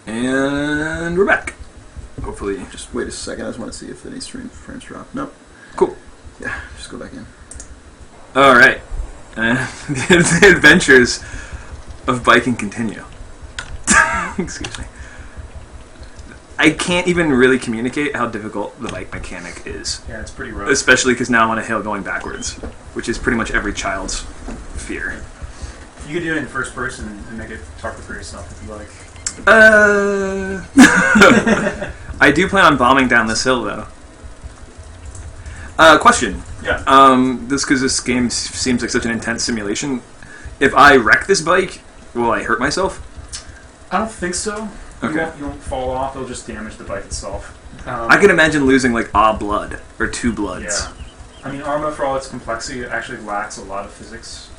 And we're back. Hopefully. Just wait a second. I just want to see if any stream frames drop. Nope. Cool. Yeah, just go back in. Alright. The adventures of biking continue. Excuse me. I can't even really communicate how difficult the bike mechanic is. Yeah, it's pretty rough. Especially because now I'm on a hill going backwards, which is pretty much every child's fear. You could do it in first person and make it tougher for yourself if you like. I do plan on bombing down this hill, though. Question. Yeah. This because this game seems like such an intense simulation. If I wreck this bike, will I hurt myself? I don't think so. Okay. You won't fall off. It'll just damage the bike itself. I can imagine losing like blood or 2 bloods. Yeah. I mean, Arma, for all its complexity, it actually lacks a lot of physics,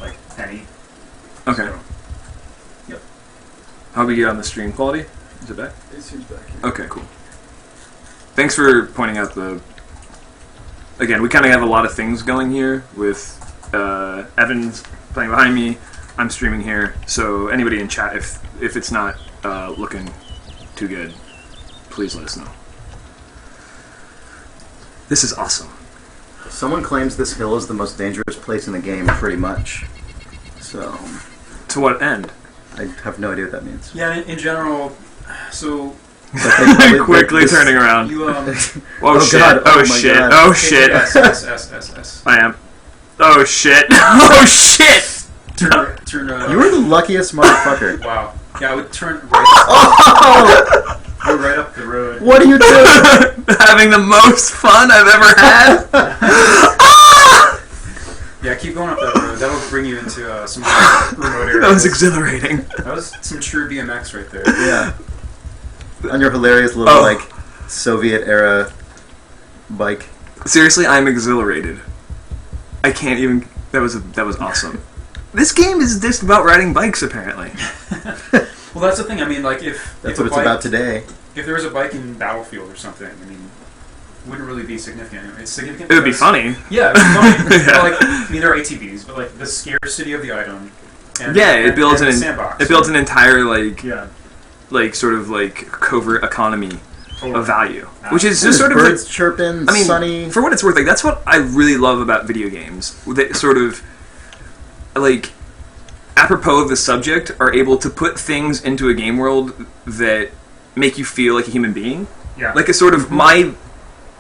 like any. Okay. So, yep. How do we get on the stream quality? Is it back? It seems back here. Okay, cool. Thanks for pointing out the... Again, we kind of have a lot of things going here with Evan's playing behind me. I'm streaming here, so anybody in chat, if it's not looking too good, please let us know. This is awesome. Someone claims this hill is the most dangerous place in the game, pretty much. So... To what end? I have no idea what that means. Yeah, in general, so... Quickly turning around. You, oh, shit. God. Oh, my shit. God. Oh, shit. S. I am. Oh, shit. Oh, shit! Turn, You were the luckiest motherfucker. Wow. Yeah, I would turn right Oh! Go right up the road. What are you doing? Having the most fun I've ever had. Yeah, keep going up that road. That'll bring you into some remote areas. That was exhilarating. That was some true BMX right there. Yeah. On your hilarious little, like, Soviet-era bike. Seriously, I'm exhilarated. I can't even... That was awesome. This game is just about riding bikes, apparently. Well, that's the thing. I mean, like, That's what it's about today. If there was a bike in Battlefield or something, I mean, it wouldn't really be significant. It's significant. It would be funny. Yeah, it would be funny. Yeah. But, like, I mean, there are ATVs, but like the scarcity of the item. And, Yeah, it builds and an the sandbox. it builds an entire like Yeah. sort of like covert economy Totally. of value, which is just sort of birds like, chirping, I mean, sunny. for what it's worth, like that's what I really love about video games. That sort of like apropos of the subject are able to put things into a game world that make you feel like a human being. Yeah. Like a sort of my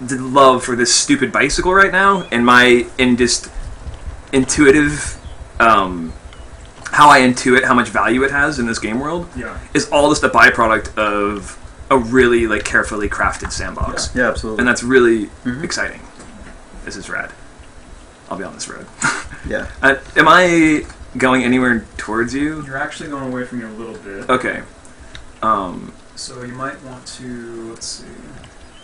love for this stupid bicycle right now, and my just intuitive, how I intuit how much value it has in this game world, Yeah. is all just a byproduct of a really like carefully crafted sandbox. Yeah, absolutely. And that's really exciting. This is rad. I'll be on this road. Yeah. Am I going anywhere towards you? You're actually going away from you a little bit. Okay. So you might want to, let's see.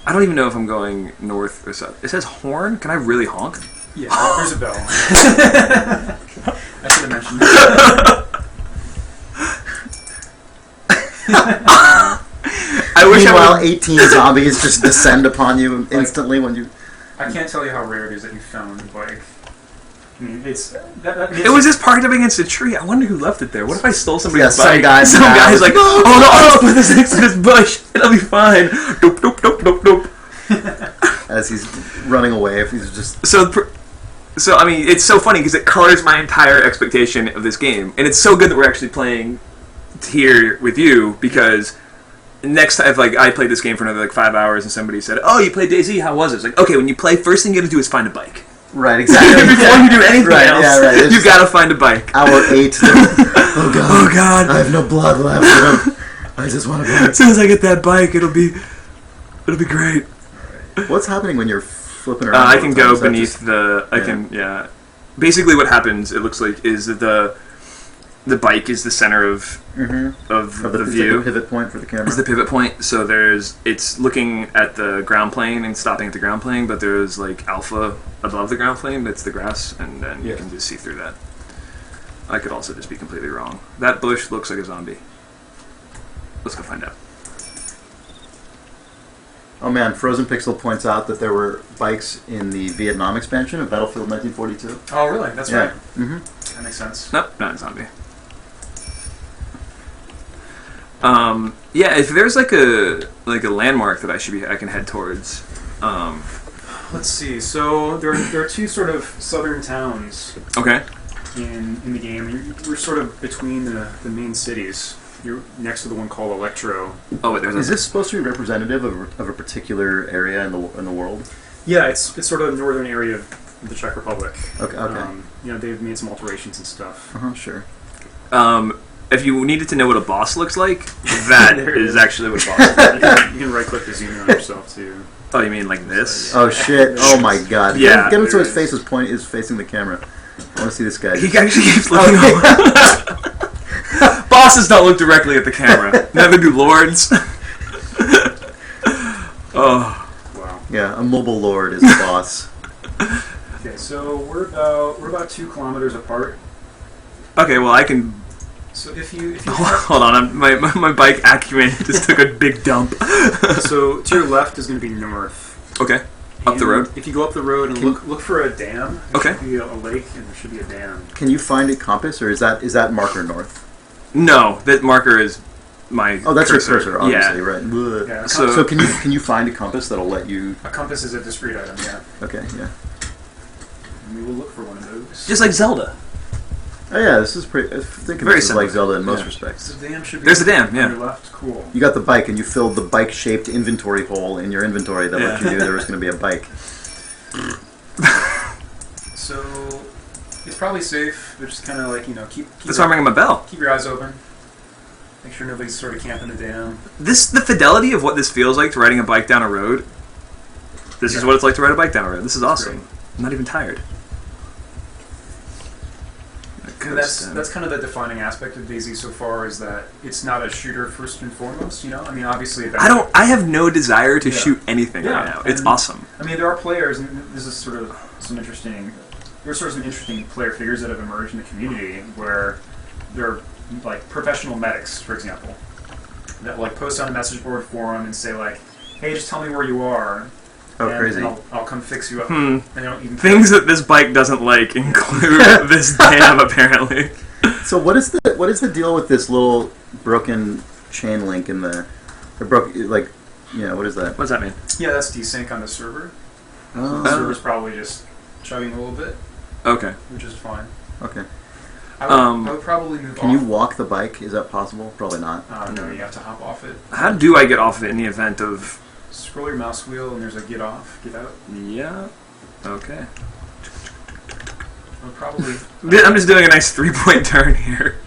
I don't even know if I'm going north or south. It says horn. Can I really honk? Yeah, there's a bell. I should have mentioned I wish Meanwhile, I would... 18 zombies just descend upon you instantly when you... I can't tell you how rare it is that you found a bike. I mean, it's... It was just parked up against a tree. I wonder who left it there. What if I stole somebody's Yeah, bike? some guy's like, oh no, I'll put this next to this bush. It'll be fine. Dope, dope, dope, dope, dope. As he's running away, if he's just... So I mean, it's so funny because it colors my entire expectation of this game, and it's so good that we're actually playing here with you because next time, if like I played this game for another like 5 hours and somebody said, "Oh, you played DayZ? How was it?" It's like, okay, when you play, first thing you got to do is find a bike. Right, exactly. Before you do anything else, yeah, right. you got to find a bike. Hour 8. Oh god. Oh god. I have no blood left. I just want a bike. As soon as I get that bike, it'll be great. What's happening when you're flipping around? I can go Is that beneath just- the. I can. Yeah. Basically, what happens, it looks like, is that the bike is the center of the view. Like the pivot point for the camera. It's the pivot point. So it's looking at the ground plane and stopping at the ground plane, but there's like alpha above the ground plane. That's the grass, and then you can just see through that. I could also just be completely wrong. That bush looks like a zombie. Let's go find out. Oh man, Frozen Pixel points out that there were bikes in the Vietnam expansion of Battlefield 1942. Oh, really? That's right. Mm-hmm. That makes sense. Nope, not a zombie. Yeah, if there's like a landmark that I can head towards. Let's see. So there are two sort of southern towns Okay. in the game. We're sort of between the main cities. You're next to the one called Electro. Oh, wait, there's Is this supposed to be representative of a particular area in the world? Yeah, it's sort of the northern area of the Czech Republic. Okay. They've made some alterations and stuff. Sure. If you needed to know what a boss looks like, that There it is is. actually what a boss looks like. You can right-click the zoom in on yourself too. Oh, you mean like this? Oh shit! Oh my god! Yeah. Get him so There his face is facing the camera. I want to see this guy. He actually keeps looking over. Bosses don't look directly at the camera. Neither do lords. Oh. Wow. Yeah, a mobile lord is the boss. Okay, so we're about 2 kilometers apart. Okay, well I can. So if you Hold on, my bike acumen just took a big dump. so to your left is going to be north. Okay, up the And road. If you go up the road and look for a dam, there Okay. should be a lake and there should be a dam. Can you find a compass, or is that marker north? No, that marker is my. Oh, that's cursor. your cursor, obviously, Yeah. right? Bleh. Yeah, So- So can you find a compass that'll let you? a compass is a discrete item, yeah. Okay, yeah. And we will look for one of those. Just like Zelda. Oh yeah, this is pretty. I think of Very this as like similar. Zelda in most Yeah. respects. So the dam should be There's a dam, yeah. on your left. Cool. You got the bike, and you filled the bike-shaped inventory hole in your inventory that let Yeah. you knew there was going to be a bike. So it's probably safe, but just kind of like keep That's why I'm ringing my bell. keep your eyes open. Make sure nobody's sort of camping the dam. The fidelity of what this feels like to riding a bike down a road. This is Yeah. what it's like to ride a bike down a road. This is awesome. great. I'm not even tired. And that's kind of the defining aspect of DayZ so far, is that it's not a shooter first and foremost. I mean, obviously. I have no desire to Yeah. shoot anything Yeah, right now. It's and- awesome. I mean, there are players, and this is sort of some interesting. There's sort of some interesting player figures that have emerged in the community where they're like professional medics, for example, that like post on a message board forum and say like, "Hey, just tell me where you are." Oh, and, crazy. And I'll come fix you up. Hmm. And they don't even Things that this bike doesn't like include this dam, apparently. So what is the deal with this little broken chain link in the, or broke like, what is that? What does that mean? Yeah, that's desync on the server. The Oh, server's probably just chugging a little bit, Okay. which is fine. okay. I would probably move Can off. you walk the bike? Is that possible? Probably not. No, you have to hop off it. How do I get off of it in the event of... Scroll your mouse wheel and there's a get off, get out. Yeah. Okay. I would probably I'm just doing a nice 3-point turn here.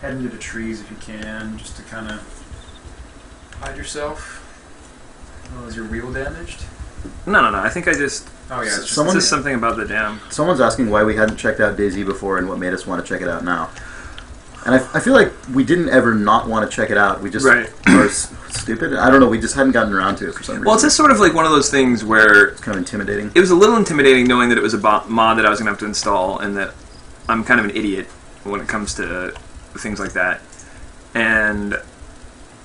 head into the trees if you can, just to kind of hide yourself. Oh, is your wheel damaged? No. I think I just... Oh yeah, it's just Someone- It's just something about the dam. Someone's asking why we hadn't checked out DayZ before and what made us want to check it out now. And I feel like we didn't ever not want to check it out. We just Right. are stupid. I don't know. We just hadn't gotten around to it for some reason. Well, it's just sort of like one of those things where... It's kind of intimidating. It was a little intimidating knowing that it was a mod that I was going to have to install, and that I'm kind of an idiot when it comes to things like that. And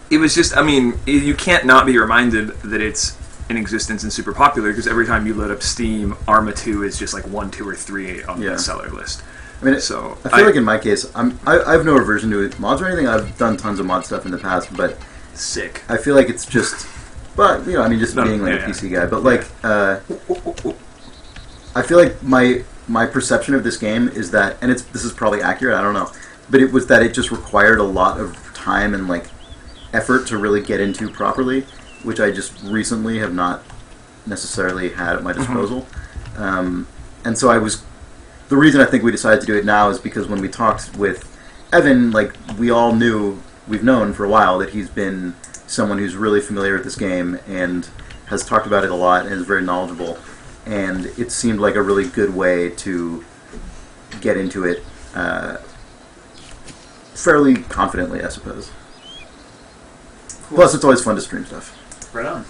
it was just, I mean, you can't not be reminded that it's in existence and super popular, because every time you load up Steam, Arma 2 is just like 1, 2, or 3 on Yeah. the seller list. I mean, So I feel like in my case, I have no aversion to mods or anything. I've done tons of mod stuff in the past, but sick. I feel like it's just, but I mean, just No, being like yeah, a PC guy. But like, I feel like my perception of this game is that, and this is probably accurate. I don't know, but it was that it just required a lot of time and like effort to really get into properly, which I just recently have not necessarily had at my disposal. And so the reason I think we decided to do it now is because when we talked with Evan, like we've known for a while that he's been someone who's really familiar with this game and has talked about it a lot and is very knowledgeable. And it seemed like a really good way to get into it fairly confidently, I suppose. cool. Plus, it's always fun to stream stuff. Right on.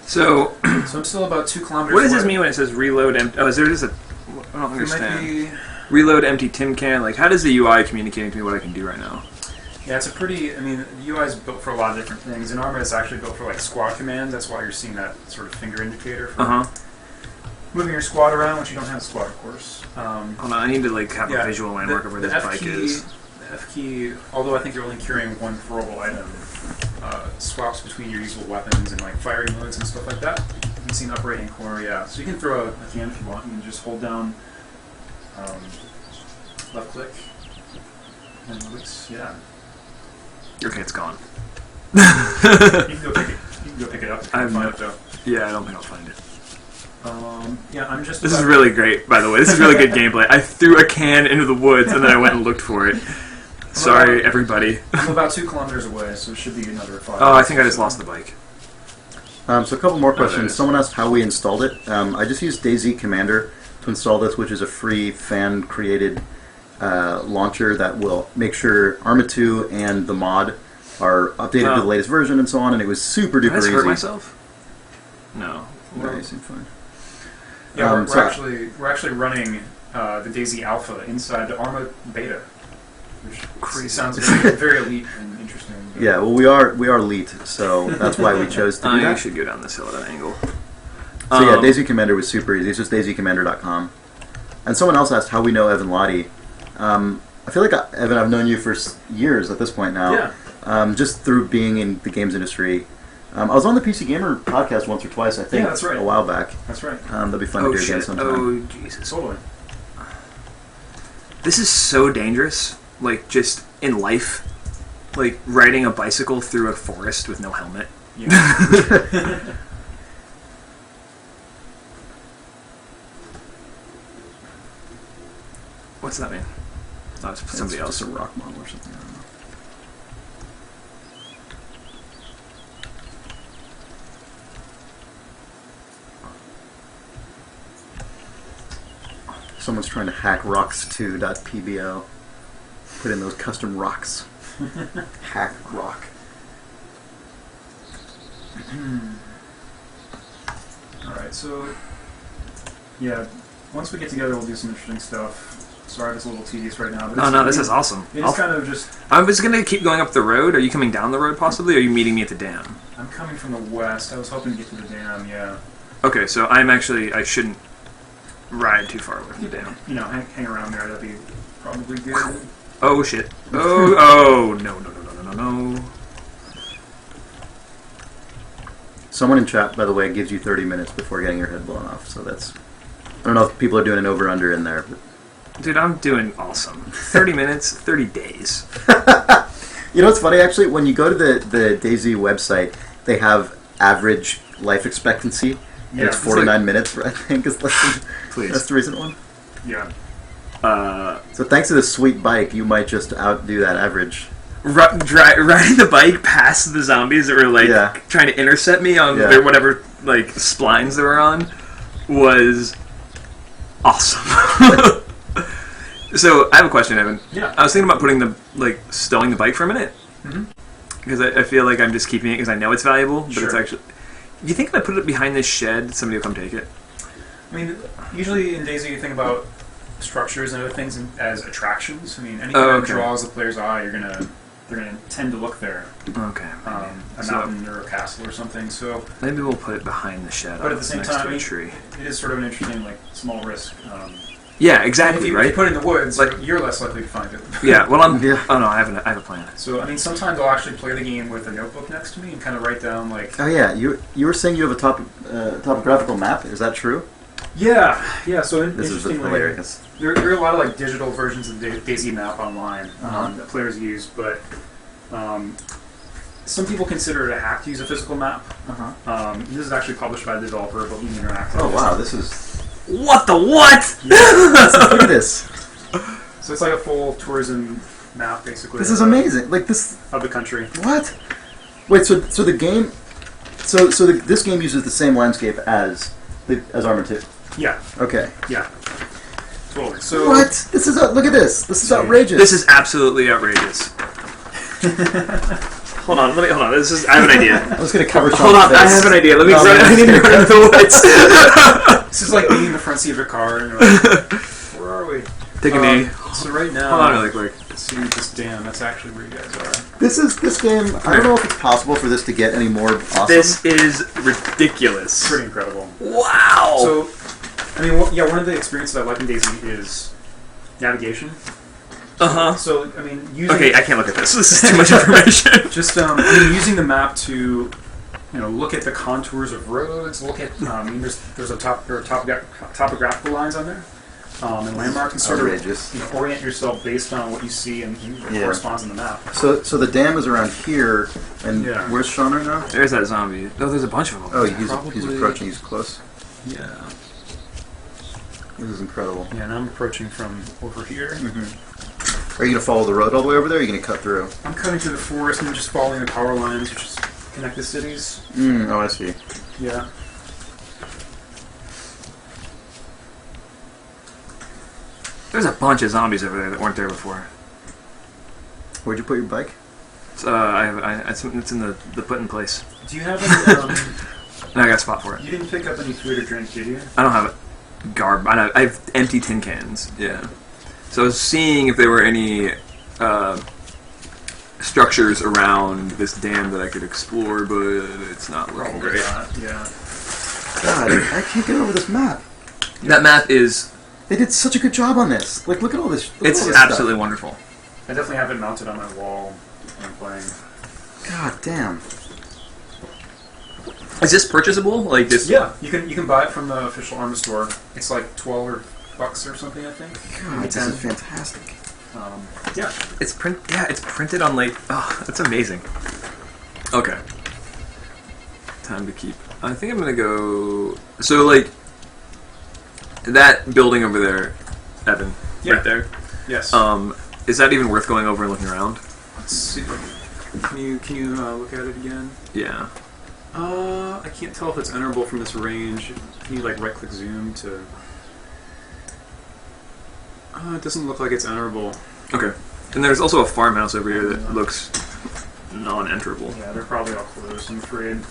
So, So I'm still about 2 kilometers what does this away. mean when it says reload empty? Oh, is there just a... I don't There might understand. be... Reload empty tin can? Like, how does the UI communicating to me what I can do right now? Yeah, it's a pretty... I mean, the UI is built for a lot of different things. In Arma, it's actually built for like squad commands. That's why you're seeing that sort of finger indicator for Uh-huh. moving your squad around, which you don't have a squad, of course. Hold on, I need to like have a visual landmark of where this F bike key, is. F key, although I think you're only carrying one throwable item, swaps between your usable weapons and like firing modes and stuff like that. You can see in the upper right-hand corner, yeah. So you can throw a can if you want. You can just hold down left click and release. Yeah. Okay, it's gone. You can go pick it. You can go pick it up. I Find it though. Yeah, I don't think I'll find it. Yeah, I'm just. This is really great, by the way. This is really good gameplay. I threw a can into the woods and then I went and looked for it. Sorry, everybody. I'm about 2 kilometers away, so it should be another 5. Oh, I think I just lost the bike. So a couple more there questions. is. Someone asked how we installed it. I just used DayZ Commander to install this, which is a free fan-created launcher that will make sure Arma 2 and the mod are updated to the latest version and so on, and it was super Did duper I just easy. hurt myself? No. No, you seem fine. Yeah, we're so- actually running the DayZ Alpha inside the Arma Beta, which Crazy. sounds very, very elite and interesting. But Yeah, well, we are elite, so that's why we chose to do You that. should go down this hill at an angle. So yeah, DayZ Commander was super easy. It's just DayZCommander.com. And someone else asked how we know Evan Lahti. I feel like, Evan, I've known you for years at this point now. Yeah. Just through being in the games industry. I was on the PC Gamer podcast once or twice, I think, Yeah, that's right. a while back. That's right. That'd be fun to do again sometime. Oh, Jesus. Totally. This is so dangerous. Like, just in life. Like, riding a bicycle through a forest with no helmet. Yeah. What's that mean? Oh, it's somebody else. Just a rock model or something. I don't know. Someone's trying to hack rocks2.pbl. Put in those custom rocks. Hack rock. Alright, so yeah, once we get together we'll do some interesting stuff. Sorry if it's a little tedious right now. But Oh no, this is awesome. It's kind of just... I was going to keep going up the road. Are you coming down the road possibly, or are you meeting me at the dam? I'm coming from the west. I was hoping to get to the dam, yeah. Okay, so I shouldn't ride too far away from the dam. You know, hang around there. That'd be probably good. Oh shit. Oh, no. Someone in chat, by the way, gives you 30 minutes before getting your head blown off. So that's... I don't know if people are doing an over-under in there. But Dude, I'm doing awesome. 30 minutes, 30 days. you know what's funny, actually? When you go to the DayZ website, they have average life expectancy. Yeah, It's 49 minutes, I think. Is that's Please. the recent one. Yeah. So thanks to this sweet bike, you might just outdo that average. Riding the bike past the zombies that were like Yeah. trying to intercept me on their whatever like splines they were on was awesome. So I have a question, Evan. Yeah. I was thinking about stowing the bike for a minute Mm-hmm. because I feel like I'm just keeping it because I know it's valuable, but it's Sure. actually. Do you think if I put it behind this shed, somebody will come take it? I mean, usually in DayZ you think about structures and other things as attractions. I mean, anything that draws the player's eye, they're gonna tend to look there. Okay. A mountain or a castle or something. So, Maybe we'll put it behind the shed. but at the same next time, to I a mean, tree. it is sort of an interesting, like, small risk. Yeah, If exactly. you Right. put it in the woods, Like- you're less likely to find it. Yeah. Well, I'm. Yeah. Oh no, I have a plan. So, I mean, sometimes I'll actually play the game with a notebook next to me and kind of write down, like... Oh yeah, you were saying you have a topographical map. Is that true? Yeah. So, This is interestingly, hilarious. there are a lot of, like, digital versions of the DayZ map online that players use, but some people consider it a hack to use a physical map. This is actually published by the developer, but we Interactive. Oh wow, this is... What the what? Look at this. So it's like a full tourism map, basically. This is amazing. Like this... Of the country. What? Wait, so the game... this game uses the same landscape as Arma 2? Yeah. Okay. Yeah. Totally. So What? This is... look at this. This is outrageous. This is absolutely outrageous. Hold on. I have an idea. I'm just going to cover Hold on, Sean's I face. have an idea. Let me Oh, run. man. I need to run into the woods. this is like being in the front seat of a car and you're like, where are we? Take a knee. So right now, Hold on really quick. see this dam. That's actually where you guys are. This game... I don't know if it's possible for this to get any more awesome. This is ridiculous. Pretty incredible. Wow. So, I mean, one of the experiences I like in DayZ is navigation. So I mean, using Okay, I can't look at this. This is too much information. just I mean, using the map to look at the contours of roads. Look at there's a topographical lines on there. And landmarks, and sort of orient yourself based on what you see and what corresponds in the map. So the dam is around here, and where's Sean right now? There's that zombie. Oh, there's a bunch of them. Oh, he's approaching. He's close. Yeah. This is incredible. Yeah, and I'm approaching from over here. Mm-hmm. Are you going to follow the road all the way over there, or are you going to cut through? I'm cutting through the forest and just following the power lines, which just connect the cities. Oh, I see. Yeah. There's a bunch of zombies over there that weren't there before. Where'd you put your bike? It's in the put in place. Do you have any... And I got a spot for it. You didn't pick up any food or drink, did you? I don't have it. I have empty tin cans. Yeah. So I was seeing if there were any structures around this dam that I could explore, but it's not looking great. Yeah. God, I can't get over this map. That map is... They did such a good job on this. Like, look at all this. It's absolutely wonderful. I definitely have it mounted on my wall when I'm playing. God damn. Is this purchasable? Like this? Yeah, you can buy it from the official armor store. It's like $12 or something, I think. God, this is fantastic. Yeah, it's printed on like. Oh, that's amazing. Okay. Time to keep. I think I'm gonna go. So like that building over there, Evan. Yeah. Right there. Yes. Is that even worth going over and looking around? Let's see. Can you look at it again? Yeah. I can't tell if it's enterable from this range. Can you like right-click zoom to? It doesn't look like it's enterable. Okay. And there's also a farmhouse over here that looks non-enterable. Yeah, they're probably all closed, I'm afraid.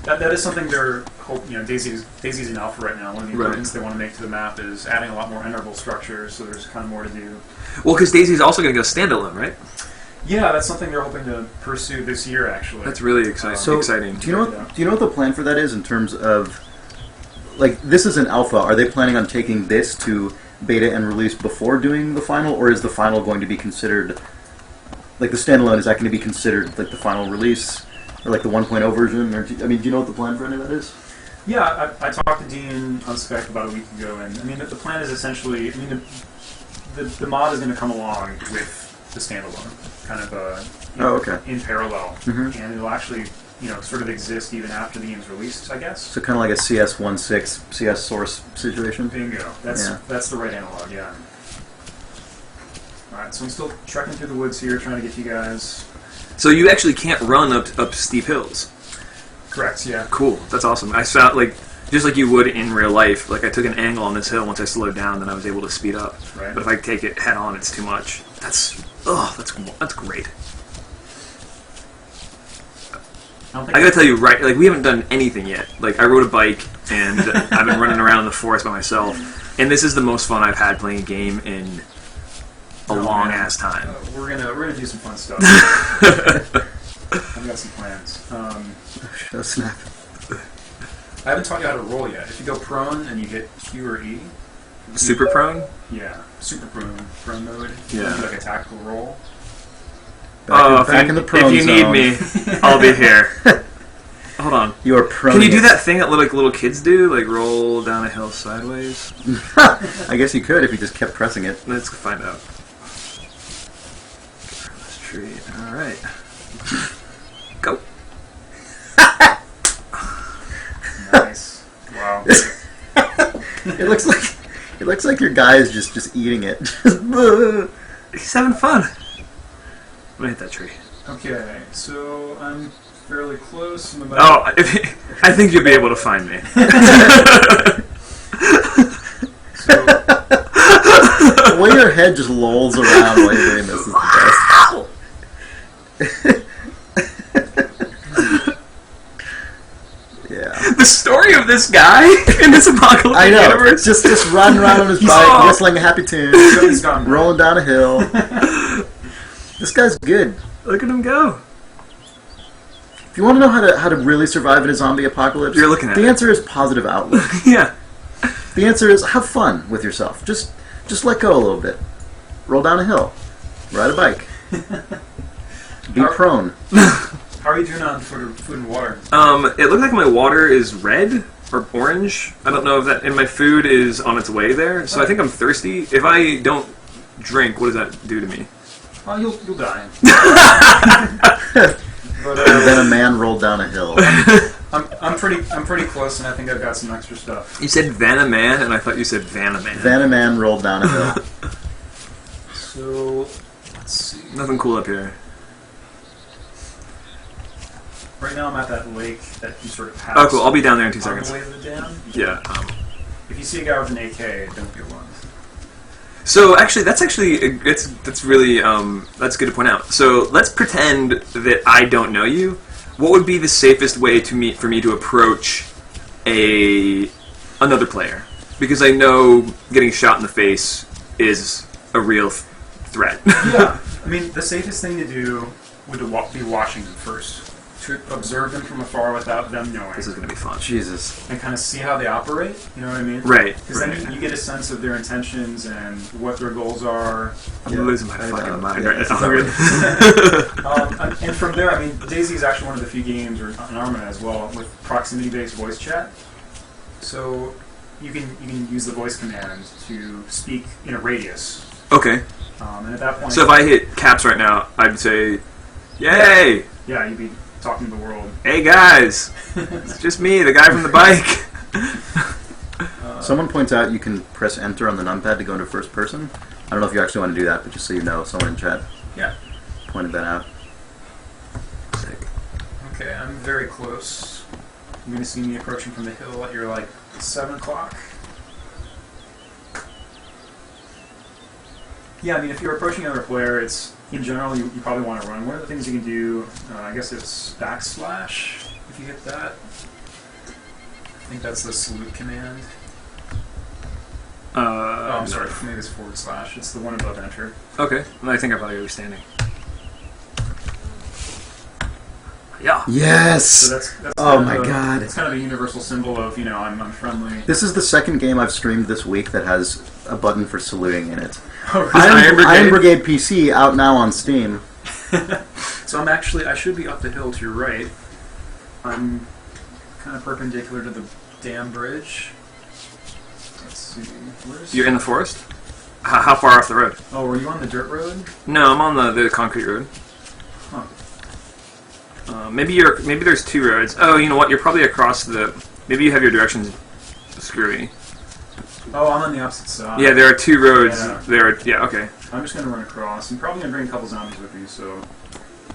That is something they're DayZ's in alpha right now. One of the improvements they want to make to the map is adding a lot more enterable structures, so there's kind of more to do. Well, because DayZ's also going to go standalone, right? Yeah, that's something they're hoping to pursue this year, actually. That's really exciting. Do you know what the plan for that is in terms of, like, this is an alpha. Are they planning on taking this to beta and release before doing the final, or is the final going to be considered, like the standalone, is that going to be considered like the final release, or like the 1.0 version? Or do you know what the plan for any of that is? Yeah, I talked to Dean on Spec about a week ago, and I mean the plan is essentially, the mod is going to come along with the standalone, kind of in parallel, and it'll actually sort of exist even after the game's released, I guess. So kind of like a CS16 CS source situation. Bingo. That's the right analog. Yeah. All right, so I'm still trekking through the woods here, trying to get you guys. So you actually can't run up steep hills. Correct. Yeah. Cool. That's awesome. I found just like you would in real life. Like I took an angle on this hill. Once I slowed down, then I was able to speed up. Right. But if I take it head on, it's too much. That's great. I gotta tell you, right? Like we haven't done anything yet. Like I rode a bike and I've been running around in the forest by myself, and this is the most fun I've had playing a game in a long ass time. We're gonna do some fun stuff. I've got some plans. Oh snap! I haven't taught you how to roll yet. If you go prone and you hit Q or E. Super prone? Yeah, super prone mode. Yeah. Like a tactical roll. Back in the prone if you zone. need me, I'll be here. Hold on. You are prone. Can you do that thing that little kids do, like roll down a hill sideways? I guess you could if you just kept pressing it. Let's find out. This tree. All right. Go. Nice. Wow. It looks like your guy is just eating it. He's having fun. I'm gonna hit that tree. Okay, so I'm fairly close. I'm I think you'll be able to find me. So, the way your head just lolls around while you're doing this is the best. Yeah. The story of this guy in this apocalyptic I know. universe. Just riding around on his bike, whistling a happy tune, he's gone. rolling down a hill. This guy's good. Look at him go. If you want to know how to really survive in a zombie apocalypse, You're looking at the it. answer is positive outlook. Yeah. The answer is have fun with yourself. Just let go a little bit. Roll down a hill. Ride a bike. Be How- prone. How are you doing on food and water? It looked like my water is red or orange. I don't know if that, and my food is on its way there. So I think I'm thirsty. If I don't drink, what does that do to me? Oh, you'll die. But Then a man rolled down a hill. I'm pretty close, and I think I've got some extra stuff. You said Vanna Man, and I thought you said Vanna Man. Then a man rolled down a hill. So let's see. Nothing cool up here. Right now I'm at that lake that you sort of pass. Oh, cool. I'll be down there in 2 on seconds. the way to the dam. Yeah. If you see a guy with an AK, don't be alarmed. So actually, that's really that's good to point out. So let's pretend that I don't know you. What would be the safest way for me to approach another player? Because I know getting shot in the face is a real threat. Yeah, I mean the safest thing to do would be watching them first, to observe them from afar without them knowing. This is going to be fun. Jesus. And kind of see how they operate. You know what I mean? Right. Because then you get a sense of their intentions and what their goals are. I'm losing my fucking mind right this now. is And from there, I mean, DayZ is actually one of the few games, or an Arma as well, with proximity-based voice chat. So you can use the voice command to speak in a radius. Okay. And at that point, So if I hit caps right now, I'd say, "Yay! yeah, you'd be talking to the world. Hey guys, it's just me, the guy from the bike." Someone points out you can press enter on the numpad to go into first person. I don't know if you actually want to do that, but just so you know, someone in chat Yeah. pointed that out. Sick. Okay, I'm very close. You're going to see me approaching from the hill at your, 7 o'clock. Yeah, I mean, if you're approaching another player, it's, in general, you probably want to run. One of the things you can do, I guess it's backslash, if you hit that. I think that's the salute command. Oh, I'm sorry, maybe it's /. It's the one above enter. Okay, I think I probably was standing. Yeah. Yes! So that's Oh kind my of god. It's kind of a universal symbol of, I'm friendly. This is the second game I've streamed this week that has a button for saluting in it. Oh, Iron Brigade PC out now on Steam. So I should be up the hill to your right. I'm kind of perpendicular to the dam bridge. Let's see. You're in the forest? How far off the road? Oh, were you on the dirt road? No, I'm on the concrete road. Huh. Maybe there's 2 roads. Oh, you know what? You're probably across the. Maybe you have your directions screwy. Oh, I'm on the opposite side. Yeah, there are 2 roads. Yeah. Yeah. Okay. I'm just going to run across. I'm probably going to bring a couple zombies with me, so...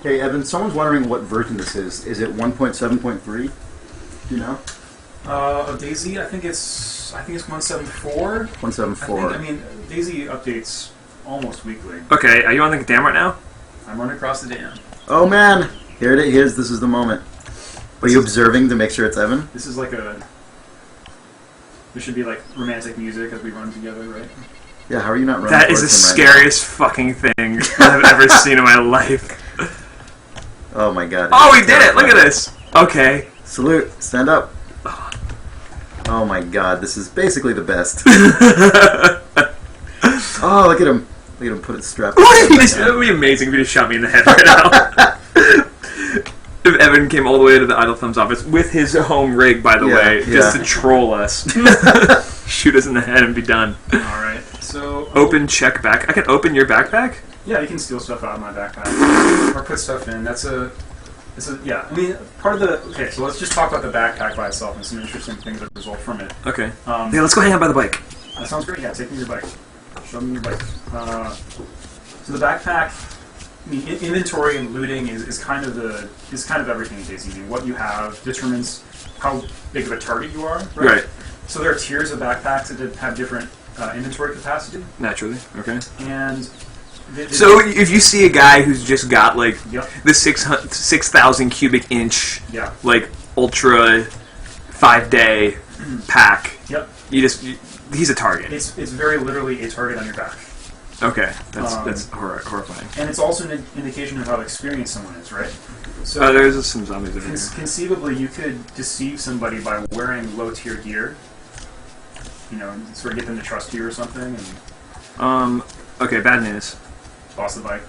Hey, Evan, someone's wondering what version this is. Is it 1.7.3? Do you know? Of DayZ, I think it's 174. 174. I mean, DayZ updates almost weekly. Okay. Are you on the dam right now? I'm running across the dam. Oh man! Here it is. This is the moment. Are you observing to make sure it's Evan? This is there should be romantic music as we run together, right? Yeah, how are you not running? That is the towards him right scariest fucking thing I've ever seen in my life. now? Oh my god. Oh, we did it! Look at this! Okay. Salute. Stand up. Oh my god, this is basically the best. Oh, look at him. Look at him put it strapped. It would be amazing if he just shot me in the head right now. If Evan came all the way to the Idle Thumbs office with his home rig, by the way, just to troll us. Shoot us in the head and be done. Alright, so... Open check back. I can open your backpack? Yeah, you can steal stuff out of my backpack. Or put stuff in. Yeah, I mean, part of the... Okay, so let's just talk about the backpack by itself and some interesting things that result from it. Okay. Yeah, let's go hang out by the bike. That sounds great. Yeah, take me your bike. Show me your bike. So the backpack... I mean, inventory and looting is kind of everything in DayZ. I mean, what you have determines how big of a target you are. Right. So there are tiers of backpacks that have different inventory capacity. Naturally. Okay. And so if you see a guy who's just got Yep. the 6,000 cubic inch, Yeah. ultra 5-day pack, Yep. he's a target. It's very literally a target on your back. Okay, that's horrifying. And it's also an indication of how experienced someone is, right? So there's some zombies over here. Conceivably, you could deceive somebody by wearing low-tier gear. And sort of get them to trust you or something. And Okay, bad news. lost the bike.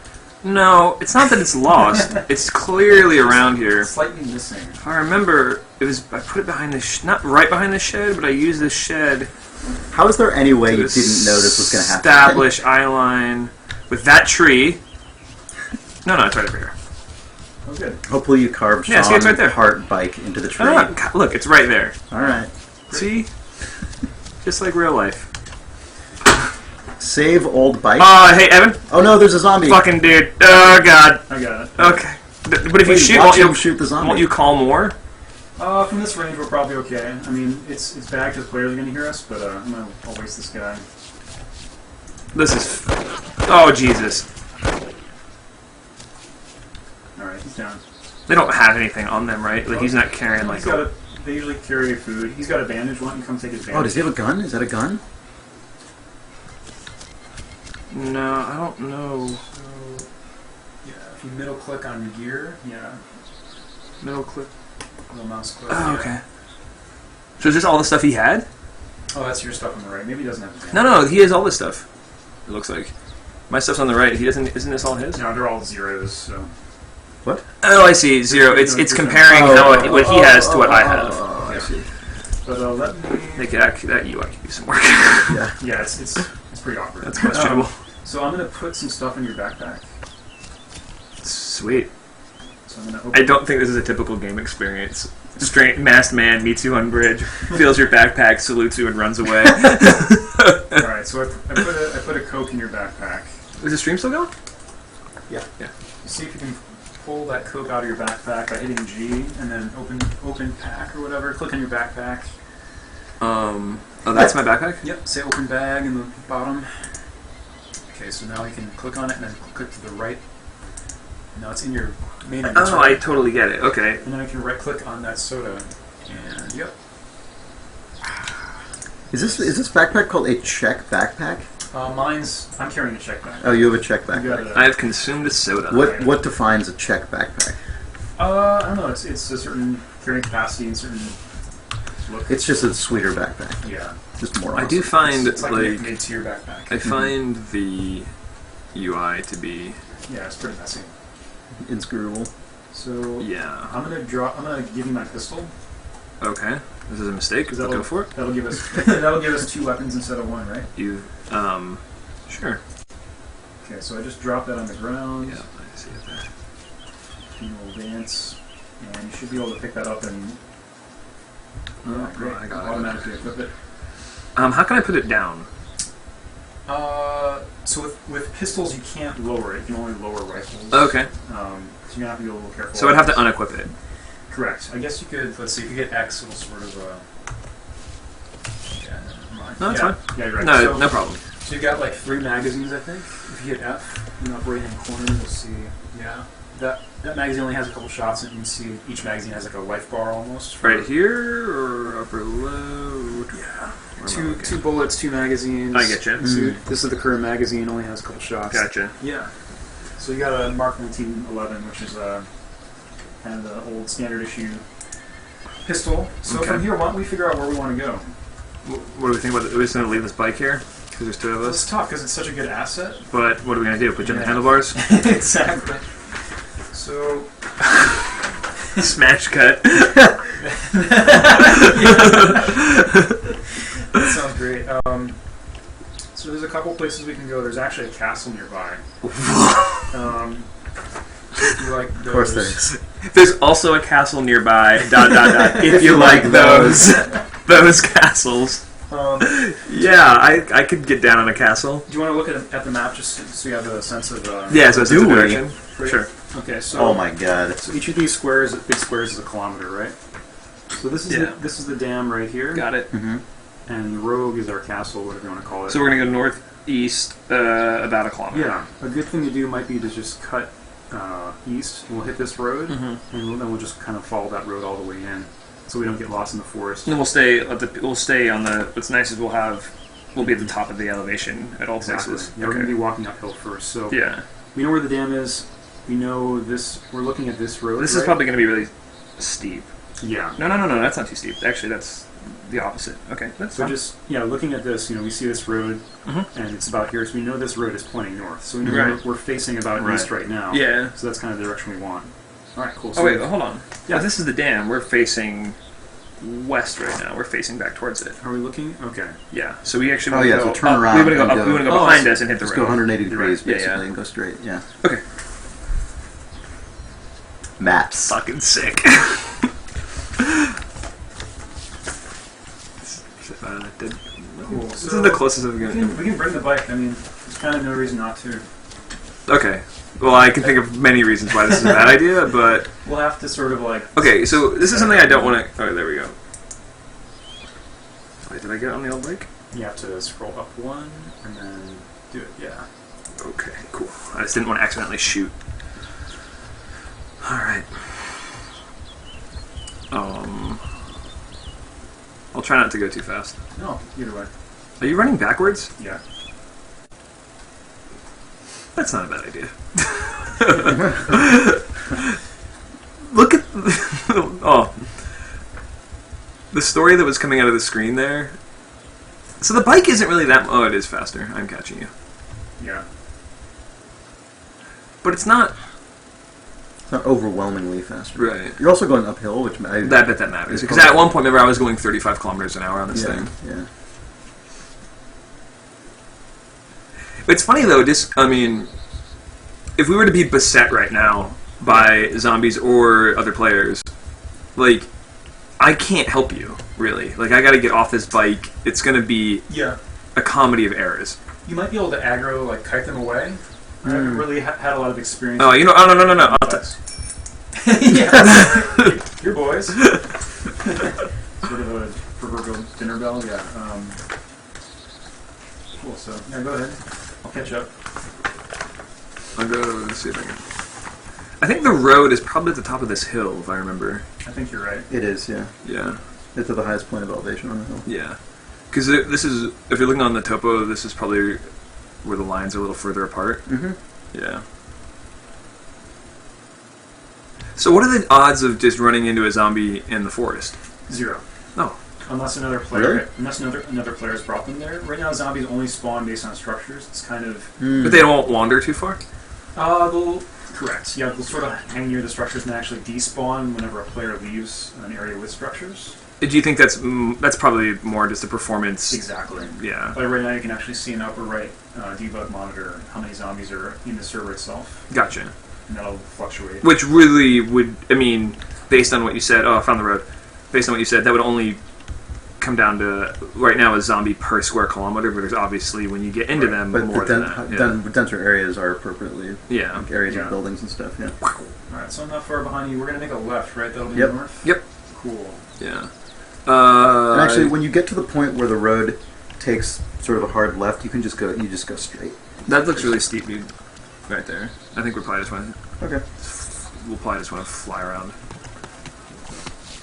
No, it's not that it's lost. It's clearly around here. Slightly missing. If I remember, I put it behind the not right behind the shed, but I used the shed. How is there any way you didn't know this was going to happen? Establish eye line with that tree. No, it's right over here. Oh, good. Hopefully you carved Yeah, see, it's right there. Hart bike into the tree. Look, it's right there. All right. See? Just like real life. Save old bike. Hey, Evan. Oh no, there's a zombie. Fucking dude. Oh, God. I got it. Okay. But if you shoot, watch him shoot the zombie. Won't you call more? From this range, we're probably okay. I mean, it's bad because players are going to hear us, but I'll waste this guy. This is... Oh, Jesus. Alright, he's down. They don't have anything on them, right? Like, he's not carrying, like... They usually carry food. He's got a bandage. Why don't you come take his bandage? Oh, does he have a gun? Is that a gun? No, I don't know. So, yeah, if you middle click on gear, yeah. Middle click. Little mouse click. Oh, yeah. okay. So is this all the stuff he had? Oh, that's your stuff on the right. Maybe he doesn't have the bandage. No, he has all this stuff. It looks like. My stuff's on the right. He doesn't. Isn't this all his? No, they're all zeros, so... What? Oh, I see. Zero. It's comparing what he has to what I have. I see. But let me... Make it that UI could do some work. Yeah. Yeah, it's pretty awkward. That's questionable. So I'm going to put some stuff in your backpack. Sweet. So I'm going to open... I don't think this is a typical game experience. Straight masked man meets you on bridge, feels your backpack, salutes you, and runs away. Alright, so I put a Coke in your backpack. Is the stream still going? Yeah. See if you can pull that Coke out of your backpack by hitting G, and then open pack or whatever. Click on your backpack. Oh, that's my backpack? Yep, say open bag in the bottom. Okay, so now you can click on it and then click to the right. Now it's in your main inventory. Oh, I totally get it. Okay. And then I can right click on that soda. And yep. Is this backpack called a check backpack? I'm carrying a check bag. Oh, you have a check You got backpack. it. I have consumed a soda. What defines a check backpack? I don't know. It's a certain carrying capacity and certain look. It's just a sweeter backpack. Yeah. Just more I awesome. do find It's like like made to your backpack. I find the UI to be Yeah, it's pretty messy. inscrutable. So yeah. I'm gonna give you my pistol. Okay. This is a mistake. Because Let's go for it. That'll give us that'll give us 2 weapons instead of 1, right? You sure. Okay, so I just dropped that on the ground. Yeah, I see it there. You will dance, and you should be able to pick that up and Oh, great. I got it. Automatically equip it. How can I put it down? So with pistols you can't lower it. You can only lower rifles. Okay. So you're gonna have to be a little careful. So I'd have to unequip it. Correct. I guess you could. Let's see. If you hit X, it'll sort of. Yeah, never mind. No, that's yeah. fine. Yeah, you're right. No, so, no problem. So you've got like 3 magazines, I think. If you hit F in the upper right-hand corner, you'll see. Yeah. That magazine only has a couple shots, and you can see each magazine has like a life bar almost. Right here or upper load? Yeah. Where am I looking? 2 bullets, 2 magazines. I get you. So this is the current magazine, only has a couple shots. Gotcha. Yeah. So you got a Mark 1911, which is kind of the old standard issue pistol. So Okay. from here, why don't we figure out where we want to go? What do we think about it? We're just going to leave this bike here? Because there's 2 of Well, it's us. tough because it's such a good asset. But what are we going to do? Put you on the Yeah. handlebars? Exactly. So Smash cut. that sounds great. So there's a couple places we can go. There's actually a castle nearby. If you like those. Of course there is. There's also a castle nearby. ... If you like those castles. Yeah, I could get down on a castle. Do you want to look at the map just so you have a sense of? Yeah, so it's a Do we? direction. Sure. Okay, so. Oh my god. So each of these squares, big squares, is a kilometer, right? So this is Yeah. this is the dam right here. Got it. Mm-hmm. And the rogue is our castle, whatever you want to call it. So we're going to go northeast about a kilometer. Yeah, a good thing to do might be to just cut east. We'll hit this road, and then we'll just kind of follow that road all the way in, so we don't get lost in the forest. And then we'll stay on the. What's nice is we'll be at the top of the elevation at all places. Yeah, we're going to be walking uphill first. So Yeah. we know where the dam is. We know this. We're looking at this road. This right? is probably going to be really steep. Yeah. No, that's not too steep. Actually, that's the opposite. Okay, that's So fine. just, looking at this, we see this road, Mhm. and it's about here, so we know this road is pointing north. So we know Right. we're facing about Right. east right now. Yeah. So that's kind of the direction we want. All right, cool. So Oh wait, hold on. Yeah. Yeah, this is the dam. We're facing west right now. We're facing back towards it. are we looking? Okay. Yeah. So we actually Oh, want yeah, to so go turn up. around We want to go and up. go- We want to go Oh, behind us and hit the Just road. go 180 You're degrees, right. Yeah, basically, yeah. and go straight, yeah. Okay. Maps. Fucking sick. Cool. This is the closest I've We gonna. can bring the bike. I mean, there's kind of no reason not to. Okay. Well, I can think of many reasons why this is a bad idea, but We'll have to sort of like. okay. So this is something I don't want to. Oh, there we go. Wait, did I get on the old bike? You have to scroll up one and then do it. Yeah. Okay, cool. I just didn't want to accidentally shoot. All right. I'll try not to go too fast. No, either way. Are you running backwards? Yeah. That's not a bad idea. Look at the story that was coming out of the screen there. So the bike isn't really that. Oh, it is faster. I'm catching you, Yeah. but it's not. It's not overwhelmingly faster. Right. You're also going uphill, which I bet that matters because at one point, remember, I was going 35 kilometers an hour on this yeah, thing. yeah. It's funny though. If we were to be beset right now by zombies or other players, like, I can't help you really. Like, I got to get off this bike. It's gonna be Yeah. a comedy of errors. You might be able to aggro, like, kite them away. I haven't really had a lot of experience. Oh, no. Yeah. Your boys. Sort of a proverbial dinner bell, yeah. Cool, so, yeah, go ahead. I'll catch up. I'll go see if I can. I think the road is probably at the top of this hill, if I remember. I think you're right. It is, yeah. Yeah. It's at the highest point of elevation on the hill. Yeah. Because this is, if you're looking on the topo, this is probably where the lines are a little further apart. Mm-hmm. Yeah. So what are the odds of just running into a zombie in the forest? 0. No. Unless another player, Really? unless another player's brought them there. Right now, zombies only spawn based on structures. It's kind of But they won't wander too far? they'll correct. Yeah, they'll sort of hang near the structures and actually despawn whenever a player leaves an area with structures. Do you think that's probably more just a performance? Exactly. Yeah. But right now, you can actually see in the upper right debug monitor how many zombies are in the server itself, Gotcha. and that'll fluctuate. Which really would, based on what you said, I found the road. Based on what you said, that would only come down to, right now, a zombie per square kilometer, but there's obviously, when you get into Right. them, But more the than that. denser areas are appropriately Yeah. like areas Yeah. of buildings and stuff, yeah. Alright, so I'm not far behind you. We're going to make a left, right? That'll be Yep. north? Yep. Cool. Yeah. And actually, when you get to the point where the road takes sort of a hard left, you just go straight. that looks really steep, dude. Right there. I think we'll probably just want Okay. to fly around.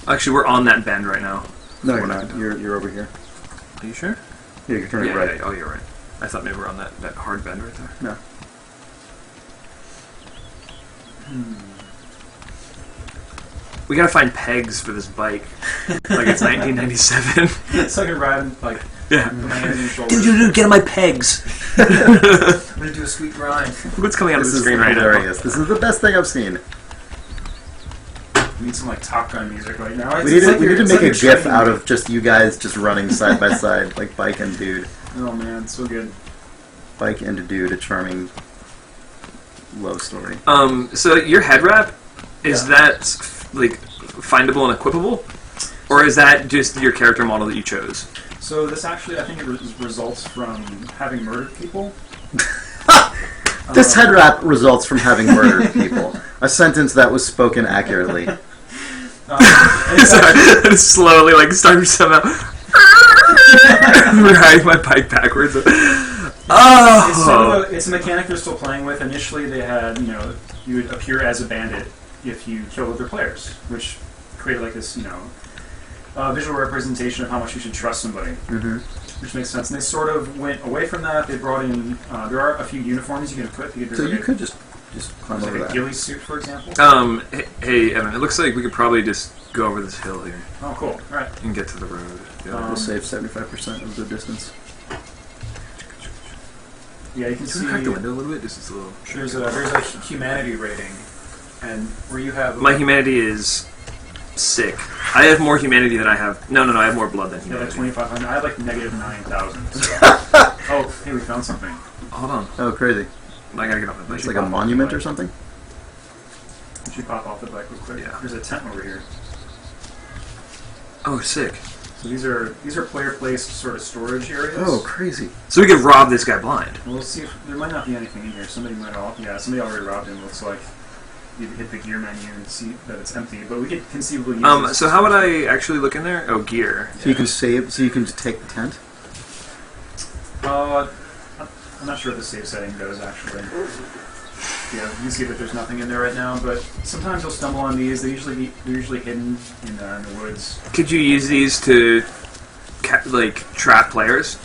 Actually, we're on that bend right now. No, We're you're not not. gonna- You're over here. Are you sure? Yeah, you're turning yeah, right. yeah. Oh, you're right. I thought maybe we're on that hard bend right there. No. We gotta find pegs for this bike. Like it's 1997. So I can ride, like, Yeah. with my hands on your shoulders. Dude, get on my pegs. I'm going to do a sweet grind. What's coming out of This the is screen right hilarious. This is the best thing I've seen. We need some, like, Top Gun music right now. We need to it's make like a you're GIF training. out of just you guys just running side by side, like bike and dude. Oh, man, so good. Bike and dude, a charming love story. now? So your head wrap, is Yeah. that like findable and equipable? Or is that just your character model that you chose? So this actually, I think it results from having murdered people. This head wrap results from having murdered people. A sentence that was spoken accurately. And it's actually- Sorry, slowly like start somehow riding my bike backwards. Oh, it's a mechanic they're still playing with. Initially, they had, you would appear as a bandit if you killed other players, which created like this, visual representation of how much you should trust somebody, Mm-hmm. which makes sense. And they sort of went away from that. They brought in, there are a few uniforms you can equip. You can So you could just just climb Like over a that. ghillie suit, for example. Hey, Evan, it looks like we could probably just go over this hill here Oh, cool. All right. and get to the road. We'll save 75% of the distance. Yeah, you can Can see we crack the window a little bit? Just a little. there's a humanity rating, and where you have My humanity is sick. I have more humanity than I have. No, I have more blood than you have like humanity. 2,500. I have like negative 9,000. So. Oh, hey, we found something. Hold on. Oh, crazy. I gotta get off my bike. It's like a monument or something? You should pop off the bike real quick. Yeah. There's a tent over here. Oh, sick. So these are player placed sort of storage areas. Oh, crazy. So we could rob this guy blind. We'll see if there might not be anything in here. Somebody already robbed him. Looks like you hit the gear menu and see that it's empty. But we could conceivably use this So how would I actually look in there? Oh, gear. So you can save, so you can just take the tent? I'm not sure what the save setting does actually. Yeah, you can see that there's nothing in there right now, but sometimes you'll stumble on these. They're usually hidden in the woods. Could you use these to, trap players?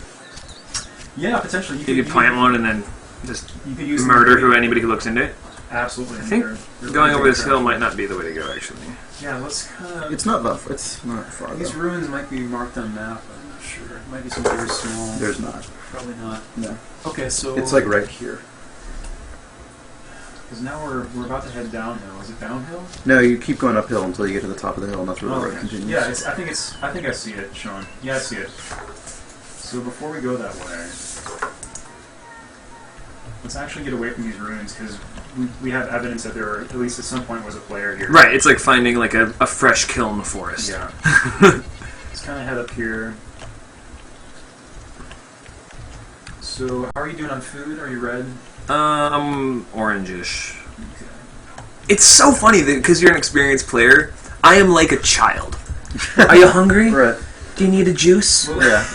Yeah, potentially. You could plant one and then just You could use murder them to- anybody who looks into it. Absolutely. I think They're going really over great this for hill action. might not be the way to go, actually. Yeah, let's kind of. It's not far These though. ruins might be marked on map. I'm not sure. It might be some very small. There's not. Probably not. No. Okay, so It's like right here. Because now we're about to head downhill. Is it downhill? No, you keep going uphill until you get to the top of the hill, and that's where the road okay. continues. Yeah, I think I see it, Sean. Yeah, I see it. So before we go that way, let's actually get away from these ruins because we have evidence that there, at least at some point, was a player here. Right, it's like finding like a fresh kill in the forest. Yeah. Let's kind of head up here. So, how are you doing on food? Are you red? I'm orangish. Okay. It's so funny that because you're an experienced player, I am like a child. Are you hungry? Right. Do you need a juice? Well, Yeah.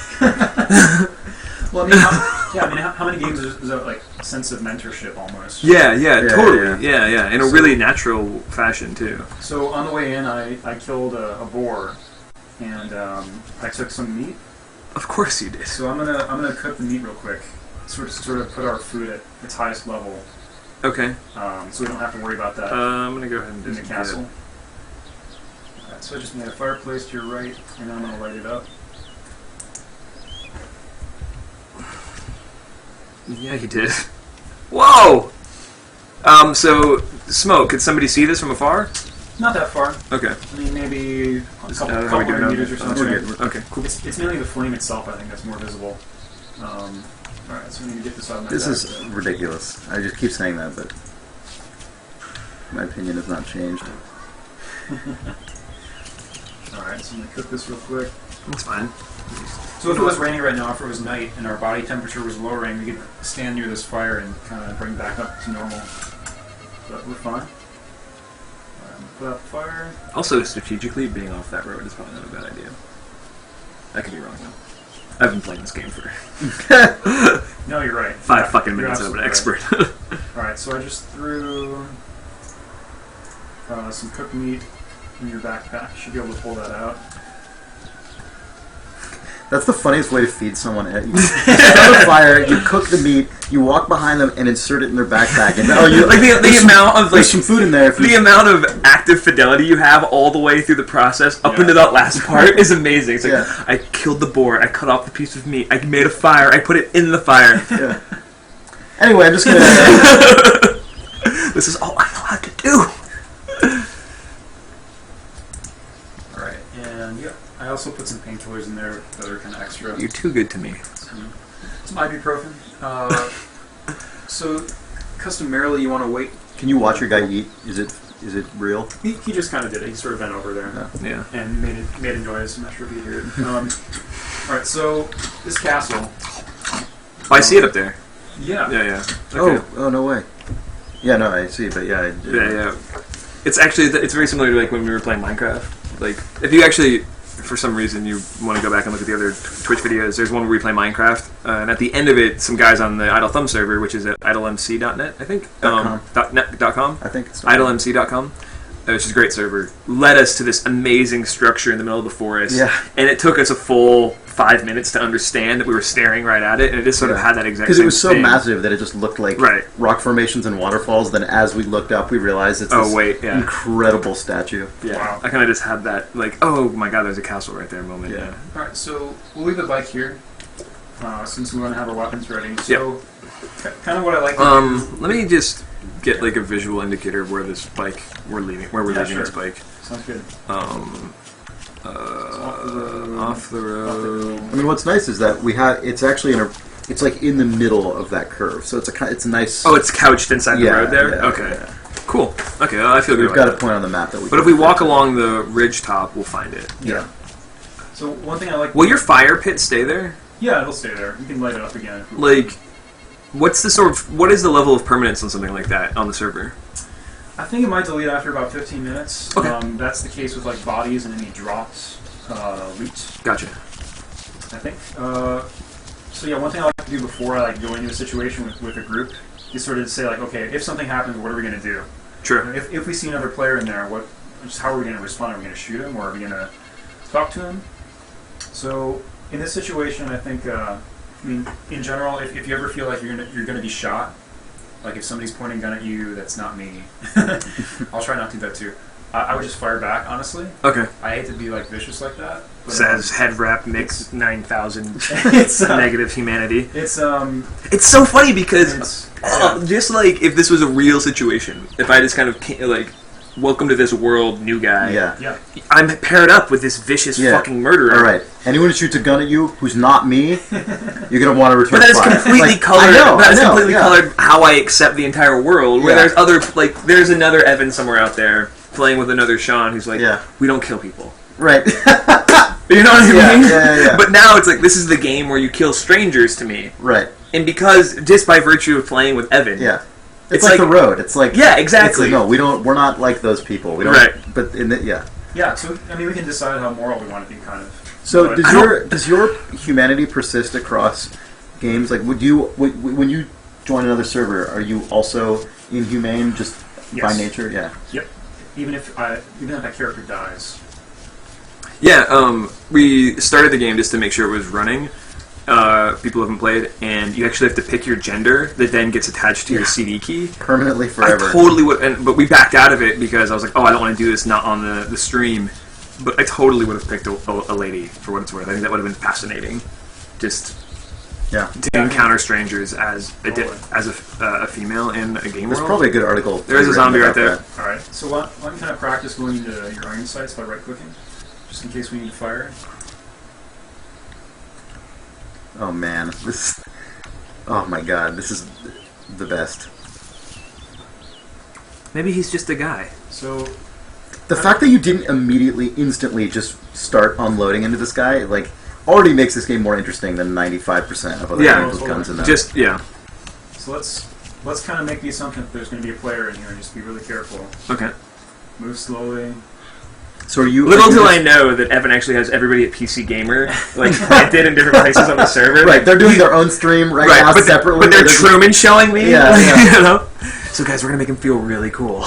well, I mean, how many games is that like sense of mentorship almost? Yeah, Yeah, totally. yeah. Yeah, in a really natural fashion too. So on the way in, I killed a boar, and I took some meat. Of course you did. So I'm gonna cook the meat real quick, sort of put our food at its highest level, Okay. so we don't have to worry about that I'm gonna go ahead and in just the castle. Alright, so I just made a fireplace to your right, and I'm gonna light it up. Yeah, he did. Whoa! So smoke. Could somebody see this from afar? Not that far. Okay. I mean, maybe a couple, how we couple doing hundred now? meters or something. We're good. Okay. Cool. It's mainly the flame itself, I think, that's more visible. Alright, so we need to get this out of my This bag. is ridiculous. I just keep saying that, but my opinion has not changed. Alright, so I'm going to cook this real quick. That's fine. So if it was raining right now, if it was night and our body temperature was lowering, we could stand near this fire and kind of bring back up to normal. But we're fine. Alright, I'm going to put out the fire. Also, strategically, being off that road is probably not a bad idea. I could be wrong though. I've been playing this game for No, you're right. 5 fucking You're minutes. I'm an absolutely expert. right. Alright, so I just threw some cooked meat in your backpack. You should be able to pull that out. That's the funniest way to feed someone. You start a fire, you cook the meat, you walk behind them and insert it in their backpack. And you Like the amount of there's some food in there. If you, the amount of active fidelity you have all the way through the process up Yeah. into that last part is amazing. It's like Yeah. I killed the boar, I cut off the piece of meat, I made a fire, I put it in the fire. yeah. Anyway, I'm just gonna. This is all I know how to do. Alright, and yeah, I also put some painkillers in there that are kind of extra. You're too good to me. Some ibuprofen. So, customarily, you want to wait. Can you watch your guy eat? Is it real? He just kind of did it. He sort of bent over there Yeah. Yeah. and made a noise. I'm not sure if you hear it. All right, so this castle. Oh, I see it up there. Yeah. Yeah. Okay. Oh no way. Yeah, no, I see, but yeah. Yeah. It's actually it's very similar to like when we were playing Minecraft. Like if you actually, for some reason, you want to go back and look at the other Twitch videos, there's one where we play Minecraft, and at the end of it, some guys on the Idle Thumb server, which is at idlemc.net, I think, .com. .net.com, I think it's idlemc.com, which is a great server, led us to this amazing structure in the middle of the forest. Yeah. And it took us a full 5 minutes to understand that we were staring right at it, and it just sort of had that exact same because it was so thing. massive that it just looked like Right. rock formations and waterfalls. Then as we looked up, we realized it's Oh, this wait, yeah. incredible statue. Yeah, Wow. I kind of just had that, like, oh my god, there's a castle right there moment. Yeah. Yeah. All right, so we'll leave the bike here since we want to have our weapons ready. So, kind of what I like to do. Let me just get like a visual indicator of where this bike we're leaving sure. this bike. Sounds good. Off the road. I mean, what's nice is that it's actually it's like in the middle of that curve, so it's a nice. Oh, it's couched inside the road there. yeah, Okay, yeah. cool. Okay, well, I feel good. We've about got a that. point on the map that we. But if we walk along the ridge top, we'll find it. Yeah. So one thing I like. Will your fire pit stay there? Yeah, it'll stay there. You can light it up again. If we Like, what is the level of permanence on something like that on the server? I think it might delete after about 15 minutes. Okay. That's the case with like bodies and any drops, loot. Gotcha. I think. So yeah, one thing I like to do before I like go into a situation with a group is sort of say like, okay, if something happens, what are we going to do? True. If we see another player in there, how are we going to respond? Are we going to shoot him or are we going to talk to him? So in this situation, I think, I mean, in general, if you ever feel like you're going to be shot, like if somebody's pointing a gun at you, that's not me. I'll try not to do that too. I would just fire back, honestly. Okay. I hate to be like vicious like that. But, Says head wrap mix 9,000 it's negative humanity. It's It's so funny because It's- just like if this was a real situation, if I just kind of like welcome to this world, new guy. Yeah. yeah. I'm paired up with this vicious Yeah. fucking murderer. All right. Anyone who shoots a gun at you who's not me, you're gonna want to return But that is fire. completely Like, colored. I know, that is I know, completely yeah. colored how I accept the entire world. Where Yeah. there's other there's another Evan somewhere out there playing with another Sean who's like, Yeah. we don't kill people. Right. You know what I Yeah, mean? yeah. But now it's like this is the game where you kill strangers to me, Right. and because just by virtue of playing with Evan, Yeah. It's It's like like- the road. It's like Yeah, exactly. It's like, no, we're not like those people. We don't. Right. But yeah. Yeah, so I mean, we can decide how moral we want to be, kind of. So But- does your humanity persist across games? Like, when you join another server, are you also inhumane just by Yes. nature? Yeah. Yep. Even if that character dies. Yeah, we started the game just to make sure it was running. People haven't played, and you actually have to pick your gender that then gets attached to your CD key. Permanently I forever. totally would, but we backed out of it because I was like, oh, I don't want to do this not on the stream. But I totally would have picked a lady for what it's worth. I think that would have been fascinating, just Yeah. to encounter strangers as a female in a game There's world. probably a good article. There is a written zombie right about there. that. All right. So why don't you kind of practice going into your iron sights by right-clicking, just in case we need to fire. Oh man, this. Oh my god, this is the best. Maybe he's just a guy. So The fact that you didn't instantly just start unloading into this guy, like, already makes this game more interesting than 95% of other Yeah. games with guns in them. Just yeah. So let's kind of make the assumption that there's going to be a player in here and just be really careful. Okay. Move slowly. So are you? Little are you do just- I know that Evan actually has everybody at PC Gamer like planted in different places on the server. Right, Like, they're doing their own stream right now but separately. but they're just- Truman showing me. Yeah, like, yeah. You know. So guys, we're gonna make him feel really cool.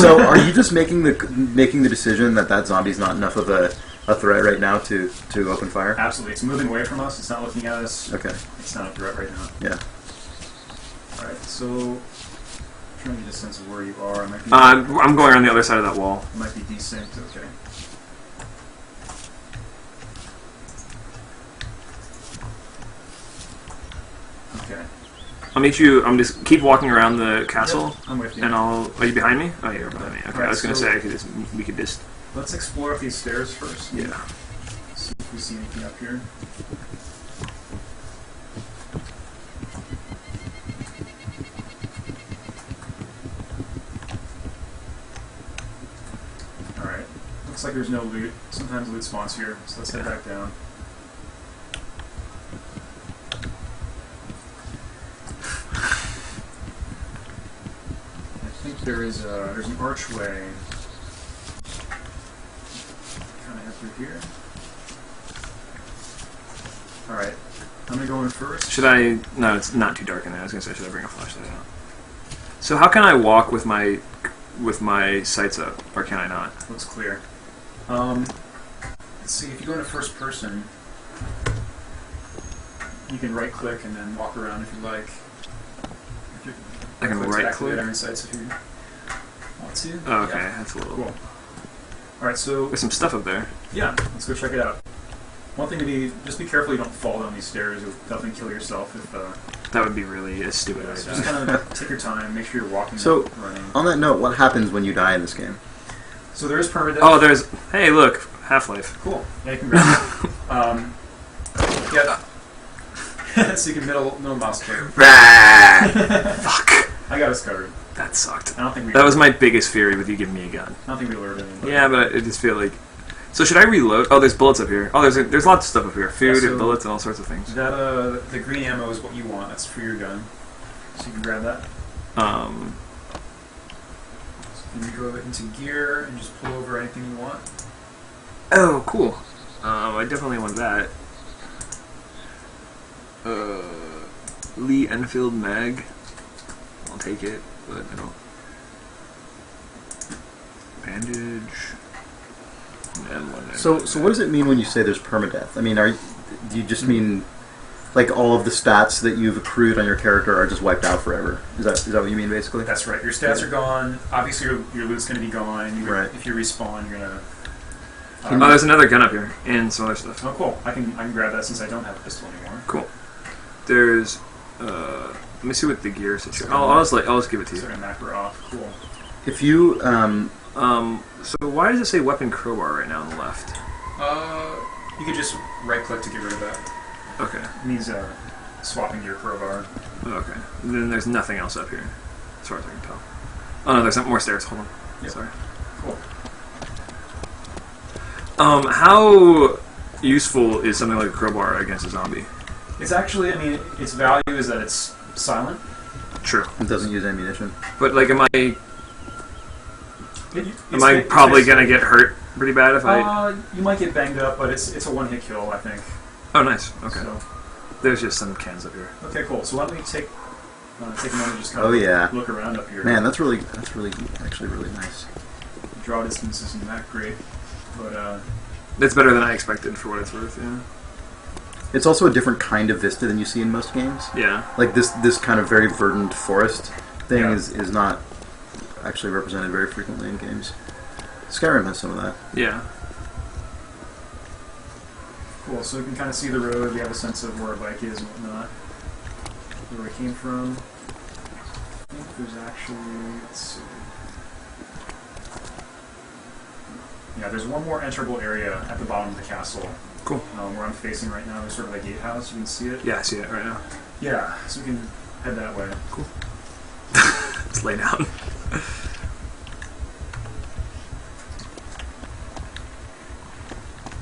So are you just making the decision that zombie's not enough of a threat right now to open fire? Absolutely. It's moving away from us. It's not looking at us. Okay. It's not a threat right now. Yeah. All right. So I'm trying to get a sense of where you are. I'm going around the other side of that wall. It might be desynced. Okay. Okay. I'll meet you. I'm just keep walking around the castle, Yep, I'm with you. and Are you behind me? Oh, you're behind me. Okay, Alright, I was gonna so- say we could just. Let's explore up these stairs first. Yeah. See if we see anything up here. Alright. Looks like there's no loot. Sometimes loot spawns here, so let's head back down. I think there's an archway. Kind of head through here. Alright. I'm gonna go in first. Should I? No, it's not too dark in there. I was gonna say, should I bring a flashlight out? So how can I walk with my with my sights up, or can I not? Looks clear. Let's see, if you go into first person, you can right click and then walk around if you like. I can right click? Iron sights if you want to. Oh, okay, Yeah. that's a little... Cool. Alright, so There's some stuff up there. yeah, let's go check it out. One thing to be, just be careful you don't fall down these stairs. You'll definitely kill yourself if That would be really a stupid so idea. just kind of take your time, make sure you're walking, So, not running. On that note, what happens when you die in this game? So there is permadeath. Oh, there's... Hey, look! Half-Life. Cool. Yeah, you can grab it. Yeah. So you can middle mouse click. Fuck! I got us covered. That sucked. I don't think we. That was my biggest fear with you giving me a gun. I don't think we lured anyone. Yeah, but I just feel like... So should I reload? Oh, there's bullets up here. Oh, there's lots of stuff up here. Food so and bullets and all sorts of things. That the green ammo is what you want. That's for your gun. So you can grab that. Um... So you can go into gear and just pull over anything you want. Oh, cool. I definitely want that. Lee Enfield mag. I'll take it, but I don't. Bandage. And one. So what does it mean when you say there's permadeath? I mean, do you just mean like all of the stats that you've accrued on your character are just wiped out forever? Is that what you mean basically? That's right. Your stats are gone. Obviously, your loot's going to be gone. Right. If you respawn, you're going to. Oh, there's another gun up here and some other stuff. Oh, cool. I can grab that since I don't have a pistol anymore. Cool. There's. Let me see what the gear situation. I'll just give it to you. Sort of map her off. Cool. If you So why does it say weapon crowbar right now on the left? You could just right click to get rid of that. Okay. It means swapping your crowbar. Okay. Then there's nothing else up here, as far as I can tell. Oh no, there's more stairs. Hold on. Yep. Sorry. Cool. How useful is something like a crowbar against a zombie? It's actually, I mean, its value is that it's silent. True. it doesn't use ammunition. But like, am I It's probably gonna get hurt pretty bad if I? You might get banged up, but it's a one-hit kill, I think. Oh, nice. Okay. So, There's just some cans up here. okay, cool. So why don't we take a moment and just kind Oh, of yeah. look around up here. Man, that's really actually really nice. Draw distance isn't that great, but It's better than I expected for what it's worth. Yeah. It's also a different kind of vista than you see in most games. Yeah. Like this kind of very verdant forest thing Yeah. is not actually represented very frequently in games. Skyrim has some of that. Yeah. cool. So we can kind of see the road. We have a sense of where our bike is and whatnot. Where we came from. I think there's actually, let's see. Yeah, there's one more enterable area at the bottom of the castle. Cool. Where I'm facing right now. There's sort of a gatehouse. You can see it. Yeah, I see it right now. Yeah, so we can head that way. Cool. Let's lay down.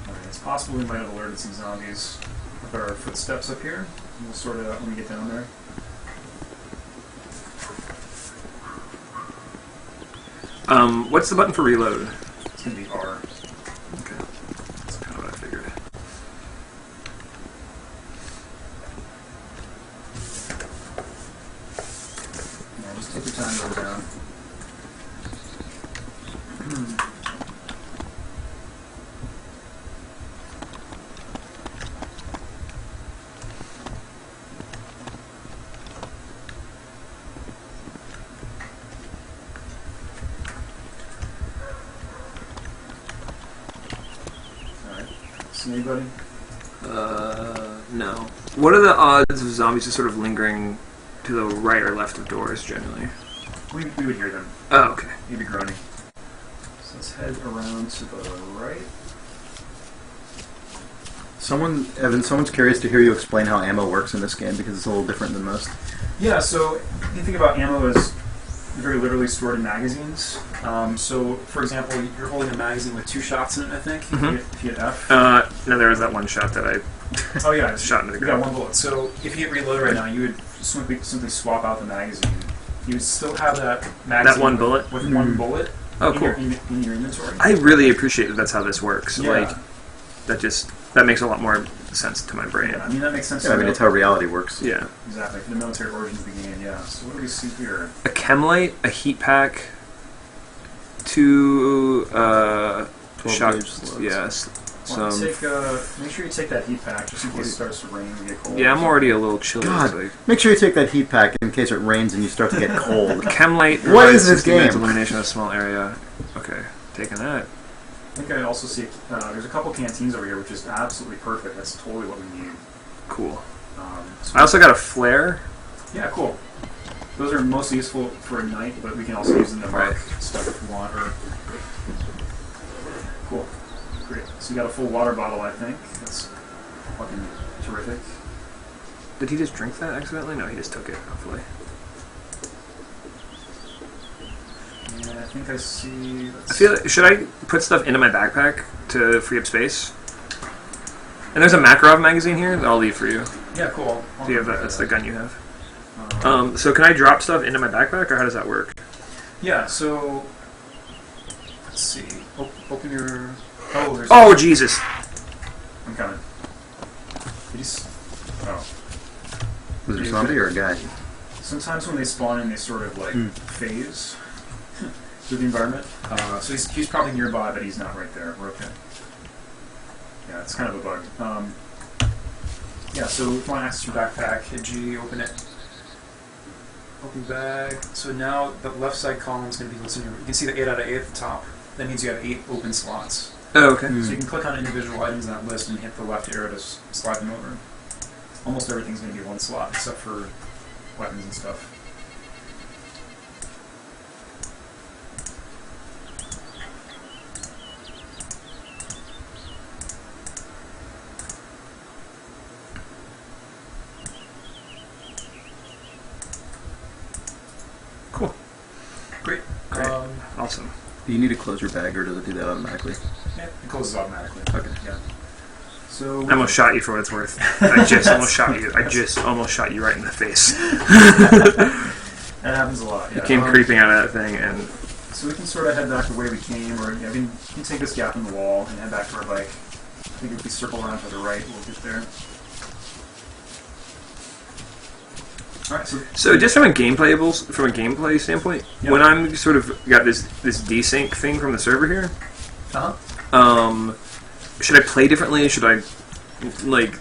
Alright, it's possible we might have alerted some zombies with our footsteps up here. We'll sort it out when we get down there. What's the button for reload? It's going to be R. Okay. That's kind of what I figured. Yeah, just take your time to go down. Alright. See anybody? No. What are the odds of zombies just sort of lingering to the right or left of doors, generally? We would hear them. Oh, okay. Maybe groaning. So let's head around to the right. Someone's curious to hear you explain how ammo works in this game because it's a little different than most. Yeah, so you think about ammo as very literally stored in magazines. So, for example, you're holding a magazine with 2 shots in it, I think, if you hit F. No, there was that one shot that I Oh yeah, shot into the you got ground. 1 bullet. So if you hit reload right now, you would simply swap out the magazine. You would still have that magazine. That one bullet? With 1 bullet. Oh, in cool. Your, in your inventory. I really appreciate that that's how this works. Yeah. Like, that makes a lot more sense to my brain. Yeah, I mean that makes sense. Yeah, I mean it's how reality works. Yeah. Exactly, for the military origins of the game. Yeah. So what do we see here? A chem light, a heat pack, 2 12 shock. gauge slugs. Yes. Well, Some. make sure you take that heat pack just in case it starts to rain and get cold. Yeah, I'm already a little chilly. God, Like, make sure you take that heat pack in case it rains and you start to get cold. Chemlight. What is provides this 60 minutes game? Illumination of a small area. Okay, taking that. I think I also see there's a couple canteens over here, which is absolutely perfect. That's totally what we need. Cool. So I also got a flare. yeah, cool. Those are mostly useful for a night, but we can also use them to mark Right. stuff if we want. Or cool, great. So you got a full water bottle, I think. That's fucking terrific. Did he just drink that accidentally? No, he just took it. Hopefully. And I think I see. I feel like, should I put stuff into my backpack to free up space? And there's a Makarov magazine here that I'll leave for you. Yeah, cool. Do you have that? That's the gun you have. So can I drop stuff into my backpack, or how does that work? Yeah. So let's see. Open your. Oh, there's. Oh Jesus! I'm coming. Did you oh. Was there a zombie or a guy? Sometimes when they spawn in, they sort of like phase through the environment. So he's probably nearby, but he's not right there. We're okay. Yeah, it's kind of a bug. Yeah, so if you want to access your backpack, hit G, open it. Open bag. So now the left side column is going to be what's in your. You can see the 8 out of 8 at the top. That means you have 8 open slots. Oh, okay. So you can click on individual items in that list and hit the left arrow to slide them over. Almost everything's going to be one slot, except for weapons and stuff. Cool. Great. Great. Awesome. Do you need to close your bag, or does it do that automatically? Yeah, it closes automatically. Okay. Yeah. So I almost shot you for what it's worth. I just almost shot you. I just almost shot you right in the face. that happens a lot. Yeah. You came creeping out of that thing, and So we can sort of head back the way we came, or yeah, we can take this gap in the wall and head back to our bike. I think if we circle around to the right, we'll get there. All right. so just from a gameplay standpoint, Yeah. when I'm sort of got this desync thing from the server here, should I play differently? Should I like?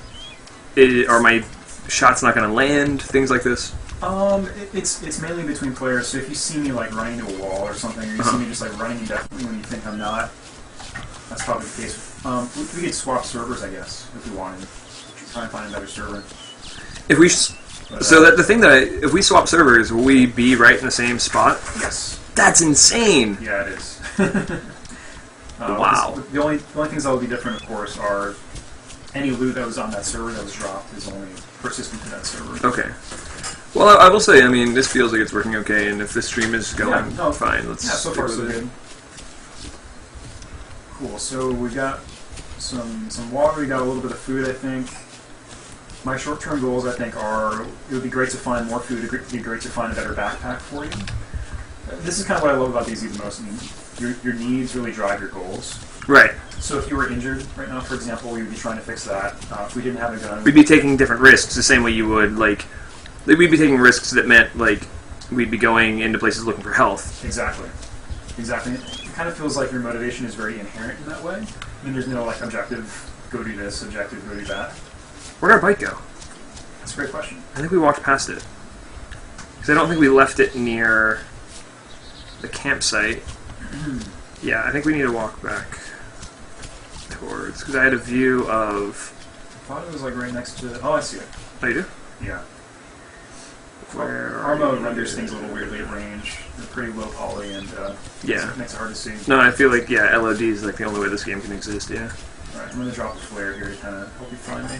Are my shots not going to land? Things like this. It's mainly between players. So if you see me like running into a wall or something, or you see me just like running indefinitely when you think I'm not, that's probably the case. We could swap servers, I guess, if we wanted. Try and find a better server. If we the thing that if we swap servers, will we be right in the same spot? Yes. That's insane. Yeah, it is. Wow. The only things that will be different, of course, are any loot that was on that server that was dropped is only persistent to that server. Okay. Well, I will say, I mean, this feels like it's working okay, and if the stream is going fine, let's so far so good. Cool. So we got some water. We got a little bit of food, I think. My short-term goals, I think, are it would be great to find more food. It would be great to find a better backpack for you. This is kind of what I love about DayZ the most. I mean, your needs really drive your goals. Right. So if you were injured right now, for example, we would be trying to fix that. If we didn't have a gun, We'd be taking different risks the same way you would, like, we'd be taking risks that meant, like, we'd be going into places looking for health. Exactly. It kind of feels like your motivation is very inherent in that way. I mean, there's no, like, objective, go do this, objective, go do that. Where'd our bike go? That's a great question. I think we walked past it. Because I don't think we left it near the campsite. Yeah, I think we need to walk back towards, because I had a view of... I thought it was, like, right next to... Oh, I see it. Oh, you do? Yeah. Where Our are mode you? renders things a little weirdly at range. They're pretty low poly and Yeah. makes it hard to see. No, I feel like, yeah, LOD is like the only way this game can exist, yeah. Alright, I'm going to drop a flare here to kind of help you find me.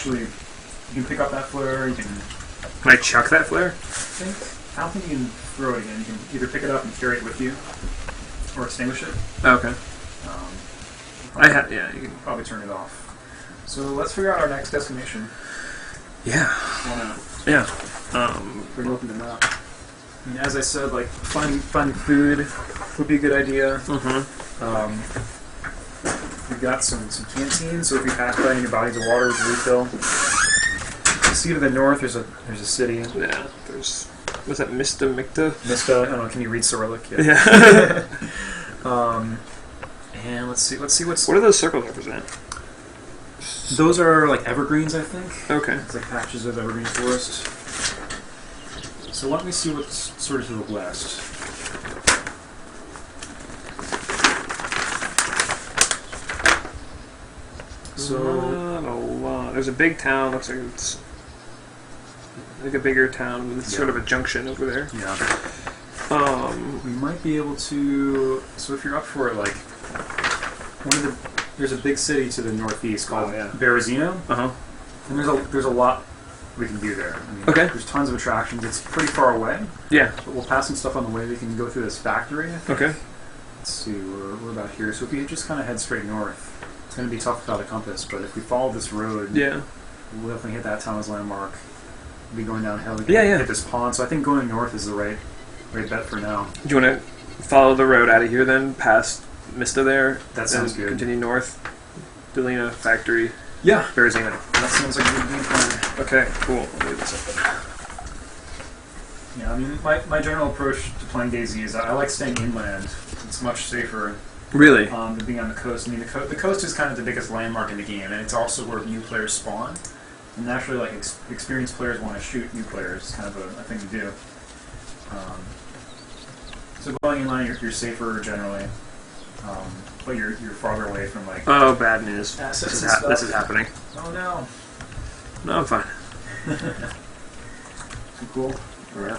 You can pick up that flare, you can... Can I chuck that flare? I don't think you can throw it again. You can either pick it up and carry it with you, or extinguish it. Oh, okay. Yeah, you can... Probably turn it off. So let's figure out our next destination. Yeah. Wanna Yeah. bring open the map? I mean, as I said, like finding food would be a good idea. We've got some canteens, so if you pass by any bodies of water, we can refill. You see to the north, there's a city. Yeah. There's. Was that Mista Mikta? Mista. I don't know. Can you read Cyrillic? Yeah. And let's see what's. What do those circles represent? Those are like evergreens, I think. Okay. It's like patches of evergreen forest. So why don't we see what's sort of to the west? So Not a lot. There's a big town. Looks like it's like a bigger town. It's sort of a junction over there. yeah, we might be able to. So if you're up for it, like there's a big city to the northeast called Berezino, and there's a lot we can do there. I mean, there's tons of attractions. It's pretty far away. Yeah. But we'll pass some stuff on the way. We can go through this factory. I think. Okay. Let's see, we're about here. So if we just kind of head straight north, it's going to be tough without a compass. But if we follow this road, Yeah. we'll definitely hit that town as landmark. We'll be going downhill. We can hit this pond. So I think going north is the right bet for now. Do you want to follow the road out of here then, past Mista there? That sounds good. Continue north. Delina Factory. Yeah. Berezino. That sounds like a good game plan. Okay, cool. I'll leave this up. Yeah, I mean, my general approach to playing DayZ is I like staying inland. It's much safer Really? than being on the coast. I mean, the coast is kind of the biggest landmark in the game, and it's also where new players spawn. And naturally, like experienced players want to shoot new players. It's kind of a thing to do. So going inland, you're safer generally, but you're farther away from like. Oh, bad news. Assets This is happening. Oh no. No, I'm fine. Too cool. Yeah.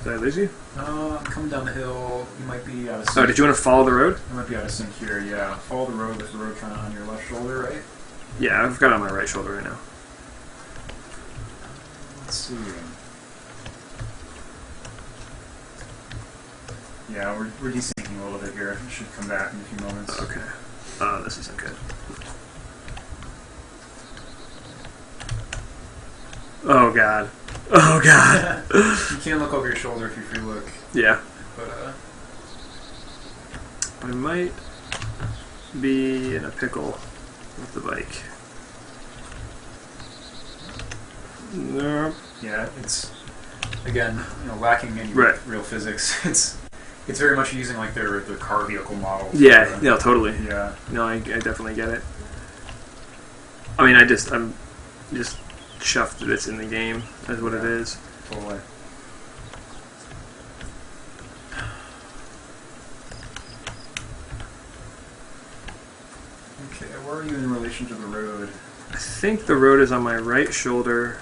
Did I lose you? I'm coming down the hill. You might be out of sync. Oh, did you want to follow the road? You might be out of sync here, yeah. Follow the road with the road kind of on your left shoulder, right? Yeah, I've got it on my right shoulder right now. Let's see. Yeah, we're desyncing a little bit here. It should come back in a few moments. Okay. This isn't good. Oh god. Oh god. You can't look over your shoulder if you free look. Yeah. But I might be in a pickle with the bike. No. yeah, it's again, lacking any real physics. It's very much using like their car vehicle model. Yeah, no, totally. Yeah. No, I definitely get it. I mean, I'm just chuffed that it's in the game. That's what it is. Totally. Okay, where are you in relation to the road? I think the road is on my right shoulder.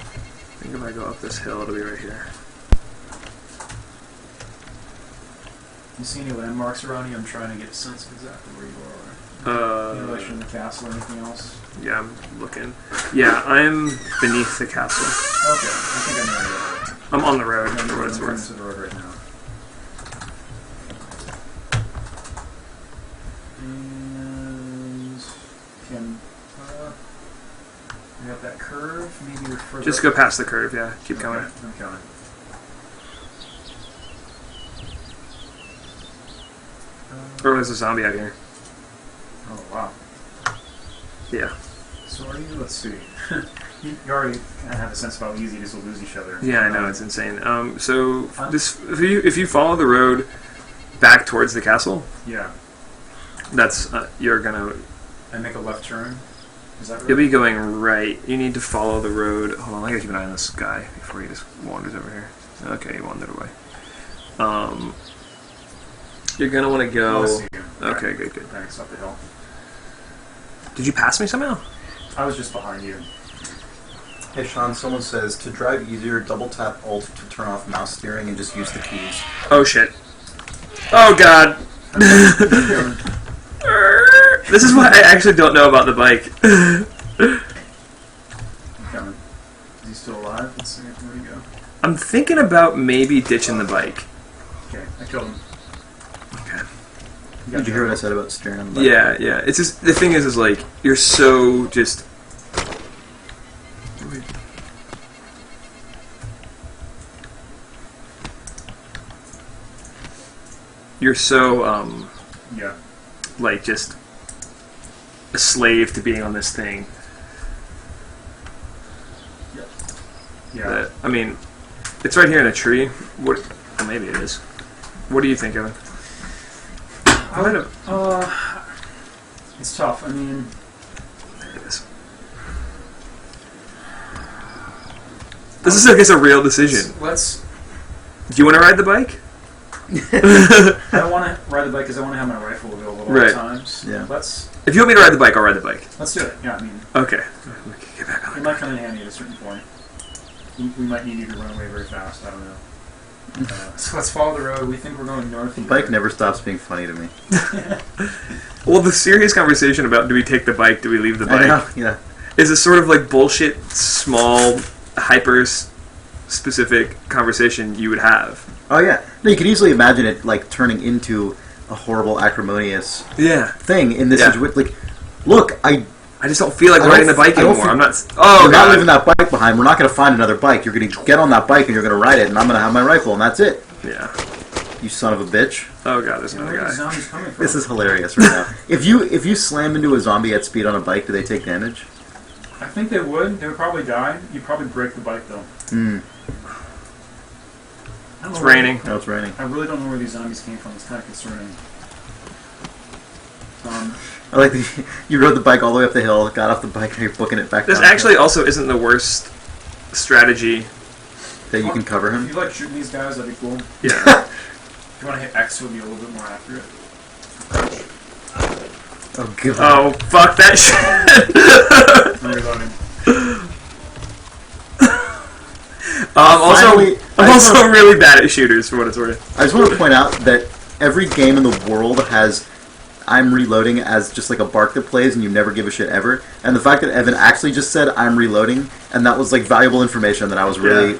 I think if I go up this hill, it'll be right here. You see any landmarks around you? I'm trying to get a sense of exactly where you are. In relation to the castle or anything else? Yeah, I'm looking. Yeah, I'm beneath the castle. Okay, I think I know where you are. I'm on the road, I'm for what it's going worth. to the road right now. And you got that curve. Maybe you're further. Just go past the curve, yeah. Keep coming. Okay, I'm coming. Or there's a zombie out here. Oh wow. Yeah. So are you? Let's see. you already kind of have a sense of how easy it is to lose each other. Yeah, I know, it's insane. So this, if you follow the road back towards the castle, Yeah. that's you're gonna. And make a left turn. Is that right? You'll be going right. You need to follow the road. Hold on, I gotta keep an eye on this guy before he just wanders over here. Okay, he wandered away. You're gonna want to go. I see you. Okay, good. Thanks, up the hill. Did you pass me somehow? I was just behind you. Hey Sean, someone says to drive easier, double tap Alt to turn off mouse steering and just use the keys. Oh shit. Oh god. This is why I actually don't know about the bike. I'm coming. Is he still alive? Let's see. Where'd he go? I'm thinking about maybe ditching the bike. Okay, I killed him. Okay. Did you hear what I said about staring on the bike? Yeah, yeah. It's just the thing is like you're so just. You're so Yeah. like just a slave to being on this thing. Yeah. That, I mean, it's right here in a tree. What? Well, maybe it is. What do you think of it? I would have. It's tough. I mean, There it is. This is, I guess, a real decision. let's. Do you want to ride the bike? I don't want to ride the bike because I want to have my rifle available at all Right. times. Yeah. Let's If you want me to ride the bike, I'll ride the bike. do it. Yeah. I mean, Okay. Get back on it the might come in handy at a certain point. We might need you to run away very fast. I don't know. So let's follow the road. We think we're going north. The bike never stops being funny to me. Well, the serious conversation about do we take the bike, do we leave the I bike, know, yeah. is a sort of like bullshit, small, hyper-specific conversation you would have. Oh yeah. No, you could easily imagine it like turning into a horrible acrimonious Yeah. thing in this Yeah. situation. Like, look, I just don't feel like I don't riding the bike I don't anymore. feel- I'm not. Oh, you're not God. leaving that bike behind. We're not going to find another bike. You're going to get on that bike and you're going to ride it, and I'm going to have my rifle, and that's it. Yeah. You son of a bitch. Oh, God, there's Where another are the guy. zombies coming from? This is hilarious right now. If you slam into a zombie at speed on a bike, do they take damage? I think they would. They would probably die. You'd probably break the bike though. Hmm. I don't It's know where- raining. No, it's raining. I really don't know where these zombies came from. It's kind of concerning. I like that you rode the bike all the way up the hill, got off the bike, and you're booking it back This down. actually also isn't the worst strategy. That you can cover If him. you like shooting these guys, that'd be cool. Yeah. If you want to hit X, it would be a little bit more accurate. Oh, God. Oh, fuck that shit. I'm reloading. Finally, I'm also really bad at shooters, for what it's worth. I just want to point out that every game in the world has I'm reloading as just like a bark that plays and you never give a shit ever. And the fact that Evan actually just said I'm reloading, and that was like valuable information that I was really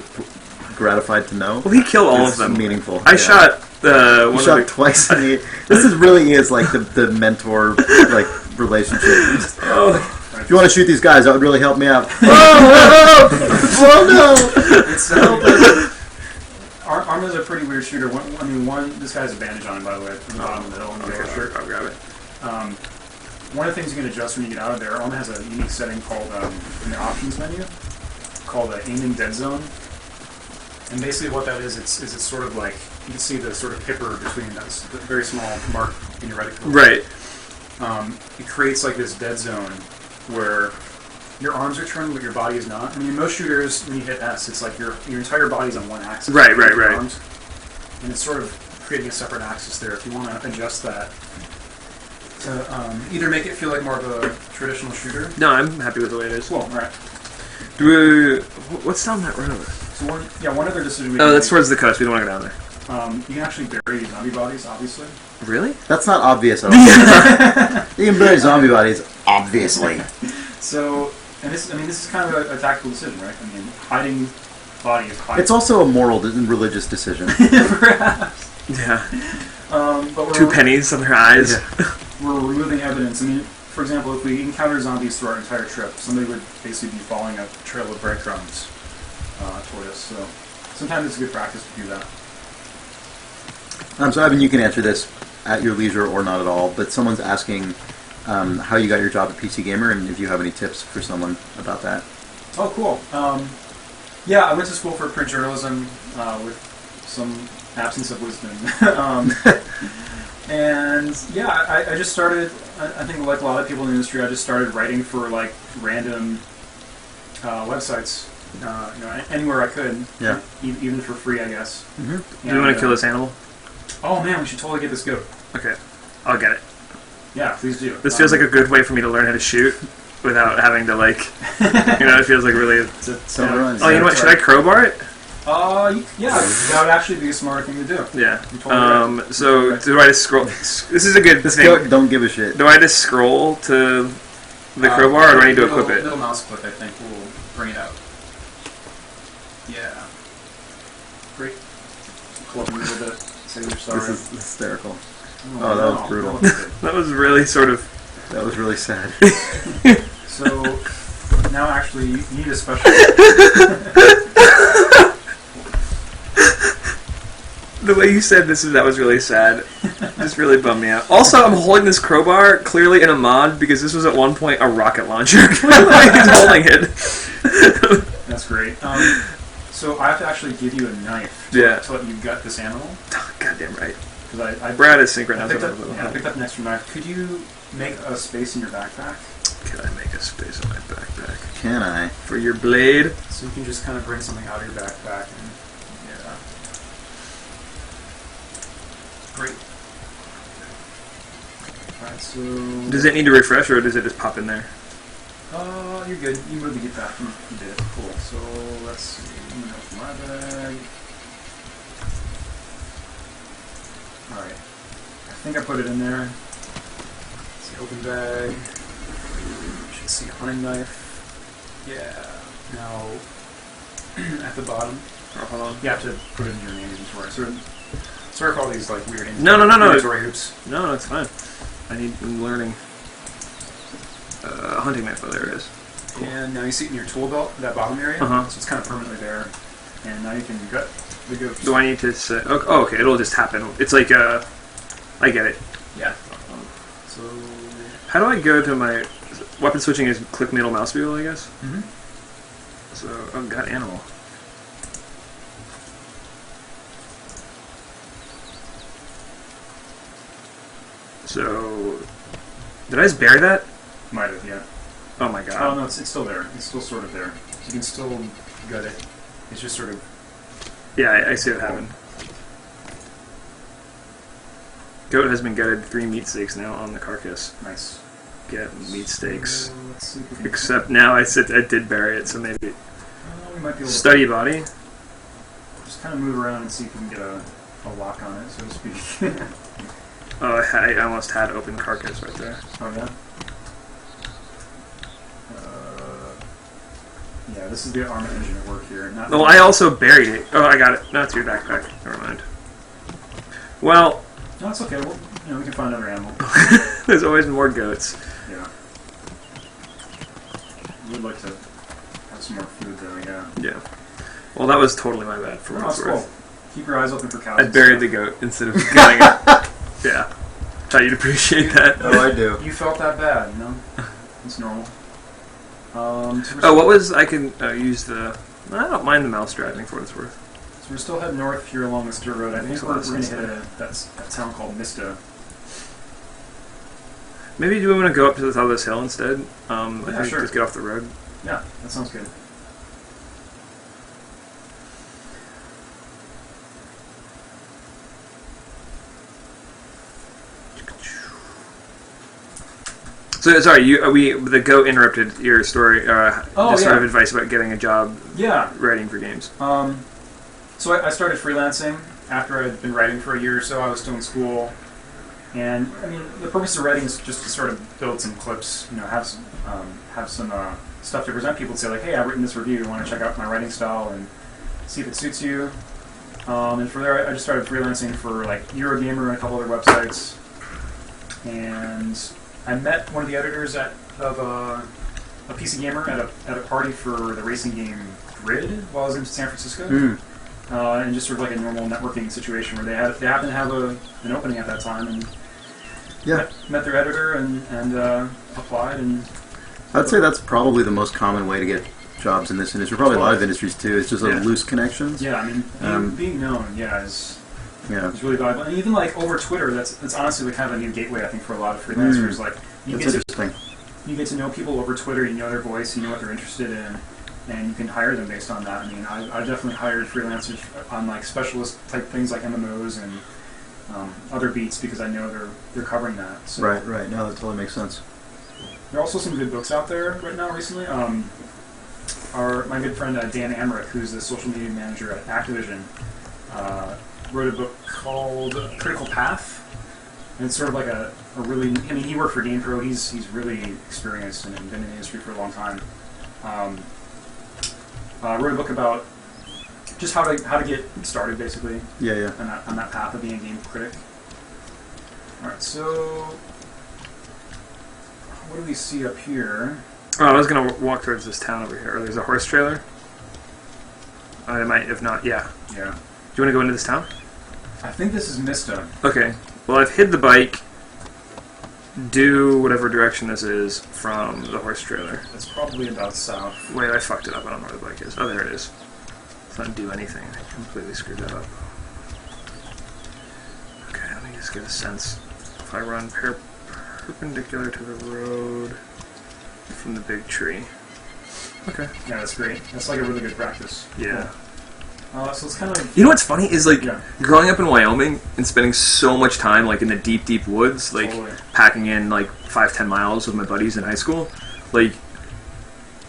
gratified to know. Well, he killed all It's of them. meaningful. I Yeah. shot You one shot of the... twice. In the, this is really is like the mentor like relationship. If you want to shoot these guys, that would really help me out. Oh no! It's Arma's a pretty weird shooter. This guy has a bandage on him, by the way, from the bottom of the hill in the yellow shirt. I'll grab it. One of the things you can adjust when you get out of there, Arma has a unique setting called, in the options menu, called aiming dead zone. And basically what that is, it's sort of like, you can see the sort of pipper between those, the very small mark in your reticle. Right. It creates like this dead zone where your arms are turned, but your body is not. I mean, in most shooters, when you hit S, it's like your entire body's on one axis. Right. Your arms. And it's sort of creating a separate axis there. If you want to adjust that to either make it feel like more of a traditional shooter. No, I'm happy with the way it is. Well, all right. What's down that road? So one other decision we Oh, can that's make, towards the coast. We don't want to go down there. you can actually bury zombie bodies, obviously. Really? That's not obvious at all. You can bury zombie bodies, obviously. So, and this is kind of a tactical decision, right? I mean, hiding bodies. It's also a moral and religious decision. perhaps. Yeah. But we're 2 pennies on their eyes. Yeah. We're removing evidence. I mean, for example, if we encounter zombies through our entire trip, somebody would basically be following a trail of breadcrumbs toward us. So sometimes it's a good practice to do that. So Evan, you can answer this at your leisure or not at all, but someone's asking how you got your job at PC Gamer and if you have any tips for someone about that. Oh, cool. Yeah, I went to school for print journalism with some absence of wisdom. And yeah, I just started, I think like a lot of people in the industry, I just started writing for like random websites, anywhere I could. Yeah. Even for free, I guess. Mm-hmm. Do you want to kill this animal? Oh man, we should totally get this goat. Okay. I'll get it. Yeah, please do. This feels like a good way for me to learn how to shoot without having to, like... it feels like really... Oh, you know what? Should I crowbar it? Yeah, that would actually be a smarter thing to do. Yeah. You're totally right. So, do I just scroll... This is a good This thing. goat don't give a shit. Do I just scroll to the crowbar, or do I need to equip it? Middle mouse click, I think, will bring it out. Yeah. Great. Club a little bit. Say your This sorry. is hysterical. Oh, that was brutal. That was really sort of... That was really sad. So now actually you need a special. The way you said that was really sad. Just really bummed me out. Also, I'm holding this crowbar clearly in a mod because this was at one point a rocket launcher. He's holding it. That's great. So I have to actually give you a knife to let you gut this animal. Goddamn right. Because Brad is synchronized. I picked up an extra knife. Could you make a space in your backpack? Can I make a space in my backpack? Can I? For your blade? So you can just kind of bring something out of your backpack and great. Alright, so... Does it need to refresh or does it just pop in there? You're good. You moved the get back. You did. Cool. So let's see. I'm gonna open my bag. Alright. I think I put it in there. Let's see, open bag. You should see a hunting knife. Yeah. Now, at the bottom, hold on. you have to put it in your main inventory. Sorry for all these like weird No. inventory hoops. No, it's fine. I'm learning. Hunting knife. Oh, there it is. Cool. And now you see it in your tool belt, that bottom area. So it's kind of permanently there. And now you can gut the goats. Do I need to say... Oh, okay. It'll just happen. It's like, I get it. Yeah. So... How do I go to my... Weapon switching is click middle mouse wheel, I guess? Mm-hmm. So, oh, got animal. So... Did I just bury that? Might have, yeah. Oh my god. Oh, no, it's still there. It's still sort of there. You can still gut it. It's just sort of... Yeah, I see what happened. Goat has been gutted. 3 meat steaks now on the carcass. Nice. Get meat steaks. Let's see if we can... Except now I did bury it, so maybe... we might be able to... Study body? Just kind of move around and see if we can get a lock on it, so to speak. Oh, I almost had open carcass right there. Oh, yeah? Yeah, this is the armor engine at work here. No, I also buried it. Oh, I got it. No, it's your backpack. Never mind. Well... No, it's okay. Well, we can find another animal. There's always more goats. Yeah. We'd like to have some more food, though, yeah. Yeah. Well, that was totally my bad for what it's worth. Cool. Keep your eyes open for cows. I buried the goat instead of gutting it. Yeah. Thought you'd appreciate that. Oh, I do. You felt that bad, you know? It's normal. What was... I can use the... I don't mind the mouse driving for what it's worth. So we're still heading north here along this dirt road. I think we're going to hit that that town called Mista. Maybe do we want to go up to the top of this hill instead? I think sure. Just get off the road. Yeah, that sounds good. So sorry, the goat interrupted your story. Sort of advice about getting a job. Yeah, writing for games. So I started freelancing after I'd been writing for a year or so. I was still in school, and I mean the purpose of writing is just to sort of build some clips. Have some stuff to present people to say like, hey, I've written this review. You want to check out my writing style and see if it suits you. And from there, I just started freelancing for like Eurogamer and a couple other websites, and I met one of the editors of a PC Gamer at a party for the racing game Grid while I was in San Francisco, and just sort of like a normal networking situation where they happened to have an opening at that time, and met their editor and applied. And I'd say that's probably the most common way to get jobs in this industry. Probably a lot of industries too. It's just loose connections. Yeah, I mean being known, is really valuable. And even like over Twitter, that's honestly kind of a new gateway I think for a lot of freelancers. Like you get to know people over Twitter, you know their voice, you know what they're interested in, and you can hire them based on that. I mean, I definitely hired freelancers on like specialist type things like MMOs and other beats because I know they're covering that. So right. No, that totally makes sense. There are also some good books out there right now recently. My good friend Dan Amrich, who's the social media manager at Activision, wrote a book called Critical Path. And it's sort of like a really... I mean, he worked for GamePro. He's really experienced and been in the industry for a long time. Wrote a book about just how to get started, basically. Yeah. On that path of being a game critic. Alright, so what do we see up here? Oh, I was gonna walk towards this town over here. There's a horse trailer. I might, if not, yeah. Yeah. Do you want to go into this town? I think this is Mista. Okay. Well, I've hid the bike. Do whatever direction this is from the horse trailer. It's probably about south. Wait, I fucked it up. I don't know where the bike is. Oh, there it is. It's not do anything. I completely screwed that up. Okay, let me just get a sense. If I run perpendicular to the road from the big tree. Okay. Yeah, that's great. That's like a really good practice. Yeah. So it's kind of like... You know what's funny is like Yeah. growing up in Wyoming and spending so much time like in the deep, deep woods, like Totally. packing in like 5-10 miles with my buddies in high school. Like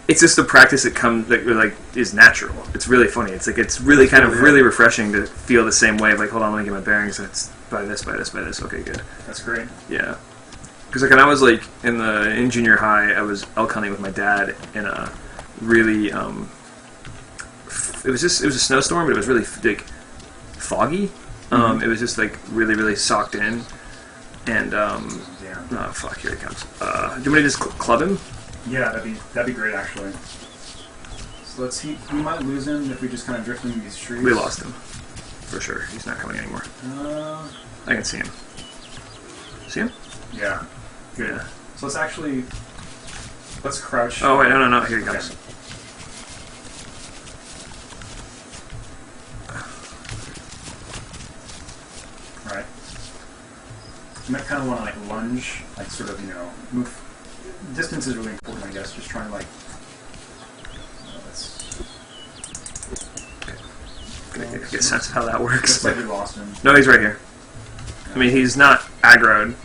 it's just a practice that comes that like is natural. It's really funny. It's like it's really kind of really refreshing to feel the same way of like, hold on, let me get my bearings. It's by this, by this, by this. Okay, good. That's great. Yeah. Because like when I was like in junior high, I was elk hunting with my dad in a really it was a snowstorm, but it was really like foggy. It was just like really, really socked in. And Yeah. oh fuck, here he comes. Do you want me to just club him? Yeah, that'd be great actually. So let's see. We might lose him if we just kind of drift into these trees. We lost him for sure. He's not coming anymore. I can see him. See him? Yeah. Good. Yeah. So let's crouch. Oh wait, no. Here he comes. Okay. Right. You might kind of want to like lunge, like sort of, move. Distance is really important, I guess. Just trying to like. Get a sense of how that works. Looks like we lost him. No, he's right here. I mean, he's not aggroed,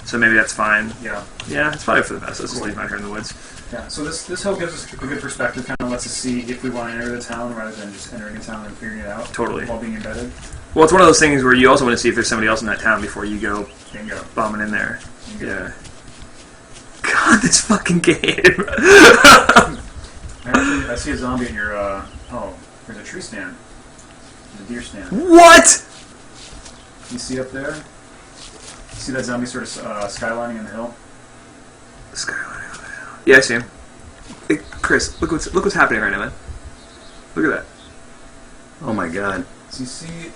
so maybe that's fine. Yeah. Yeah, it's probably for the best. Let's just leave him out here in the woods. Yeah. So this hill gives us a good perspective. Kind of lets us see if we want to enter the town rather than just entering the town and figuring it out. Totally. While being embedded. Well, it's one of those things where you also want to see if there's somebody else in that town before you go Bingo. bombing in there. Bingo. Yeah. God, this fucking game. I see a zombie at your. Oh, there's a tree stand. There's a deer stand. What? You see up there? See that zombie sort of skylining in the hill? Skyline on the hill. Yeah, I see him. Hey, Chris, look what's happening right now, man. Look at that. Oh my god. So you see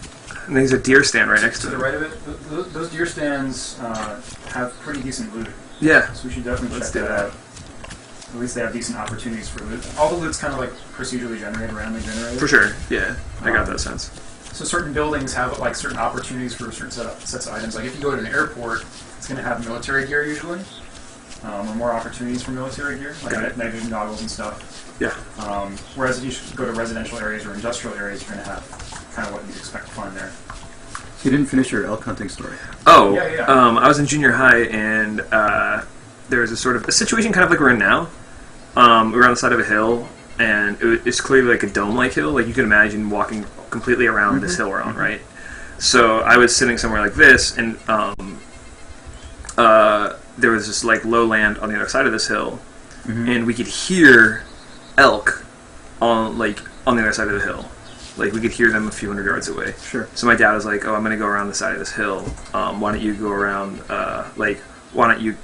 And there's a deer stand right next to to the it. right of it, those deer stands have pretty decent loot. Yeah. So we should definitely Let's check do that that. out. At least they have decent opportunities for loot. All the loot's kind of like procedurally generated, randomly generated. For sure. Yeah, I got that sense. So certain buildings have like certain opportunities for certain sets of items. Like if you go to an airport, it's going to have military gear usually, or more opportunities for military gear, like night vision goggles and stuff. Yeah. Whereas if you go to residential areas or industrial areas, you're going to have kind of what you'd expect to find there. You didn't finish your elk hunting story. Oh, Yeah. I was in junior high, and there was a sort of a situation kind of like we're in now. We were on the side of a hill, and it's clearly like a dome-like hill. Like you can imagine walking completely around this hill we're on, right? So I was sitting somewhere like this, and there was this like low land on the other side of this hill, and we could hear elk on the other side of the hill. Like we could hear them a few hundred yards away. Sure. So my dad was like, "Oh, I'm gonna go around the side of this hill. Why don't you go around? Why don't you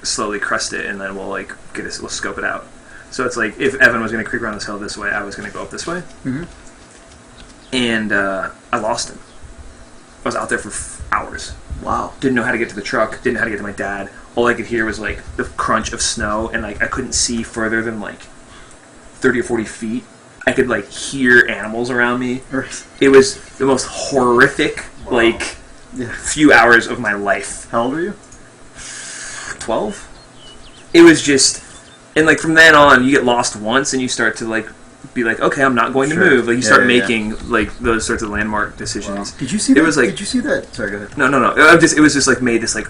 slowly crest it, and then we'll we'll scope it out." So it's like if Evan was gonna creep around this hill this way, I was gonna go up this way. And I lost him. I was out there for hours. Wow. Didn't know how to get to the truck. Didn't know how to get to my dad. All I could hear was like the crunch of snow, and like I couldn't see further than like 30 or 40 feet. I could like hear animals around me. It was the most horrific few hours of my life. How old were you? 12. It was just, and like from then on, you get lost once, and you start to like be like, okay, I'm not going to move. Like you start making like those sorts of landmark decisions. Wow. Did you see that? It was like, did you see that? Sorry, go ahead. No. It was just like made this like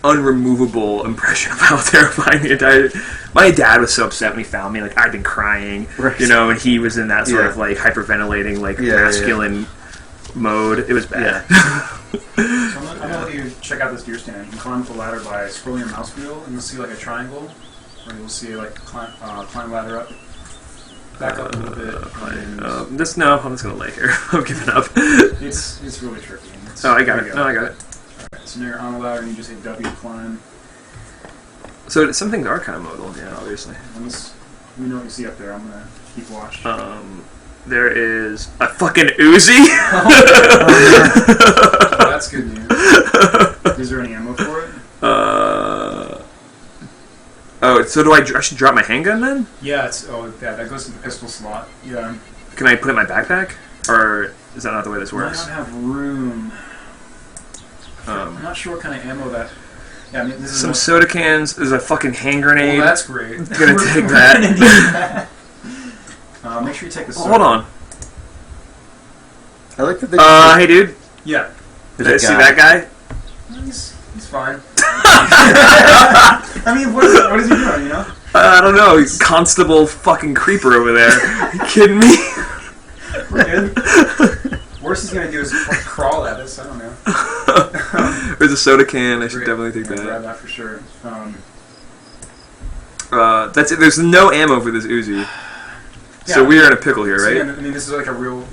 unremovable impression of how terrifying the entire. My dad was so upset when he found me. Like I'd been crying, and he was in that sort of like hyperventilating, like masculine mode. It was bad. So I'm gonna let you check out this deer stand. You can climb the ladder by scrolling your mouse wheel, and you'll see like a triangle, or you'll see like climb ladder up. Back up a little bit. I'm just gonna lay here. I'm giving up. It's really tricky. I got it. No, I got it. Alright, So now you're on a ladder and you just hit W to climb. So some things are kind of modal, yeah, obviously. Let me know what you see up there. I'm gonna keep watch. There is a fucking Uzi. Oh, that's good news. Is there any ammo for it? Oh, so do I should drop my handgun then? Yeah, that goes to the pistol slot. Yeah. Can I put it in my backpack? Or is that not the way this Might works? not have room. I'm not sure what kind of ammo that... Yeah, I mean, this is Some soda cans. There's a fucking hand grenade. Well, that's great. I'm gonna take We're that. gonna need that. Make sure you take the soda. Hold on. I like that they. Hey dude. Yeah. Did I see that guy? He's fine. I mean, what is he doing, you know? I don't know. He's constable fucking creeper over there. You kidding me? We're good. Worst he's gonna do is crawl at us. I don't know. There's a soda can. I should Great. definitely take Yeah, grab that. that for sure. That's it. There's no ammo for this Uzi. So we are in a pickle here, So, right? yeah, I mean, this is like a real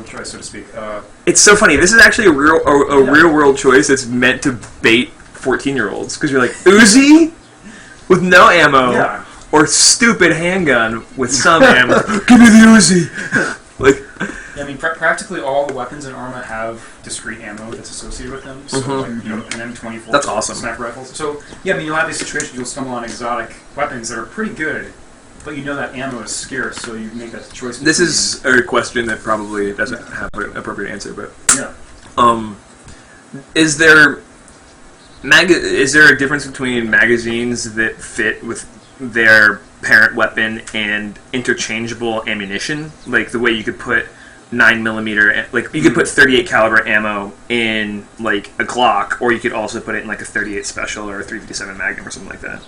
choice, so to speak. It's so funny. This is actually a real world choice that's meant to bait 14-year-olds because you're like Uzi with no ammo Yeah. or stupid handgun with some ammo. Give me the Uzi. Like, Yeah, I mean, practically all the weapons in Arma have discrete ammo that's associated with them. So, like, you know, an M24. That's awesome. Sniper rifles. So, yeah, I mean, you'll have these situations you'll stumble on exotic weapons that are pretty good, but you know that ammo is scarce, so you make that choice. this is a question that probably doesn't have an appropriate answer, but Yeah. is there a difference between magazines that fit with their parent weapon and interchangeable ammunition, like the way you could put 9mm, like you could put 38 caliber ammo in like a Glock, or you could also put it in like a 38 Special or a 357 Magnum or something like that.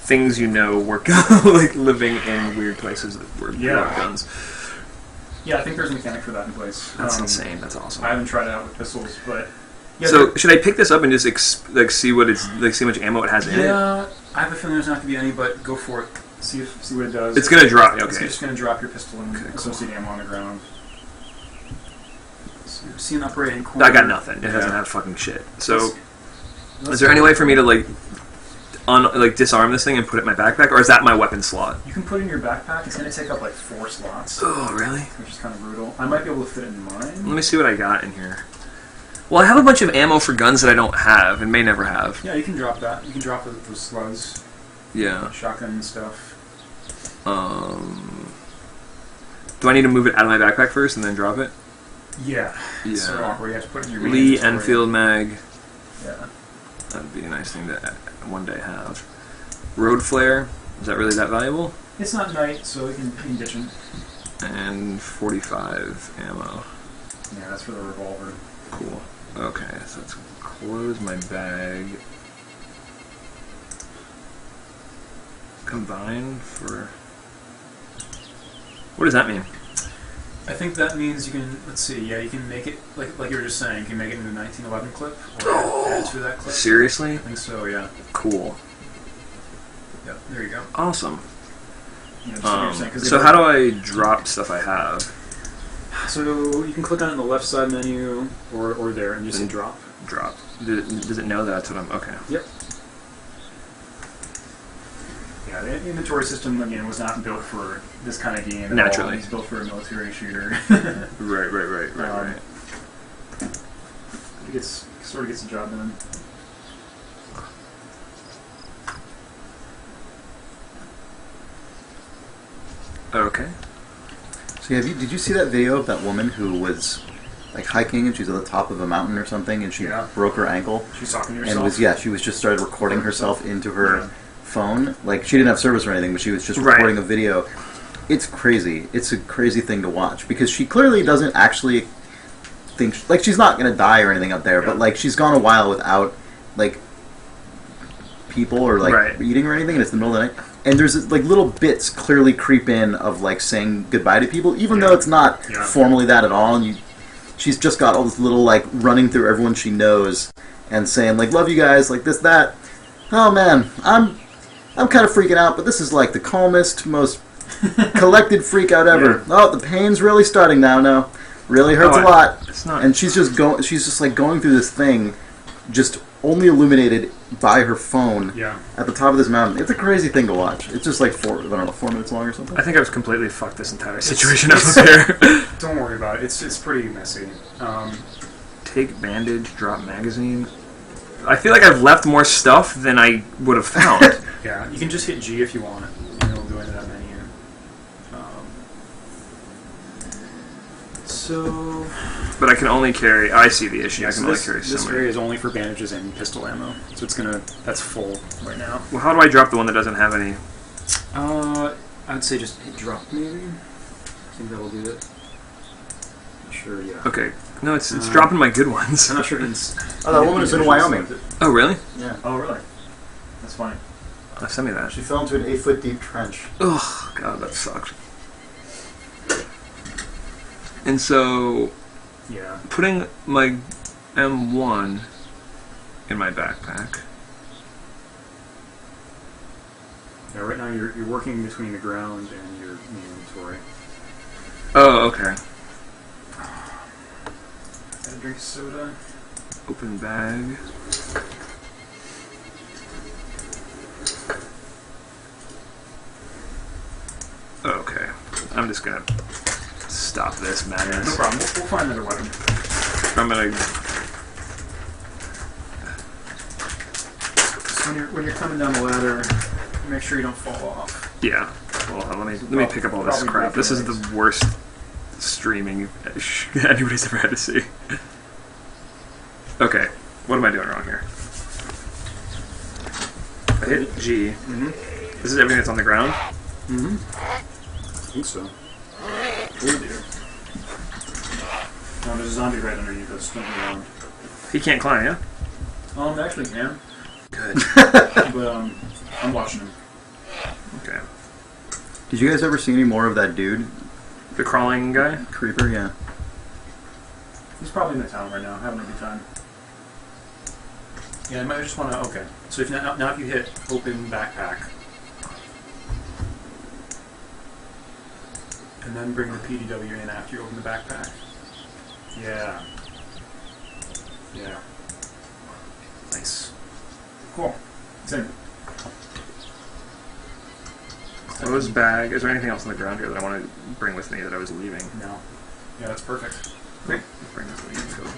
Things work like living in weird places that work guns. Yeah, I think there's a mechanic for that in place. That's insane. That's awesome. I haven't tried it out with pistols, but yeah. So should I pick this up and just see what it's like, see how much ammo it has in it? Yeah, I have a feeling there's not going to be any, but go for it. See what it does. It's gonna drop. It's Okay. just going to drop your pistol and Okay, cool. associate ammo on the ground. So you see an upper right-hand corner. I got nothing. It doesn't have fucking shit. So, is there any way for me to disarm this thing and put it in my backpack, or is that my weapon slot? You can put it in your backpack. It's going to take up like 4 slots, Oh, really? which is kind of brutal. I might be able to fit it in Let mine. me see what I got in here. Well, I have a bunch of ammo for guns that I don't have and may never have. Yeah, you can drop that. You can drop those slugs, Yeah. shotgun and stuff. Do I need to move it out of my backpack first and then drop it? Yeah. Yeah. It's sort of awkward. You have to put it in your main Lee inventory. Enfield mag. Yeah. That'd be a nice thing to one day have. Road flare. Is that really that valuable? It's not night, so you can ditch it. And 45 ammo. Yeah, that's for the revolver. Cool. Okay, so let's close my bag. Combine for... What does that mean? I think that means you can, let's see, yeah, you can make it, like you were just saying, you can make it into a 1911 clip, or add to that clip. Seriously? I think so, yeah. Cool. Yep, there you go. Awesome. Yeah, just like you were saying, 'cause So they how do I drop stuff I have? So you can click on it in the left side menu, or there, and just hit drop. Drop. Does it know that's what I'm... Okay. Yep. Yeah, the inventory system, again, was not built for this kind of game at Naturally. all. It's built for a military shooter. Right. It sort of gets the job done. Okay. So did you see that video of that woman who was like hiking and she's at the top of a mountain or something and she Yeah. broke her ankle She's talking to and herself. she was just started recording herself into her Yeah. phone. Like she didn't have service or anything, but she was just Right. recording a video. It's crazy. It's a crazy thing to watch because she clearly doesn't actually think like she's not gonna die or anything up there, Yeah. but like she's gone a while without like people or like Right. eating or anything, and it's the middle of the night. And there's like little bits clearly creep in of like saying goodbye to people, even though it's not Yeah. formally that at all. And she's just got all this little like running through everyone she knows and saying like love you guys, like this that. Oh man, I'm kind of freaking out, but this is like the calmest, most collected freak out ever. Yeah. Oh, the pain's really starting now. No, really hurts Oh, a lot. It's not... And she's just like going through this thing just only illuminated by her phone Yeah. at the top of this mountain. It's a crazy thing to watch. It's just like 4 minutes long or something. I think I was completely fucked this entire situation up here. Don't worry about it. It's pretty messy. Take bandage, drop magazine. I feel like I've left more stuff than I would have found. Yeah, you can just hit G if you want, and it'll go into that menu. So, But I can only carry... I see the issue. yeah, I so can only this, carry so this many. area is only for bandages and pistol ammo, so it's gonna... That's full right now. Well, how do I drop the one that doesn't have any? I'd say just hit drop maybe. I think that'll do it. Sure, yeah. Okay. No, it's dropping my good ones. I'm not sure it's... Oh, that woman is in Wyoming. Oh, really? Yeah. Oh, really? That's funny. Send me that. She fell into an 8-foot deep trench. Oh, God, that sucked. And so, Yeah. putting my M1 in my backpack. Yeah, right now you're working between the ground and your inventory. Oh, okay. Gotta drink soda. Open bag. Okay. I'm just gonna stop this madness. No problem. We'll find another weapon. I'm gonna... So when you're coming down the ladder, make sure you don't fall off. Yeah. Well, let me pick up all this Probably crap. This is breaking the worst streaming anybody's ever had to see. Okay. What am I doing wrong here? I hit G. Mm-hmm. This is everything that's on the ground? Mm-hmm. I think so. Oh dear. No, there's a zombie right underneath us. Don't be alarmed. He can't climb, yeah? Actually can. Good. But, I'm watching him. Okay. Did you guys ever see any more of that dude? The crawling guy? Creeper, yeah. He's probably in the town right now, having a good time. Yeah, I might just want to... Okay. So if now if you hit open backpack, and then bring the PDW in after you open the backpack. Yeah. Yeah. Nice. Cool. It's in. Close bag. Is there anything else on the ground here that I want to bring with me that I was leaving? No. Yeah, that's perfect. Great. Bring this with me. Cool.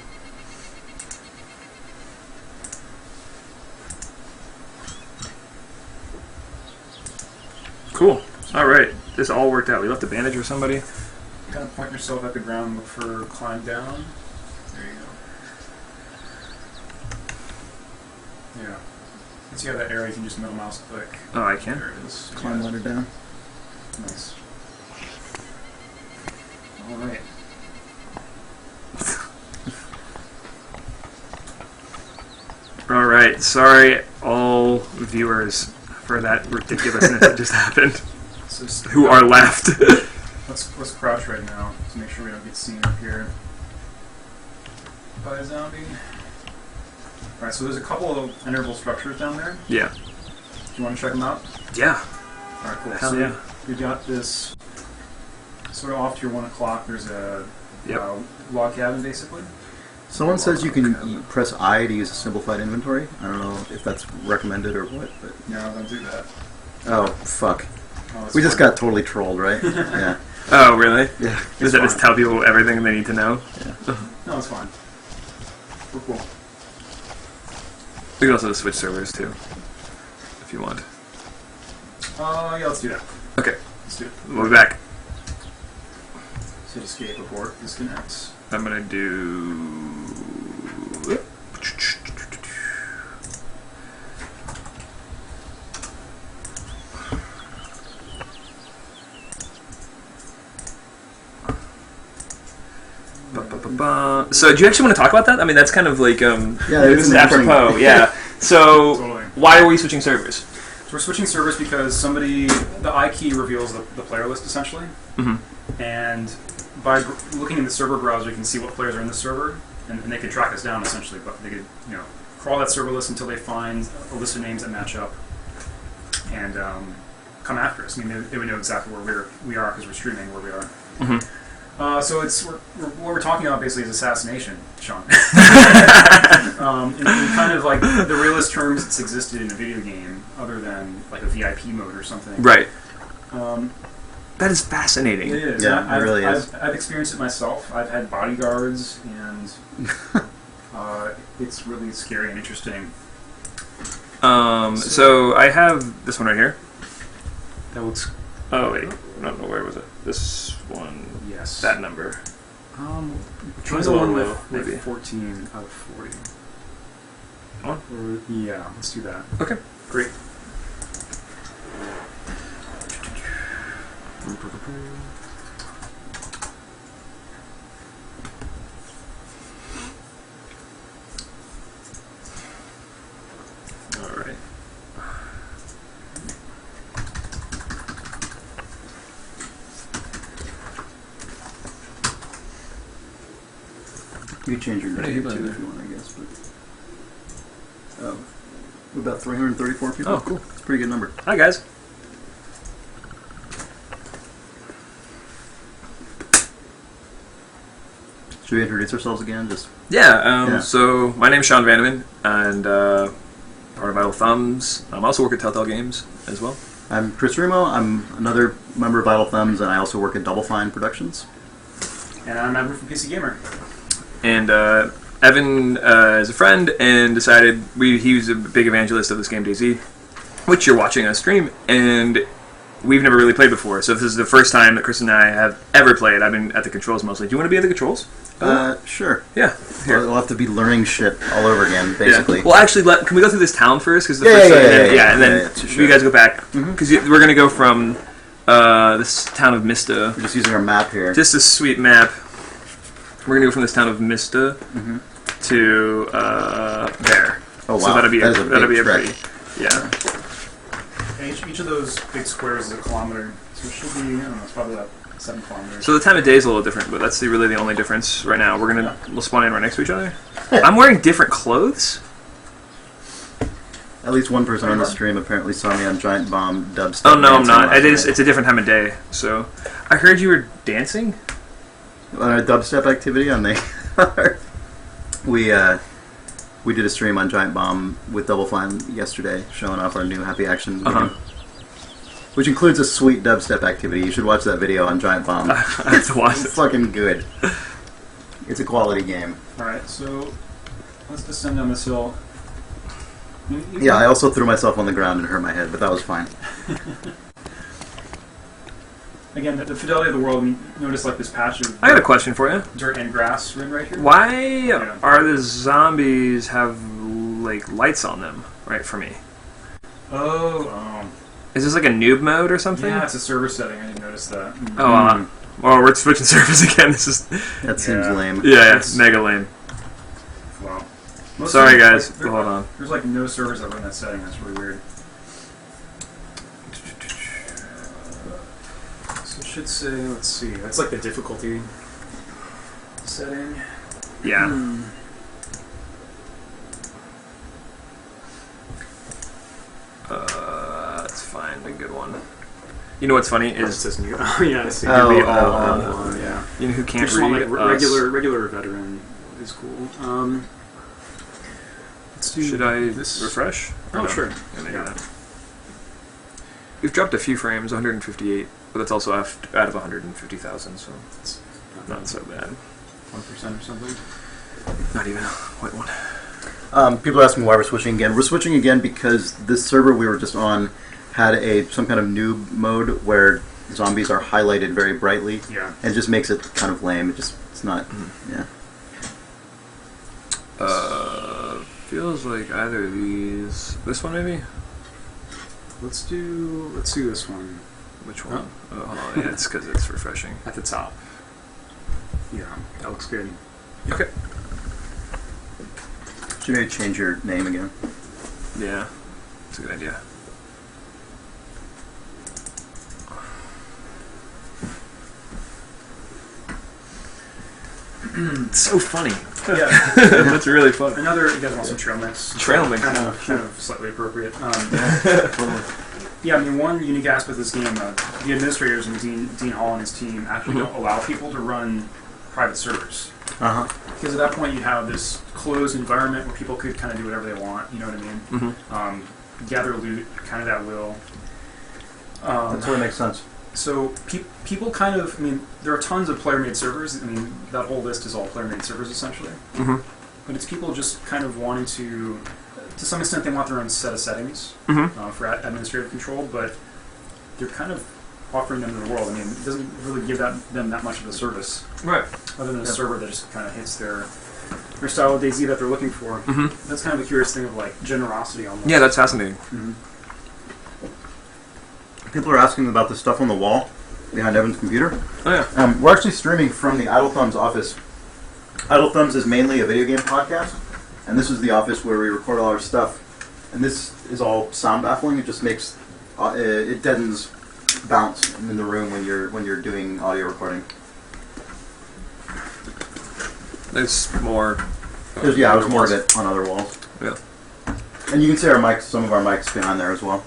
Cool. All right. This all worked out. We left a bandage for somebody. Kind of point yourself at the ground, look for climb down. There you go. Yeah. Once you have that area, you can just middle mouse click. Oh, I can? There it is. Climb Yeah. ladder down. Nice. Alright. All right. Sorry, all viewers, for that ridiculousness that just happened. So Who are left? let's crouch right now to make sure we don't get seen up here by a zombie. Alright, so there's a couple of interval structures down there. Yeah. Do you want to check them out? Yeah. Alright, cool. Hell so yeah. we got this sort of off to your 1 o'clock. There's a Yep. log cabin, basically. Someone says you can press I to use a simplified inventory. I don't know if that's recommended or what, but... No, don't do that. Oh, fuck. Oh, that's We just fine. got totally trolled, right? Yeah. Oh, really? Yeah. Does that just fine. tell people everything they need to know? No, it's fine. We're cool. We can also switch servers too, if you want. Yeah, let's do that. Okay, Let's do it. we'll be back. So escape report disconnects. I'm gonna do. Ba-ba-ba-ba. So, do you actually want to talk about that? I mean, that's kind of like Yeah, this is apropos. Yeah. So, Totally. why are we switching servers? So we're switching servers because the I key reveals the player list essentially, Mm-hmm. and by looking in the server browser, you can see what players are in the server, and they can track us down essentially. But they could, crawl that server list until they find a list of names that match up, and come after us. I mean, they would know exactly where we are because we're streaming where we are. Mm-hmm. So what we're talking about basically is assassination, Sean. In kind of like the realest terms it's existed in a video game, other than like a VIP mode or something. Right. That is fascinating. It is. Yeah, it really is. I've experienced it myself. I've had bodyguards, and it's really scary and interesting. So I have this one right here. That looks. Oh wait, no, where was it? This one. Yes. That number. Try One's the a one little with low, maybe. 14 out of 40. One? Yeah, let's do that. Okay, great. All right. You can change your What are name you too playing if you want, I guess. But about 334 people. Oh, cool. It's a pretty good number. Hi guys. Should we introduce ourselves again? Just Yeah. So my name is Sean Vandeman, and part of Vital Thumbs. I'm also work at Telltale Games as well. I'm Chris Remo. I'm another member of Vital Thumbs, and I also work at Double Fine Productions. And I'm Evan from PC Gamer. And Evan is a friend and decided he was a big evangelist of this game DayZ, which you're watching us stream, and we've never really played before. So this is the first time that Chris and I have ever played. I've been at the controls mostly. Do you want to be at the controls? Sure. Yeah. Here. We'll have to be learning shit all over again, basically. Yeah. Well, actually, can we go through this town first? Because and then sure. you guys go back because we're gonna go from this town of Mista. We're just using our map here. Just a sweet map. We're gonna go from this town of Mista to there. Oh wow, So that'll be that is a big trek. pretty. Yeah. And each of those big squares is a kilometer, so it should be, I don't know, it's probably about 7 kilometers. So the time of day is a little different, but that's really the only difference right now. We'll spawn in right next to each other. I'm wearing different clothes. At least one person on the stream apparently saw me on Giant Bomb dubstep. Oh no, I'm dancing not. last It's night. a different time of day. So I heard you were dancing. On a dubstep activity on the we did a stream on Giant Bomb with Double Fine yesterday, showing off our new Happy Action game, which includes a sweet dubstep activity. You should watch that video on Giant Bomb. I have to watch It's it. fucking good. It's a quality game. Alright, so let's descend down this hill. Yeah, I also threw myself on the ground and hurt my head, but that was fine. Again, the fidelity of the world, you notice like this patch of I got a question for you. dirt and grass right here. Why are the zombies have like lights on them? Right for me. Oh, Is this like a noob mode or something? yeah, it's a server setting. I didn't notice that. Oh, well, we're switching servers again. This is That seems lame. yeah, mega lame. Wow. Sorry, guys. Hold on. There's like no servers that run that setting. That's really weird. So it should say, let's see, that's like the difficulty setting. Yeah. Let's find a good one. You know what's funny It is says new. Oh yeah, I see. Oh, we oh, all oh, yeah. you know who can't Just want, read like, us. regular veteran is cool. Let's do Should I this. refresh? Oh, No. sure. Yeah, maybe Yeah. not. We've dropped a few frames, 158, but that's also out of 150,000, so it's not so bad. 1% or something. Not even a white one. People are asking why we're switching again. We're switching again because this server we were just on had some kind of noob mode where zombies are highlighted very brightly. Yeah. And it just makes it kind of lame. It's not. Yeah. Feels like either of these. This one maybe. Let's do this one Which one? Oh, hold on. Yeah, it's because it's refreshing. at the top. Yeah, that looks good. Okay. Should maybe change your name again. Yeah, it's a good idea. It's so funny. Yeah. That's really funny. Another, you guys want some trail mix? Trail mix. Kind of slightly appropriate. Yeah, I mean, one unique aspect of this game, the administrators and Dean Hall and his team actually don't allow people to run private servers. Because at that point you have this closed environment where people could kind of do whatever they want, you know what I mean? Gather loot, kind of at will. That totally makes sense. So people kind of, I mean, there are tons of player-made servers. I mean, that whole list is all player-made servers, essentially. But it's people just kind of wanting to some extent, they want their own set of settings for administrative control, but they're kind of offering them to the world. I mean, it doesn't really give them that much of a service. Right. Other than a server that just kind of hits their style of DayZ that they're looking for. That's kind of a curious thing of, like, generosity almost. Yeah, that's fascinating. People are asking about the stuff on the wall behind Evan's computer. Oh, yeah. We're actually streaming from the Idle Thumbs office. Idle Thumbs is mainly a video game podcast, and this is the office where we record all our stuff. And this is all sound baffling. It just makes it deadens bounce in the room when you're doing audio recording. There's more. There's more of it on other walls. Yeah. And you can see our mics, some of our mics behind there as well.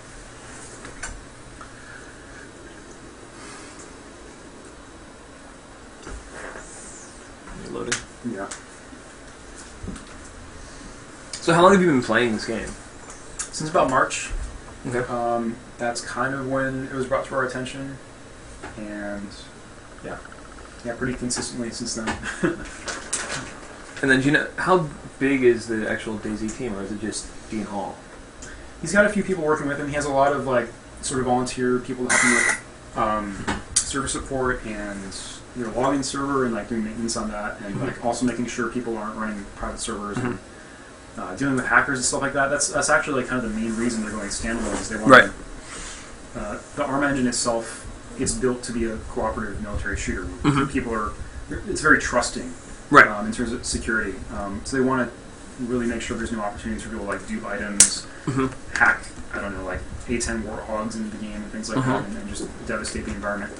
Loading. Yeah. So how long have you been playing this game? Since about March. Okay. That's kind of when it was brought to our attention, and yeah, pretty consistently since then. And then, do you know how big is the actual DayZ team, or is it just Dean Hall? He's got a few people working with him. He has a lot of, like, sort of volunteer people to help him with server support and logging server and, like, doing maintenance on that, and like also making sure people aren't running private servers and dealing with hackers and stuff like that. That's actually, like, kind of the main reason they're going standalone, is they want the ARM engine itself is built to be a cooperative military shooter. People are, it's very trusting. Right. In terms of security. So they want to really make sure there's no opportunities for people to, like, dupe items, hack, I don't know, like A10 warthogs into the game and things like that, and just devastate the environment.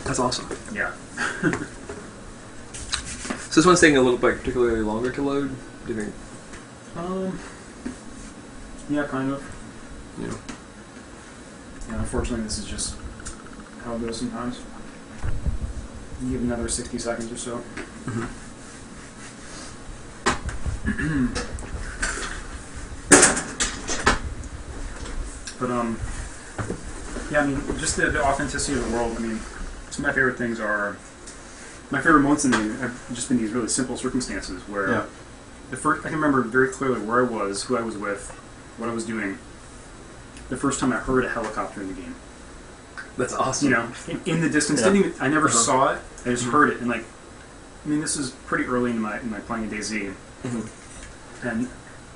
That's awesome. Yeah. So this one's taking a little bit particularly longer to load, do you think? Yeah, kind of. Yeah. Yeah, unfortunately, this is just how it goes sometimes. You give another 60 seconds or so. But yeah, I mean, just the authenticity of the world. I mean, some of my favorite things are, my favorite moments in the game have just been these really simple circumstances where the first, I can remember very clearly where I was, who I was with, what I was doing. The first time I heard a helicopter in the game. That's awesome. You know, in the distance. I never saw it. I just heard it, and, like, I mean, this is pretty early in my playing of DayZ, and I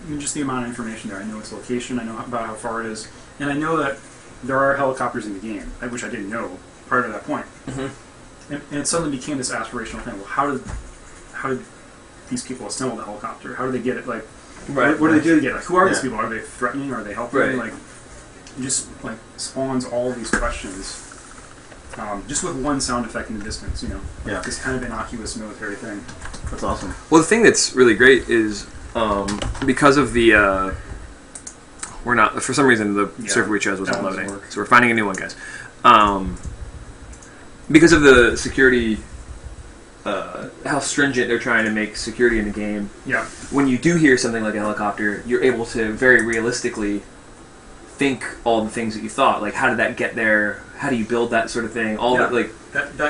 mean, just the amount of information there. I know its location. I know about how far it is, and I know that there are helicopters in the game, which I didn't know prior to that point. And it suddenly became this aspirational thing. Well, how did these people assemble the helicopter? How do they get it? Like, what do they do to get it? Like, who are these people? Are they threatening? Are they helping? Like, it just, like, spawns all these questions. Just with one sound effect in the distance, you know. Yeah. This kind of innocuous military thing. That's awesome. Well, the thing that's really great is because of the we're not, for some reason the server we chose wasn't loading, so we're finding a new one, guys. Because of the security, how stringent they're trying to make security in the game. Yeah. When you do hear something like a helicopter, you're able to very realistically think all the things that you thought. Like, how did that get there? How do you build that sort of thing? All that, like,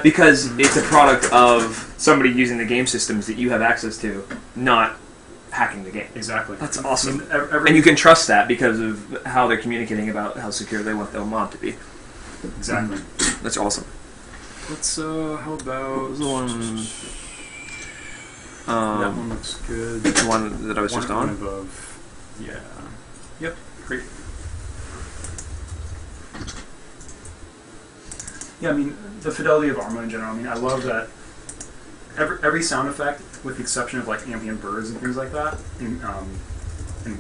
because it's a product of somebody using the game systems that you have access to, not hacking the game. Exactly. That's awesome. I mean, and you can trust that because of how they're communicating about how secure they want their mod to be. Exactly. That's awesome. Let's, how about... What was the one... that one looks good. The one that I was just on? One above. Yeah. Yep. Great. Yeah, I mean, the fidelity of Arma in general, I mean, I love that every sound effect, with the exception of, like, ambient birds and things like that, and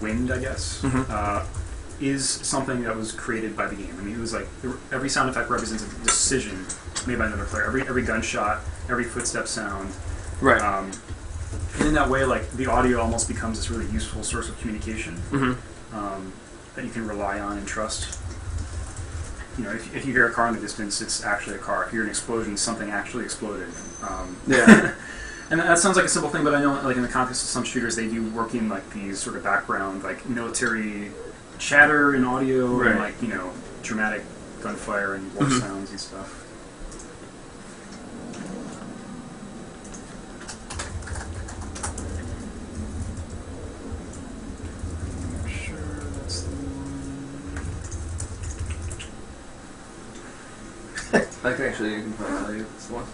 wind, I guess, is something that was created by the game. I mean, it was like, every sound effect represents a decision made by another player. Every gunshot, every footstep sound. Right. And in that way, like, the audio almost becomes this really useful source of communication that you can rely on and trust. if you hear a car in the distance, it's actually a car. If you hear an explosion, something actually exploded. Yeah. And that sounds like a simple thing, but I know, like in the context of some shooters, they do work in like these sort of background, like military chatter and audio, Right. and like dramatic gunfire and war sounds and stuff. I can actually probably tell you this one.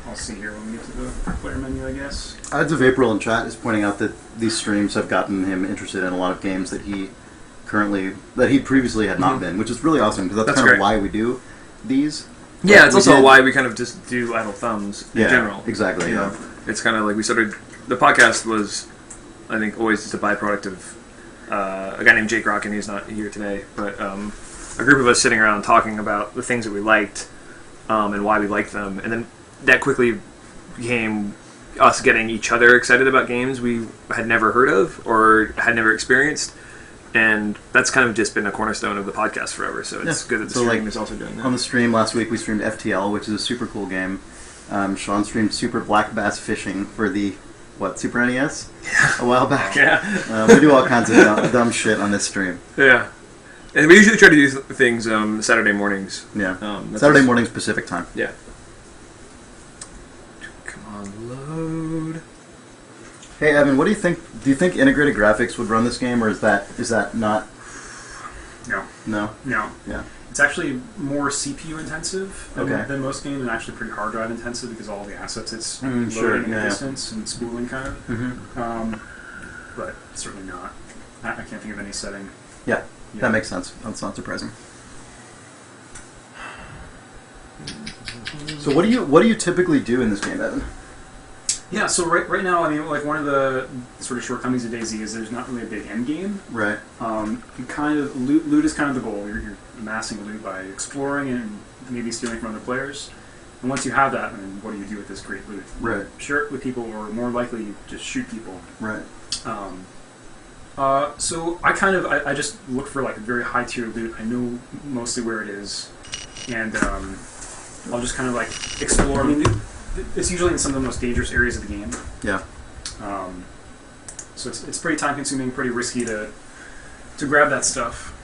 I'll see here when we get to the player menu, I guess. Odds of April in chat is pointing out that these streams have gotten him interested in a lot of games that he previously had not been, which is really awesome because that's kind great. of why we do these. Yeah, Like, it's we also did- why we kind of just do idle thumbs in general. Exactly. You Yeah. know, it's kind of like we started. The podcast was, I think, always just a byproduct of a guy named Jake Rockin. He's not here today, but a group of us sitting around talking about the things that we liked and why we liked them, and then that quickly became us getting each other excited about games we had never heard of or had never experienced. And that's kind of just been a cornerstone of the podcast forever. So it's good that the stream is also doing that. On the stream last week, we streamed FTL, which is a super cool game. Sean streamed Super Black Bass Fishing for the Super NES a while back. Yeah. We do all kinds of dumb shit on this stream. Yeah. And we usually try to do things Saturday mornings. Yeah. That's Saturday just- mornings Pacific time. Yeah. Come on, load. Hey Evan, what do you think? Do you think integrated graphics would run this game, or is that not? No. No. No. Yeah. It's actually more CPU intensive Okay. than most games, and actually pretty hard drive intensive because all the assets it's loading sure, in the yeah. distance and spooling kind of. Mm-hmm. But certainly not. I can't think of any setting. Yeah, Yeah. that makes sense. That's not surprising. So what do you typically do in this game, Evan? Yeah, so right now, I mean, like one of the sort of shortcomings of DayZ is there's not really a big end game. Right. You kind of loot is kind of the goal. You're amassing loot by exploring and maybe stealing from other players. And once you have that, I mean, what do you do with this great loot? Right. Share it with people, or more likely, just shoot people. Right. So I just look for like very high tier loot. I know mostly where it is, and I'll just kind of like explore. I mean, it's usually in some of the most dangerous areas of the game. Yeah. So it's pretty time consuming, pretty risky to grab that stuff.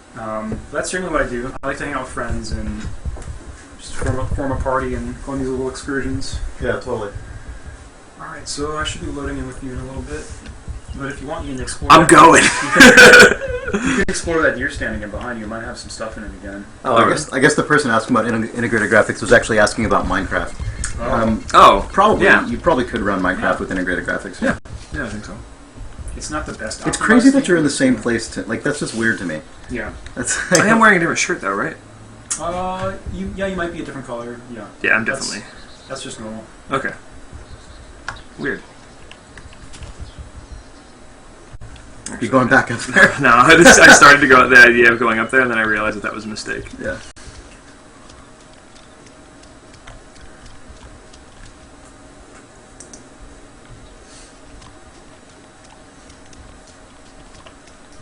That's generally what I do. I like to hang out with friends and just form a party and go on these little excursions. Yeah, totally. All right, so I should be loading in with you in a little bit. But if you want, you can explore. I'm going. You can explore that deer stand again behind you. It might have some stuff in it again. Oh, I guess the person asking about integrated graphics was actually asking about Minecraft. Probably. Yeah. You probably could run Minecraft with integrated graphics. Yeah. Yeah, I think so. It's not the best. It's crazy that optimized you're in the thing. same place. That's just weird to me. Yeah. That's. I am wearing a different shirt though, right? You might be a different color. Yeah. Yeah, I'm definitely. That's just normal. Okay. Weird. You going back up there? No, I started to go the idea of going up there, and then I realized that was a mistake. Yeah.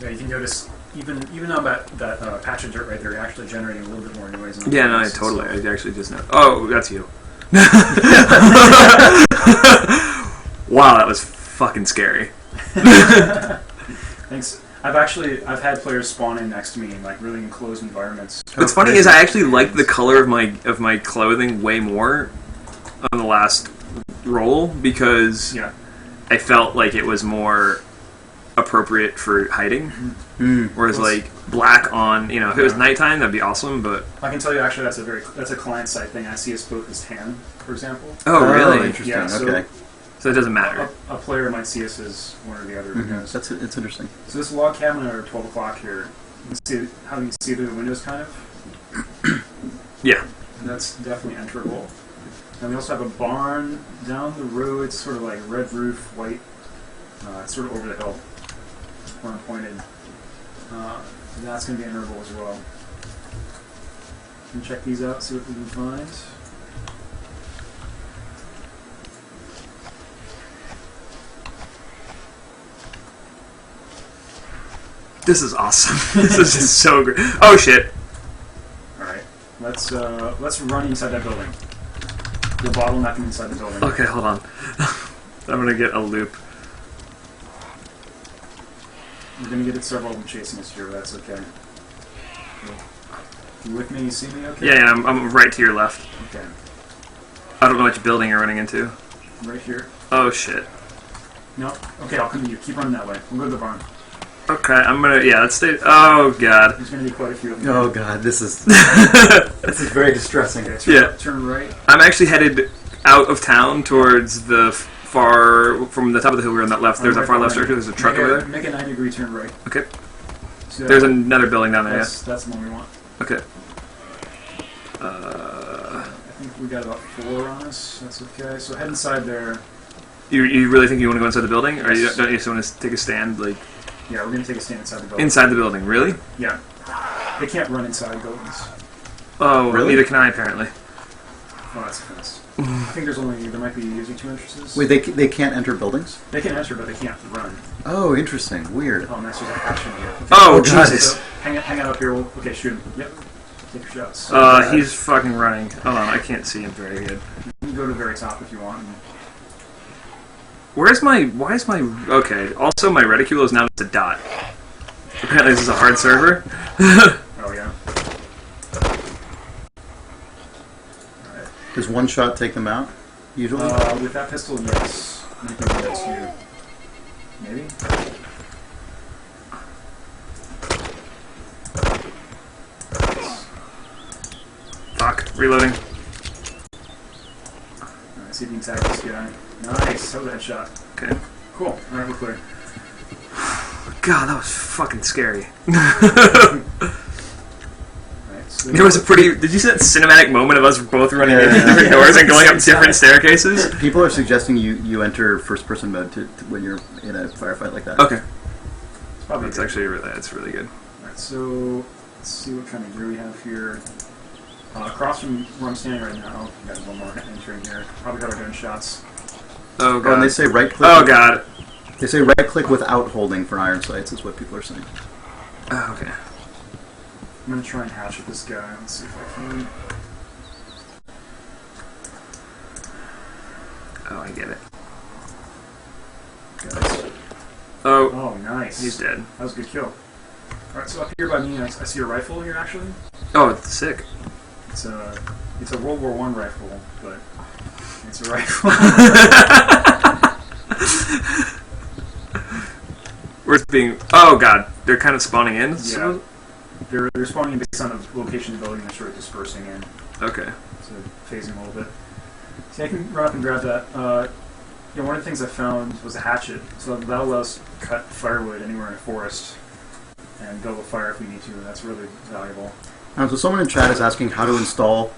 Yeah, you can notice even on that patch of dirt right there, you're actually generating a little bit more noise. Yeah, no, I actually just know. Oh, that's you. Wow, that was fucking scary. Thanks. I've had players spawn in next to me in like really enclosed environments. What's funny is I actually like the color of my clothing way more on the last roll because I felt like it was more appropriate for hiding. Whereas like black on, if it was nighttime, that'd be awesome. But I can tell you actually that's a client side thing. I see us both as tan, for example. oh really? Interesting. Yeah, so- okay. So it doesn't matter. A player might see us as one or the other. Because It's interesting. so this log cabin at 12 o'clock here, you can see how you can see through the windows, kind of. Yeah. And that's definitely enterable. And we also have a barn down the road. It's sort of like red roof, white. It's sort of over the hill, where I'm pointed. That's going to be enterable as well. You can check these out, see what we can find. This is awesome. This is just so great. Oh shit. Alright. Let's run inside that building. The bottleneck inside the building. Okay, hold on. I'm gonna get a loop. We're gonna get several of them chasing us here, but that's okay. You with me? You see me okay? Yeah, I'm right to your left. Okay. I don't know which building you're running into. Right here. Oh shit. No. Okay, I'll come to you. Keep running that way. We'll go to the barn. Okay, I'm gonna, yeah, let's stay. Oh god. There's gonna be quite a few of them. Oh god, this is this is very distressing. Okay, turn right. I'm actually headed out of town towards the from the top of the hill we're on that left. There's a far left structure. There's a truck over there. Make a 90-degree turn right. Okay. So There's another building down there. that's the one we want. Okay. I think we got about 4 on us. That's okay. So head inside there. You really think you want to go inside the building, or Yes. don't you just want to take a stand, like Yeah, we're gonna take a stand inside the building. inside the building? Really? Yeah. They can't run inside buildings. Oh, Really? neither can I apparently. Oh, that's a fence. I think there might be 2 entrances. Wait, they can't enter buildings? They can enter, but they can't run. Oh, interesting. Weird. Oh, nice. There's a hatch in here. Oh, God. Jesus. So, hang out up here. Okay, shoot him. Yep. Take your shots. He's fucking running. Hold on, I can't see him very good. You can go to the very top if you want. Why is my, okay, also my reticule is now just a dot. Apparently this is a hard server. Oh, yeah. Alright. Does one shot take them out, usually? With that pistol, yes. I think that's you. Maybe? Fuck, reloading. Alright, see if you can tag this guy. Nice, that was a headshot. Okay. Cool, alright, we're clear. God, that was fucking scary. Alright, so There was a pretty, did you see that cinematic moment of us both running into different doors and going up different staircases? People are suggesting you enter first-person mode when you're in a firefight like that. Okay. it's probably That's good. actually really, that's really good. Alright, so let's see what kind of gear we have here. Across from where I'm standing right now, we got one more entering here. Probably got our gun shots. Oh Oh, and god. they say right-click. Oh god. They say right-click without holding for iron sights is what people are saying. Oh, okay. I'm gonna try and hatch at this guy. Let's see if I can. Oh, I get it. Guys. Oh, Oh, nice. he's dead. That was a good kill. Alright, so up here by me, I see a rifle here actually. Oh, it's sick. It's a World War I rifle, but it's a rifle. Where's being, oh god, they're kind of spawning in? Yeah. They're spawning in based on the location of the building. They're sort of dispersing in, Okay. so phasing a little bit. See, I can run up and grab that. One of the things I found was a hatchet, so that allows us to cut firewood anywhere in a forest and build a fire if we need to. And that's really valuable. So someone in chat is asking how to install.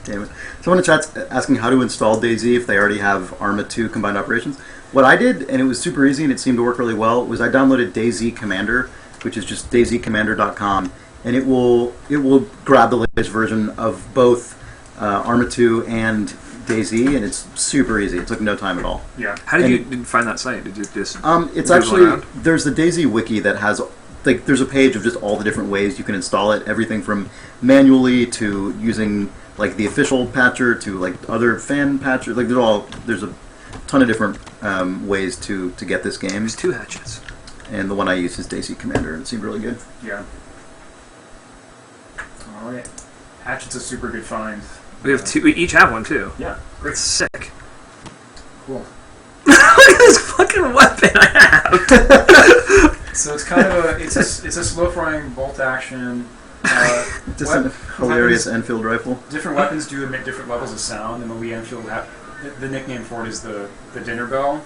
Damn it! Someone in chat's asking how to install DayZ if they already have Arma 2 combined operations. What I did, and it was super easy and it seemed to work really well, was I downloaded DayZ Commander, which is just dayzcommander.com, and it will grab the latest version of both Arma 2 and DayZ, and it's super easy. It took no time at all. Yeah. How did And you find that site? Did you just... It's Google actually around? there's the DayZ wiki that has there's a page of just all the different ways you can install it. Everything from manually to using like the official patcher to like other fan patchers. Like there's a ton of different ways to get this game. There's 2 hatchets. And the one I use is DayZ Commander, and it seemed really good. Yeah. All right. Hatchet's a super good find. We have 2, we each have one too. Yeah. That's sick. Cool. Look at this fucking weapon I have! So it's kind of it's a slow frying bolt action. Just a hilarious Enfield rifle. Different weapons do emit different levels of sound, and when we Enfield have the nickname for it is the dinner bell.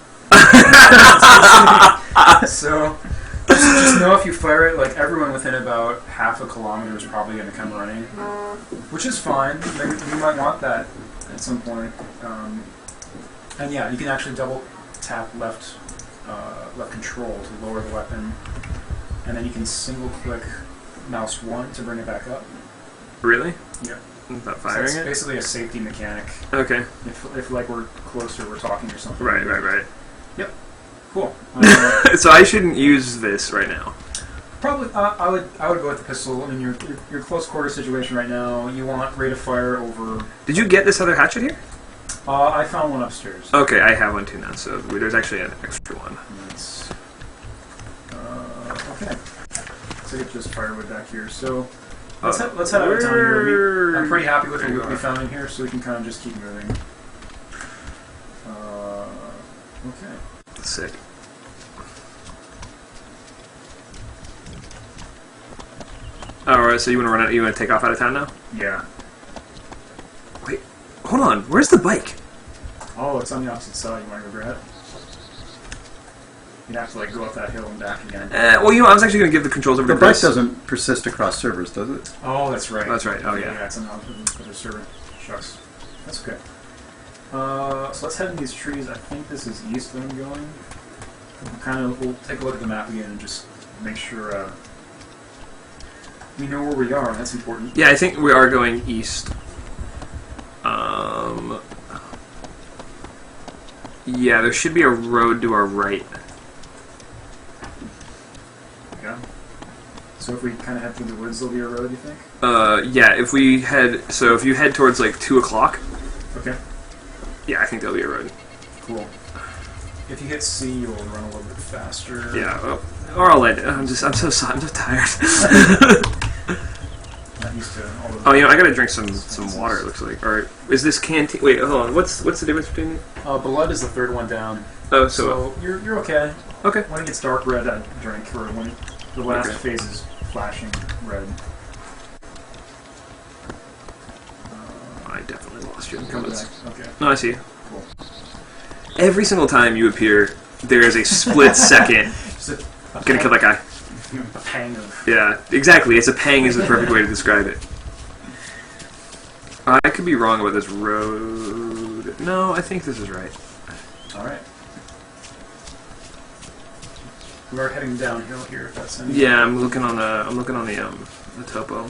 So just know if you fire it, like everyone within about half a kilometer is probably going to come running, which is fine. Maybe you might want that at some point. And yeah, you can actually double tap left control to lower the weapon, and then you can single click mouse 1 to bring it back up. Really? Yeah. Without So firing it's it? basically a safety mechanic. Okay. If like we're closer, we're talking or something. Right. Yep. Cool. So I shouldn't use this right now. Probably, I would go with the pistol. I mean, your close quarter situation right now. You want rate of fire over. Did you get this other hatchet here? I found one upstairs. Okay, I have one too now. So there's actually an extra one. That's, okay. So get just firewood back here. So let's head out of town here. I'm pretty happy with what we found in here, so we can kind of just keep moving. Okay. Sick. Alright, so you want to run out? You want to take off out of town now? Yeah. Wait, hold on. Where's the bike? Oh, it's on the opposite side. You want to go grab it? You'd have to like go up that hill and back again. Well, I was actually going to give the controls over The to bike Chris. doesn't persist across servers, does it? Oh, that's right. That's right. Oh, yeah. Yeah, it's on the other server. Shucks. That's okay. So let's head in these trees. I think this is east that I'm going. We'll take a look at the map again and just make sure we know where we are. That's important. Yeah, I think we are going east. Yeah, there should be a road to our right. Yeah. So if we kind of head through the woods, there'll be a road, you think? Yeah, if you head towards like 2 o'clock. Okay. Yeah, I think there'll be a road. Cool. If you hit C, you'll run a little bit faster. Yeah, well, or I'll let it. I'm so tired. Not used to all the. Oh, I gotta drink some water. It looks like. Or is this canteen? Wait, hold on. What's the difference between? Blood is the third one down. Oh, so you're okay. Okay. When it gets dark red, I drink, or when the last phase is flashing red. I definitely lost you. Okay. No, I see you. Cool. Every single time you appear, there is a split second. Gonna kill that guy. A pang of. Yeah, exactly. It's a pang is the perfect way to describe it. I could be wrong about this road. No, I think this is right. All right. We are heading downhill here. If that's any. Yeah, I'm looking on the topo.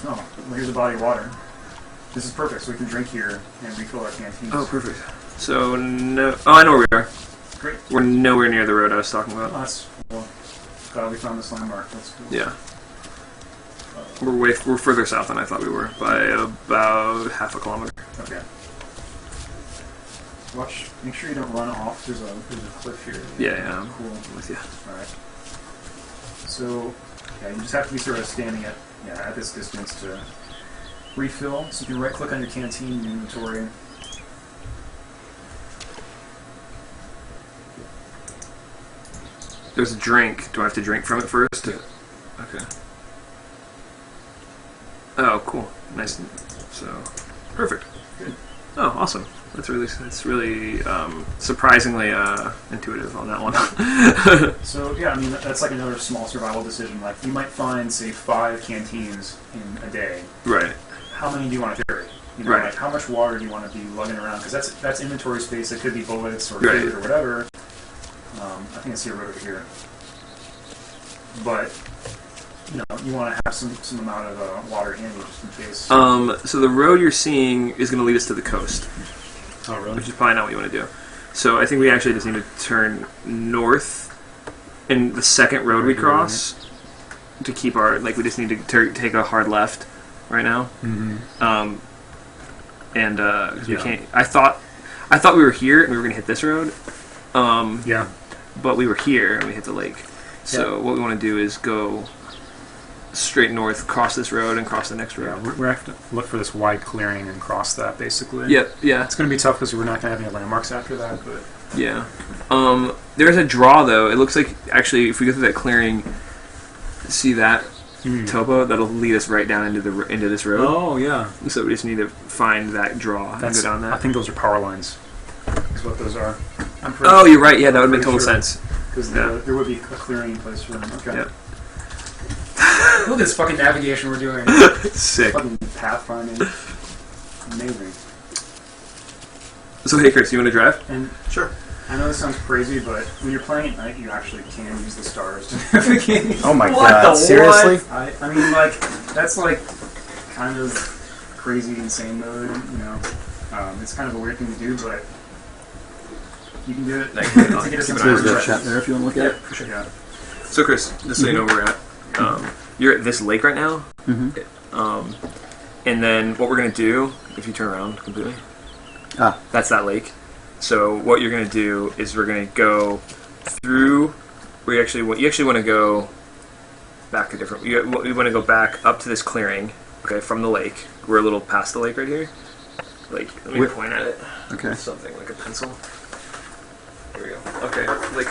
Oh, well, here's a body of water. This is perfect, so we can drink here and refill our canteens. Oh, perfect. So no. Oh, I know where we are. Great. We're nowhere near the road I was talking about. Glad we found this landmark. That's cool. Yeah. We're further south than I thought we were by about half a kilometer. Okay. Make sure you don't run off. There's a cliff here. Yeah, cool. I'm with you. All right. So, yeah, you just have to be sort of standing at this distance to refill. So you can right-click on your canteen inventory. There's a drink. Do I have to drink from it first? Yeah. Okay. Oh, cool. Nice. So, perfect. Good. Oh, awesome. That's really surprisingly intuitive on that one. So yeah, I mean that's like another small survival decision. Like you might find, say, 5 canteens in a day. Right. How many do you want to carry? Right. Like how much water do you want to be lugging around? Because that's inventory space. It could be bullets or right. food or whatever. I think I see a road over here. But you want to have some amount of water handy just in case. So the road you're seeing is going to lead us to the coast. Oh, really? Which is probably not what you want to do. So I think we actually just need to turn north, and the second road we cross to keep our we just need to take a hard left right now. Mm-hmm. And because we can't. I thought we were here and we were going to hit this road. Yeah. But we were here and we hit the lake. So what we want to do is go straight north, cross this road, and cross the next road. Yeah, we're going to have to look for this wide clearing and cross that, basically. Yep, yeah. It's going to be tough because we're not going to have any landmarks after that, but... Yeah. There's a draw, though. It looks like, actually, if we go through that clearing, see that topo? That'll lead us right down into this road. Oh, yeah. So we just need to find that draw and go down that. I think those are power lines, is what those are. Oh, you're right. Yeah, that would make total sense. Because there would be a clearing place for them. Okay. Yep. Look at this fucking navigation we're doing. Sick. Fucking pathfinding. Amazing. So hey, Chris, you want to drive? And sure. I know this sounds crazy, but when you're playing at night, you actually can use the stars to navigate. Oh my god! Seriously? I mean, like that's like kind of crazy, insane mode. It's kind of a weird thing to do, but You can do it. Like, To get us into There's the immersion. chat there if you want to look at it. for sure. Yeah. So Chris, just so you know where we're at, you're at this lake right now, and then what we're gonna do, if you turn around completely, that's that lake. So what you're gonna do is we're gonna go through. You actually want to go back a different. We want to go back up to this clearing, okay, from the lake. We're a little past the lake right here. Like, let me point at it. Okay. With something like a pencil. Here we go. Okay, like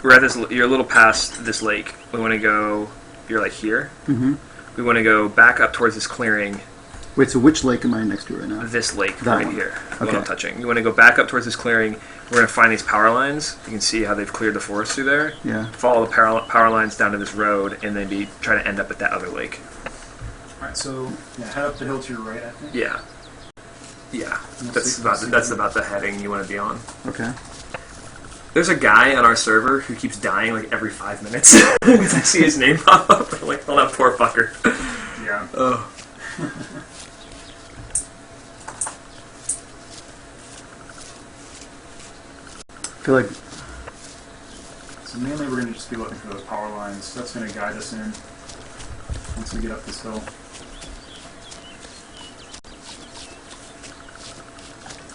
we're at this. You're a little past this lake. We want to go. You're like here. Mm-hmm. We want to go back up towards this clearing. Wait, so which lake am I next to right now? This lake That right one. here. Okay. What I'm touching. You want to go back up towards this clearing. We're going to find these power lines. You can see how they've cleared the forest through there. Yeah. Follow the power lines down to this road, and then try to end up at that other lake. All right. So head up the hill to your right, I think. Yeah. Yeah. We'll That's see- that's about the heading you want to be on. Okay. There's a guy on our server who keeps dying like every 5 minutes because I see his name pop up. I'm like, oh, that poor fucker. Yeah. Oh. I feel like So mainly we're going to just be looking for those power lines. That's going to guide us in once we get up this hill.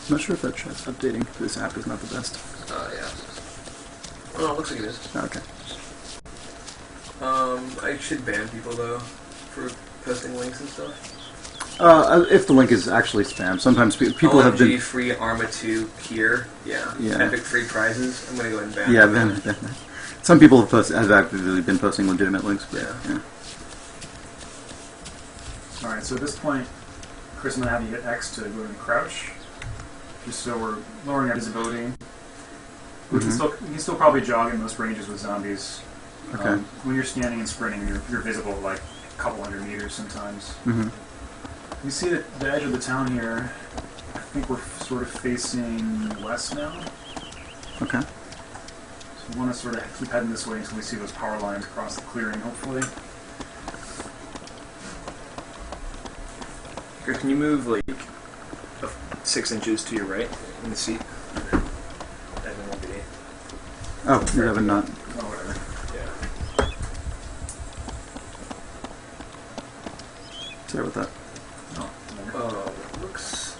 I'm not sure if that chat's updating. This app is not the best. Yeah. Oh, it looks like it is. Okay. I should ban people though for posting links and stuff. If the link is actually spam, sometimes people have been. free Arma 2 here. Yeah. Yeah. Epic free prizes. I'm gonna go ahead and ban. Yeah, then some people have actively been posting legitimate links. But, Yeah. All right. So at this point, Chris, I'm going to have you hit X to go ahead and crouch, just so we're lowering our visibility. We can still probably jog in most ranges with zombies. Okay. When you're standing and sprinting, you're visible like a couple hundred meters sometimes. Mm-hmm. You see the edge of the town here. I think we're sort of facing west now. Okay. So we want to sort of keep heading this way until we see those power lines across the clearing, hopefully. Chris, can you move like 6 inches to your right in the seat? And then we'll be. Oh, you haven't not. Oh, whatever. Yeah. Sorry about that. Oh, whatever. Looks.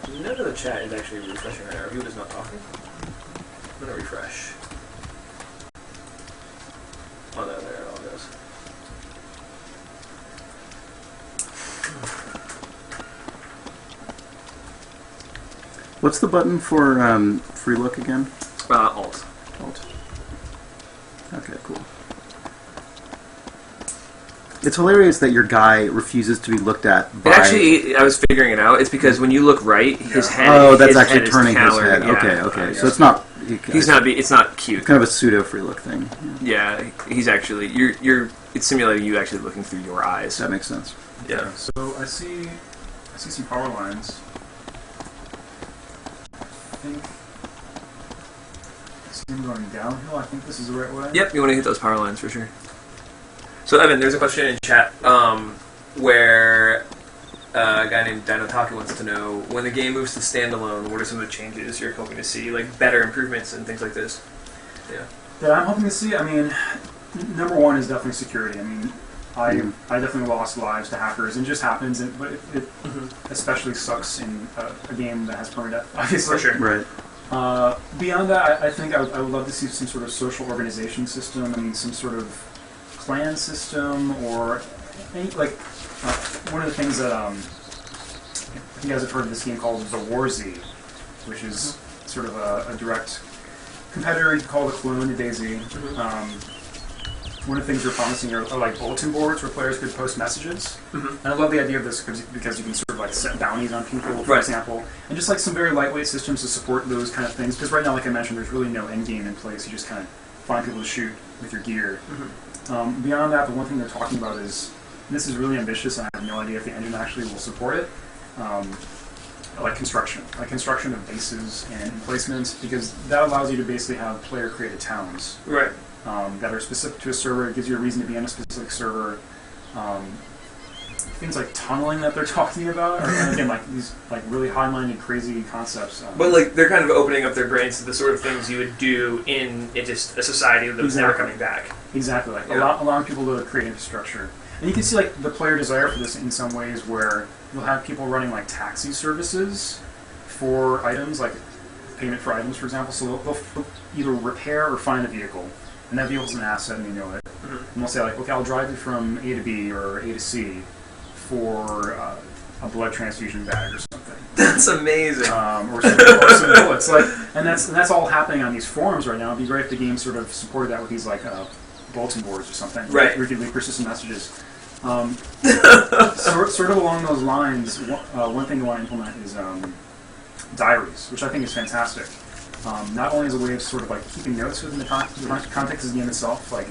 None of the chat is actually refreshing right now. Are you just not talking? I'm gonna refresh. Oh no, there it all goes. What's the button for free look again? Alt. Alt. Okay, cool. It's hilarious that your guy refuses to be looked at by... Actually, I was figuring it out. It's because when you look right, his head. Oh, that's his actually head is turning his colored, head. yeah. Okay. So it's not... He's not. It's not cute. It's kind of a pseudo free look thing. Yeah, he's actually. You're. It's simulating you actually looking through your eyes. That makes sense. Yeah. So I see some power lines. I see them going downhill. I think this is the right way. Yep. You want to hit those power lines for sure. So Evan, there's a question in chat where a guy named Dinotaki wants to know, when the game moves to standalone, what are some of the changes you're hoping to see, like better improvements and things like this? Yeah. That I'm hoping to see. I mean, number one is definitely security. I mean, I definitely lost lives to hackers, and it just happens. But it especially sucks in a game that has permadeath, obviously. For sure. Right. Beyond that, I think I would love to see some sort of social organization system. I mean, some sort of clan system, or any, like one of the things that I think you guys have heard of this game called the DayZ, which is sort of a direct competitor. You could call it a clone to DayZ. One of the things we're promising are like bulletin boards where players could post messages. And I love the idea of this because you can sort of like set bounties on people, for example, and just like some very lightweight systems to support those kind of things. Because right now, like I mentioned, there's really no end game in place. You just kind of find people to shoot with your gear. Beyond that, the one thing they're talking about is, and this is really ambitious, and I have no idea if the engine actually will support it, like construction of bases and emplacements, because that allows you to basically have player-created towns. Right. That are specific to a server. It gives you a reason to be on a specific server. things like tunneling that they're talking about, or again like these like really high-minded, crazy concepts. But like they're kind of opening up their brains to the sort of things you would do in just a society that was never coming back. Exactly, like allowing people to create infrastructure, and you can see like the player desire for this in some ways, where you'll have people running like taxi services for items, like payment for items, for example. So they'll either repair or find a vehicle, and that vehicle's an asset, and you know it. Mm-hmm. And they'll say like, okay, I'll drive you from A to B or A to C for a blood transfusion bag or something. That's amazing. Or some bullets. Like, and that's all happening on these forums right now. It'd be great if the game sort of supported that with these like bulletin boards or something. Right. Where you could leave persistent messages. Sort of along those lines, one thing you want to implement is diaries, which I think is fantastic. Not only as a way of sort of like keeping notes within the context of the game itself, like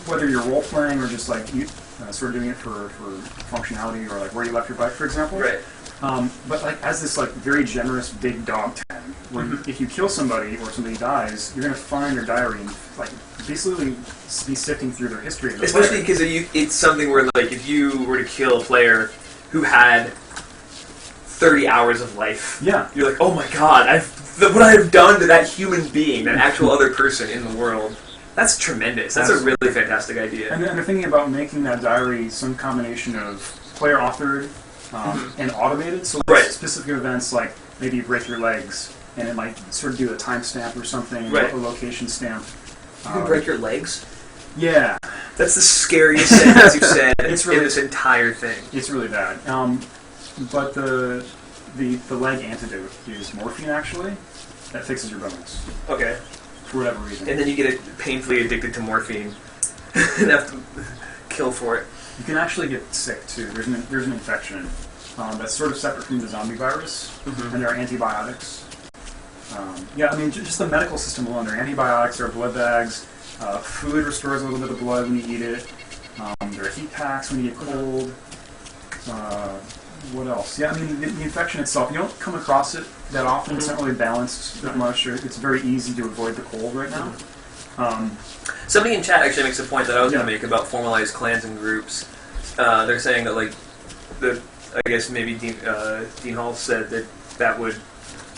whether you're role playing or just like sort of doing it for functionality, or like where you left your bike, for example. Right. But like as this like very generous big dog tag, where if you kill somebody or somebody dies, you're gonna find their diary and like basically be sifting through their history. Especially because it's something where like if you were to kill a player who had 30 hours of life, you're like, oh my god, what I have done to that human being, that actual other person in the world. That's tremendous. That's a really fantastic idea. And they're thinking about making that diary some combination of player authored and automated. So specific events like maybe you break your legs, and it might sort of do a timestamp or something, a location stamp. You can break your legs? Yeah. That's the scariest sentence you've said in this entire thing. It's really bad. But the leg antidote is morphine, actually. That fixes your bones. Okay. For whatever reason. And then you get painfully addicted to morphine and have to kill for it. You can actually get sick, too. There's an infection that's sort of separate from the zombie virus, and there are antibiotics. I mean, just the medical system alone. There are antibiotics, there are blood bags, food restores a little bit of blood when you eat it, there are heat packs when you get cold. What else? Yeah, I mean, the infection itself, you don't come across it that often. It's not really balanced that much. It's very easy to avoid the cold right now. Somebody in chat actually makes a point that I was going to make about formalized clans and groups. They're saying that, like, I guess maybe Dean Hall said that would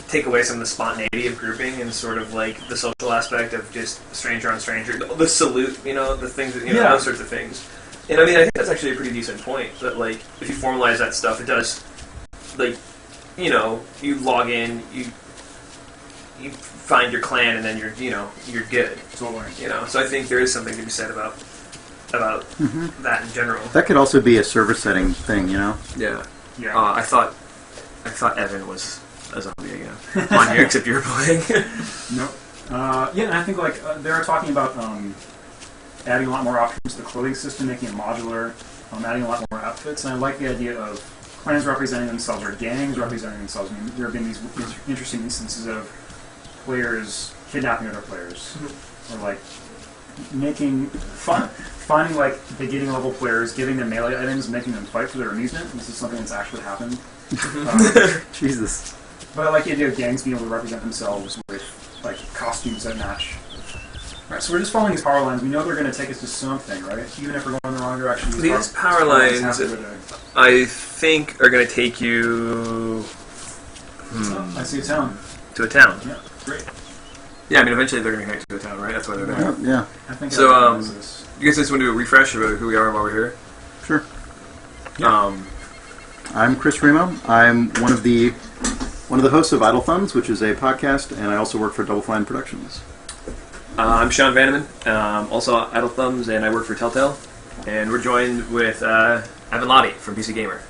take away some of the spontaneity of grouping and sort of like the social aspect of just stranger on stranger, the salute, the things, those sorts of things. And I mean, I think that's actually a pretty decent point. That like, if you formalize that stuff, it does, like, you log in, you find your clan, and then you're good. Totally. So I think there is something to be said about that in general. That could also be a server setting thing, Yeah. Yeah. I thought Evan was a zombie again on here, except you were playing. Nope. And I think like they're talking about adding a lot more options to the clothing system, making it modular, adding a lot more outfits, and I like the idea of clans representing themselves or gangs representing themselves. I mean, there have been these interesting instances of players kidnapping other players, or like finding like beginning level players, giving them melee items, making them fight for their amusement. This is something that's actually happened. Jesus. But I like the idea of gangs being able to represent themselves with like costumes that match. Right, so we're just following these power lines. We know they're going to take us to something, right? Even if we're going the wrong direction. These power lines, I think, are going to take you... I see a town. To a town. Yeah, great. Yeah, I mean, eventually they're going to connect to a town, right? That's why they're there. Yeah. I think so, you guys just want to do a refresh about who we are while we're here? Sure. Yeah. I'm Chris Remo. I'm one of the hosts of Idle Thumbs, which is a podcast, and I also work for Double Fine Productions. I'm Sean Vanneman, also Idle Thumbs, and I work for Telltale. And we're joined with Evan Lahti from PC Gamer.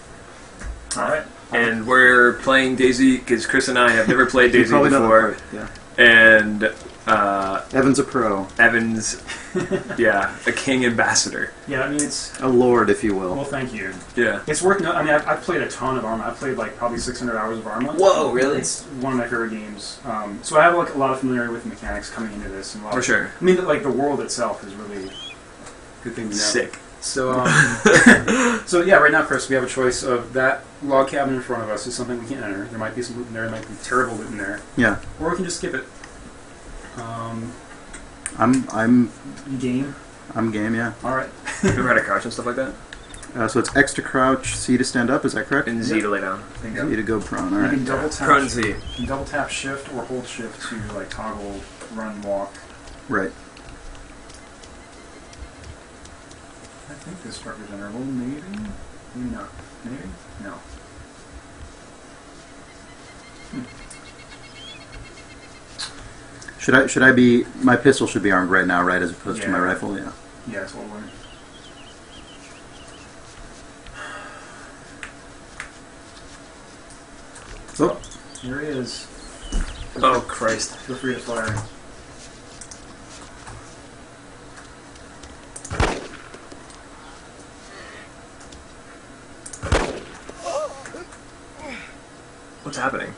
All right. And we're playing DayZ because Chris and I have never played DayZ before. Yeah. And Evan's a pro. Evan's, a king ambassador. Yeah, I mean it's a lord, if you will. Well, thank you. Yeah, it's worth. I mean, I've played a ton of Arma. I've played like probably 600 hours of Arma. Whoa, really? It's one of my favorite games. So I have like a lot of familiarity with the mechanics coming into this. And For sure. I mean, like the world itself is really good thing to know. Sick. So, so yeah, right now, Chris, we have a choice of that log cabin in front of us is something we can't enter. There might be some loot in there. There might be terrible loot in there. Yeah. Or we can just skip it. I'm You game? I'm game, yeah. All right. You ever had a couch and stuff like that? So it's X to crouch, C to stand up. Is that correct? And Z to lay down. Bingo. Z to go prone. All You right. can double tap. Prone Z. You can double tap shift or hold shift to like toggle run walk. Right. I think this struck is general. Maybe. Maybe not. Maybe. No. Should I be? My pistol should be armed right now, right, as opposed to my Yeah. rifle. Yeah. Yeah, that's what we're. Oh. Here he is. Oh, Christ. Feel free to fire. What's happening?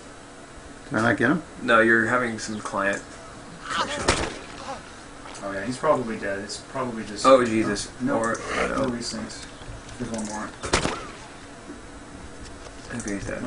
Did I not get him? No, you're having some client connection. Oh yeah, he's probably dead. It's probably just. Oh, Jesus. No, Or, no, these things. There's one more. Okay, he's dead.